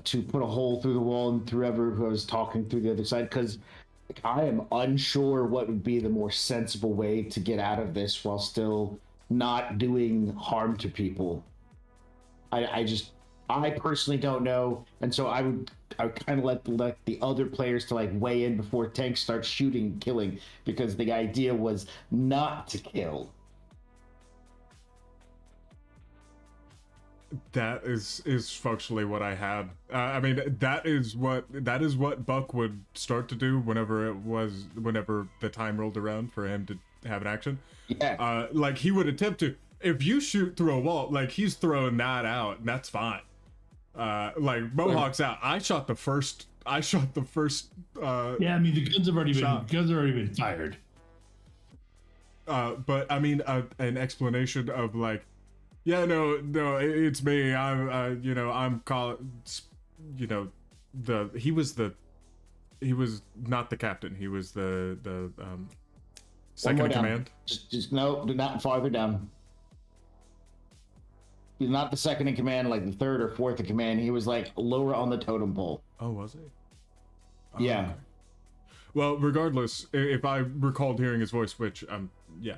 to put a hole through the wall and through whoever was talking through the other side, because I am unsure what would be the more sensible way to get out of this while still not doing harm to people. I personally don't know, and so I would kind of let the other players to like weigh in before Tank starts shooting and killing, because the idea was not to kill. That is functionally what I had. I mean, that is what Buck would start to do whenever the time rolled around for him to have an action. Yeah. Like he would attempt to. If you shoot through a wall, like he's throwing that out, and that's fine. Like Mohawk's out. I shot the first. Yeah, I mean the guns have already been fired. But I mean, an explanation of like, yeah, no, it's me. I'm calling. He was not the captain. He was the second in down. command. Just no, not farther down. He's not the second in command, like the third or fourth in command. He was like lower on the totem pole. Oh, was he? Yeah. Well, regardless, if I recalled hearing his voice, which yeah,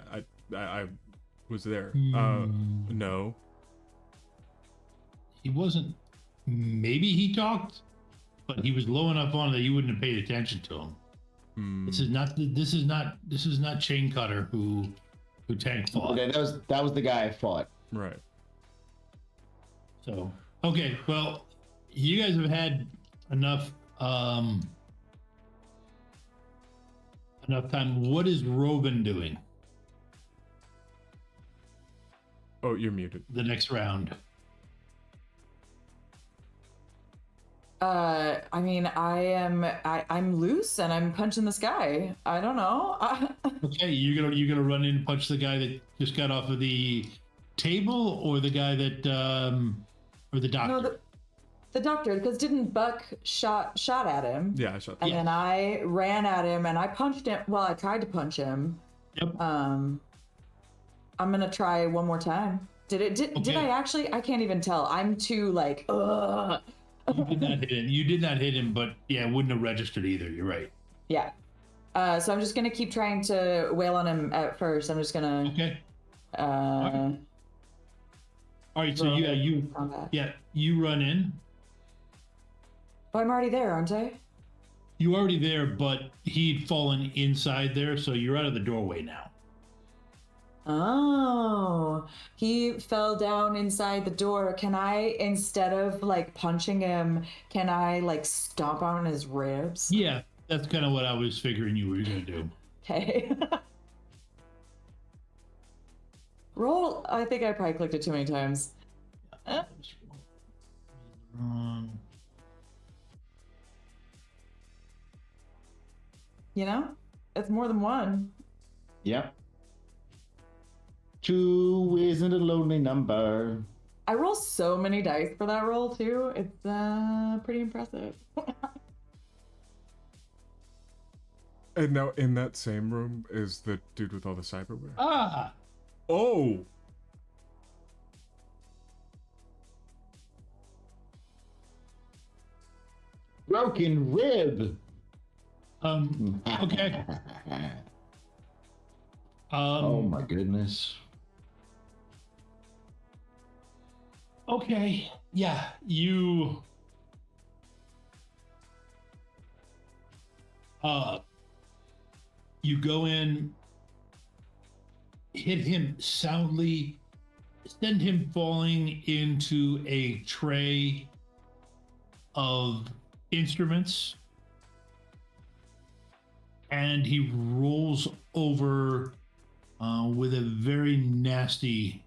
I was there. No. He wasn't. Maybe he talked, but he was low enough on that you wouldn't have paid attention to him. This is not Chain Cutter who Tank fought. Okay, that was the guy I fought. Right. So okay, well, you guys have had enough enough time. What is Rovyn doing Oh, you're muted. the next round? I mean, I'm loose and I'm punching this guy. I don't know. Okay, you're gonna run in and punch the guy that just got off of the table, or the guy that or the doctor. No, the doctor, because didn't Buck shot at him? Yeah, I shot. And then I ran at him and I punched him. Well, I tried to punch him. Yep. I'm gonna try one more time. Did Okay. I actually? I can't even tell. I'm too like, ugh. You did not hit him. You did not hit him, but yeah, it wouldn't have registered either. You're right. Yeah. So I'm just gonna keep trying to wail on him at first. I'm just gonna. Okay. Uh. All right. So roll you combat. you run in. Oh, I'm already there, aren't I? You were already there, but he'd fallen inside there, so you're out of the doorway now. Oh, he fell down inside the door. Can I, instead of like punching him, can I like stomp on his ribs? Yeah, that's kind of what I was figuring you were gonna do. Okay. Roll. I think I probably clicked it too many times. You know, it's more than one. Yep. 2 isn't a lonely number. I roll so many dice for that roll too. It's pretty impressive. And now in that same room is the dude with all the cyberware. Ah, Oh. Broken rib. okay. Oh my goodness. Okay. Yeah, you you go in, hit him soundly, send him falling into a tray of instruments, and he rolls over with a very nasty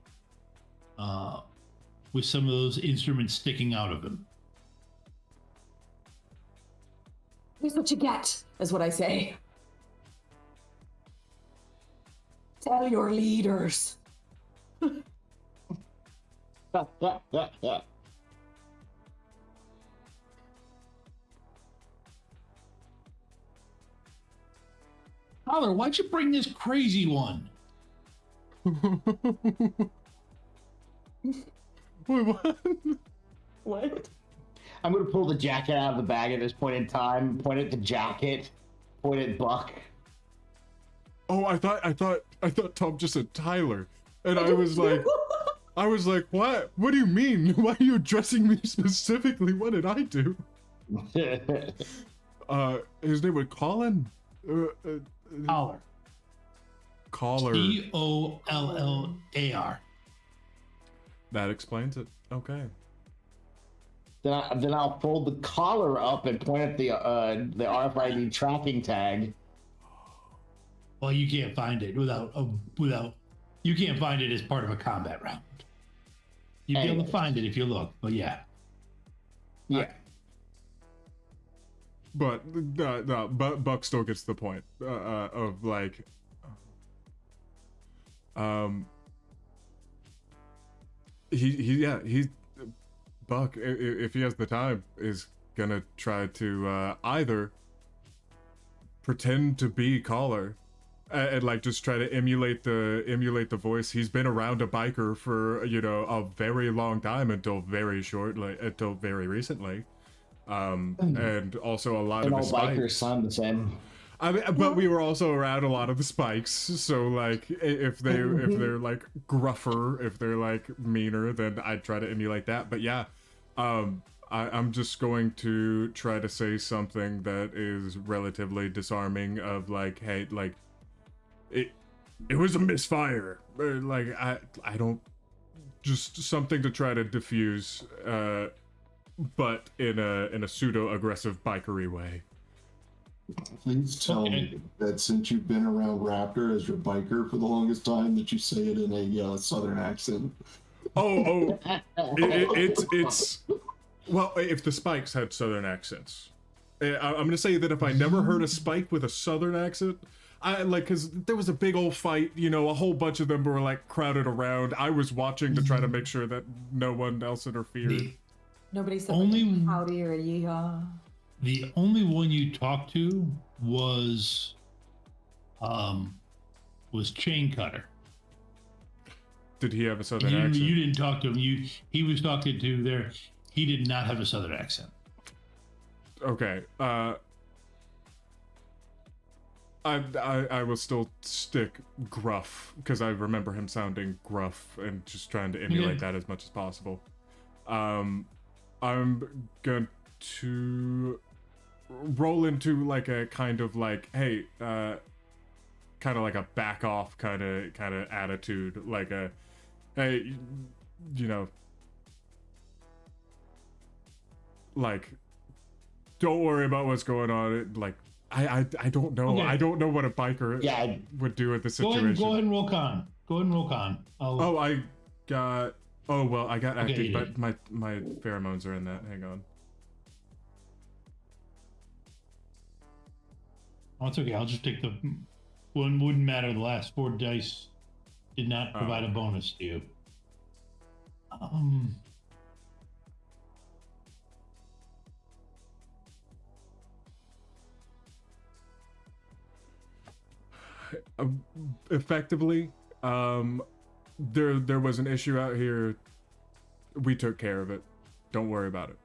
with some of those instruments sticking out of him. Here's what you get, is what I say. Tell your leaders. Tyler, why'd you bring this crazy one? Wait, what? What? I'm gonna pull the jacket out of the bag at this point in time, point at the jacket, point at Buck. Oh, I thought Tom just said Tyler, and I was like, what? What do you mean? Why are you addressing me specifically? What did I do? His name was Colin. Collar. Collar. Collar. That explains it. Okay. Then I'll fold the collar up and point at the RFID tracking tag. Well, you can't find it without you can't find it as part of a combat round. You'd be able to find it if you look, but yeah. Yeah. But no, but Buck still gets the point of like, he's Buck, if he has the time, is gonna try to either pretend to be Collar and like just try to emulate the voice. He's been around a biker for a very long time until very recently. and also a lot And of all the bikers spikes. sound the same. I mean, but we were also around a lot of the spikes, so like if they're like gruffer, if they're like meaner, then I'd try to emulate that. But yeah, I'm just going to try to say something that is relatively disarming. Of like, hey, like it was a misfire. Like I don't, just something to try to diffuse, but in a pseudo aggressive bikery way. Please tell me that since you've been around Raptor as your biker for the longest time, that you say it in a southern accent. It's well, if the spikes had southern accents, I'm gonna say that if I never heard a spike with a southern accent, I like, because there was a big old fight, you know, a whole bunch of them were like crowded around. I was watching to try to make sure that no one else interfered. Nobody said Only- like, howdy or a yeehaw. The only one you talked to was Chain Cutter. Did he have a southern You accent? didn't talk to him. He was talking to there. He did not have a southern accent. Okay. I will still stick gruff because I remember him sounding gruff and just trying to emulate that as much as possible. I'm going to roll into like a kind of like, hey, kind of like a back off kind of attitude, like a, hey, you know, like, don't worry about what's going on. Like, I don't know. Okay. I don't know what a biker would do at the situation. Go ahead and roll con. Go ahead and roll con. I got. Oh well, I got Okay, acting, you but my pheromones are in that. Hang on. Oh, it's okay. I'll just take the one. Wouldn't matter. The last 4 dice did not provide a bonus to you. Effectively, there was an issue out here. We took care of it. Don't worry about it.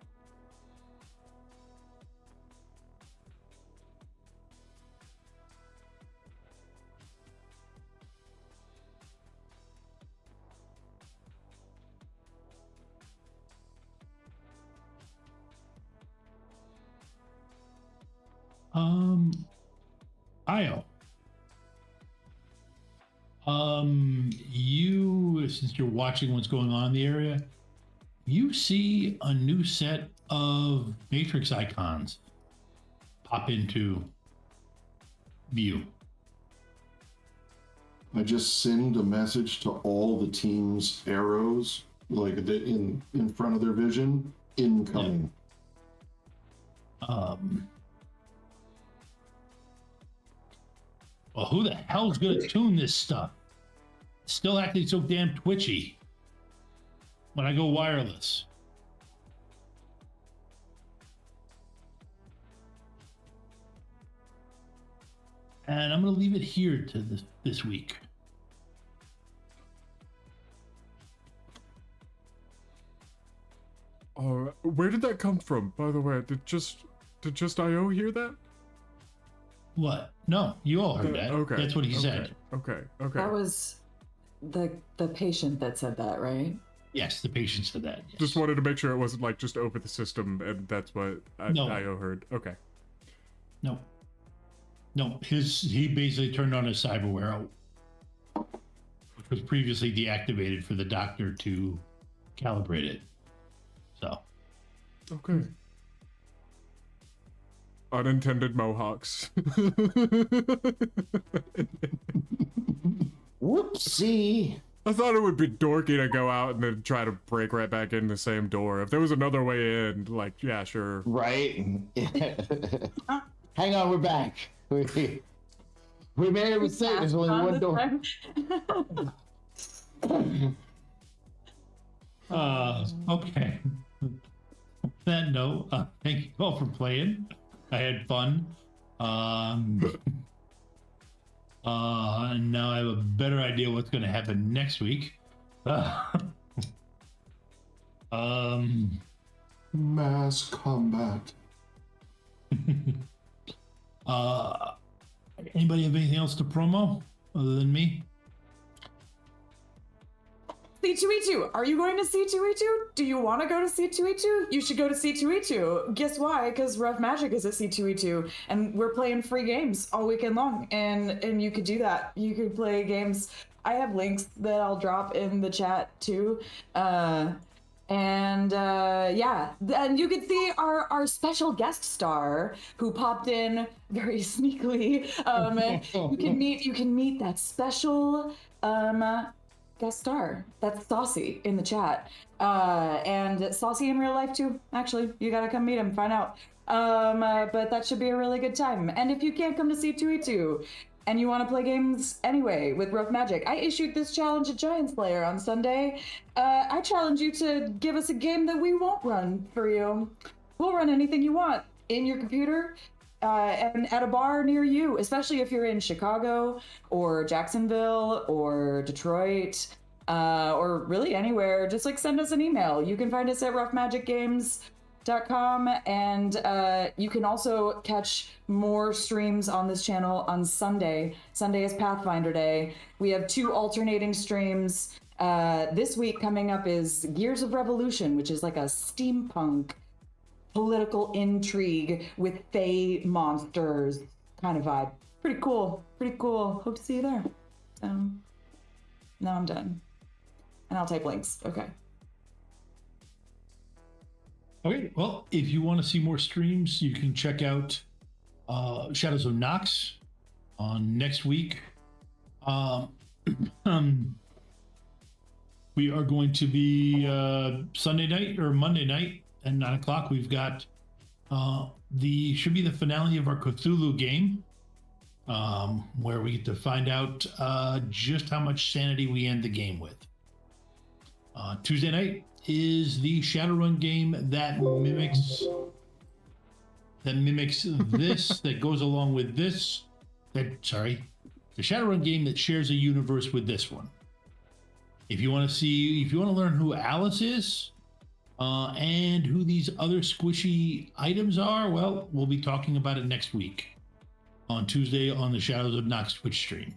Io. You, since you're watching what's going on in the area, you see a new set of matrix icons pop into view. I just send a message to all the team's arrows, like in front of their vision, incoming. Well, who the hell's gonna tune this stuff? It's still acting so damn twitchy when I go wireless. And I'm gonna leave it here to this week. Where did that come from, by the way? Did just IO hear that? What? No, you all heard that. Okay. That's what he said. Okay. That was the patient that said that, right? Yes, the patient said that. Yes. Just wanted to make sure it wasn't like just over the system, and that's what No. IO heard. Okay. No. He basically turned on his cyberware, which was previously deactivated for the doctor to calibrate it. So. Okay. Unintended mohawks. Whoopsie. I thought it would be dorky to go out and then try to break right back in the same door. If there was another way in, like, yeah, sure. Right. Hang on, we're back. We made a mistake. There's only one door. Okay. On that note, thank you all for playing. I had fun. And now I have a better idea what's going to happen next week. Mass combat. Anybody have anything else to promo other than me? C2E2. Are you going to C2E2? Do you want to go to C2E2? You should go to C2E2. Guess why? Because Rough Magic is at C2E2, and we're playing free games all weekend long. And you could do that. You could play games. I have links that I'll drop in the chat too. Yeah, and you can see our special guest star who popped in very sneakily. You can meet that special guest star. That's Saucy in the chat. And Saucy in real life too, actually. You gotta come meet him, find out. But that should be a really good time. And if you can't come to C2E2 and you want to play games anyway with Rough Magic, I issued this challenge at Giant Slayer on Sunday. I challenge you to give us a game that we won't run for you. We'll run anything you want in your computer, and at a bar near you, especially if you're in Chicago or Jacksonville or Detroit, or really anywhere. Just like send us an email. You can find us at roughmagicgames.com, and you can also catch more streams on this channel on Sunday. Sunday is Pathfinder Day. We have 2 alternating streams. This week coming up is Gears of Revolution, which is like a steampunk political intrigue with fae monsters kind of vibe. Pretty cool. Hope to see you there. Now I'm done. And I'll type links. Okay. Okay, well, if you want to see more streams, you can check out Shadows of Nox on next week. We are going to be Sunday night or Monday night at 9 o'clock. We've got should be the finale of our Cthulhu game, where we get to find out just how much sanity we end the game with. Tuesday night is the Shadowrun game that mimics this, that goes along with this. The Shadowrun game that shares a universe with this one. If you want to learn who Alice is, and who these other squishy items are, well, we'll be talking about it next week on Tuesday on the Shadows of Nox Twitch stream.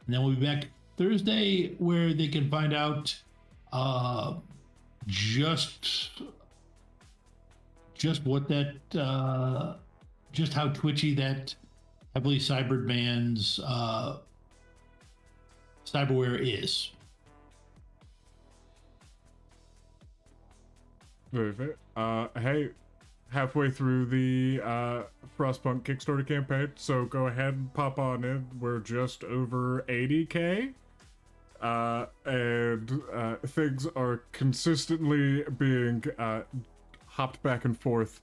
And then we'll be back Thursday, where they can find out just what that just how twitchy that heavily cybered man's cyberware is. Very fair. Hey, halfway through the Frostpunk Kickstarter campaign, so go ahead and pop on in. We're just over 80K. And things are consistently being hopped back and forth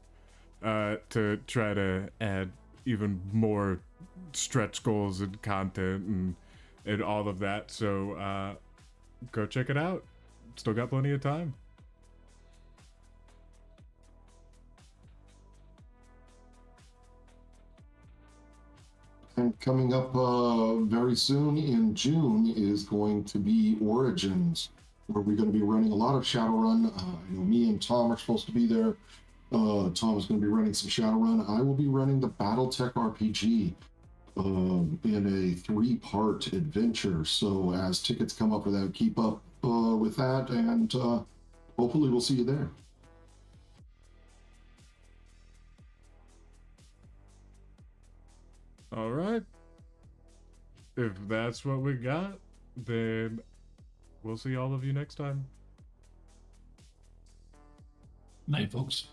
to try to add even more stretch goals and content and all of that. So go check it out. Still got plenty of time. And coming up very soon in June is going to be Origins, where we're going to be running a lot of Shadowrun. Me and Tom are supposed to be there. Tom is going to be running some Shadowrun. I will be running the BattleTech RPG in a 3-part adventure. So as tickets come up for that, keep up with that, and hopefully we'll see you there. All right. If that's what we got, then we'll see all of you next time. Night, folks.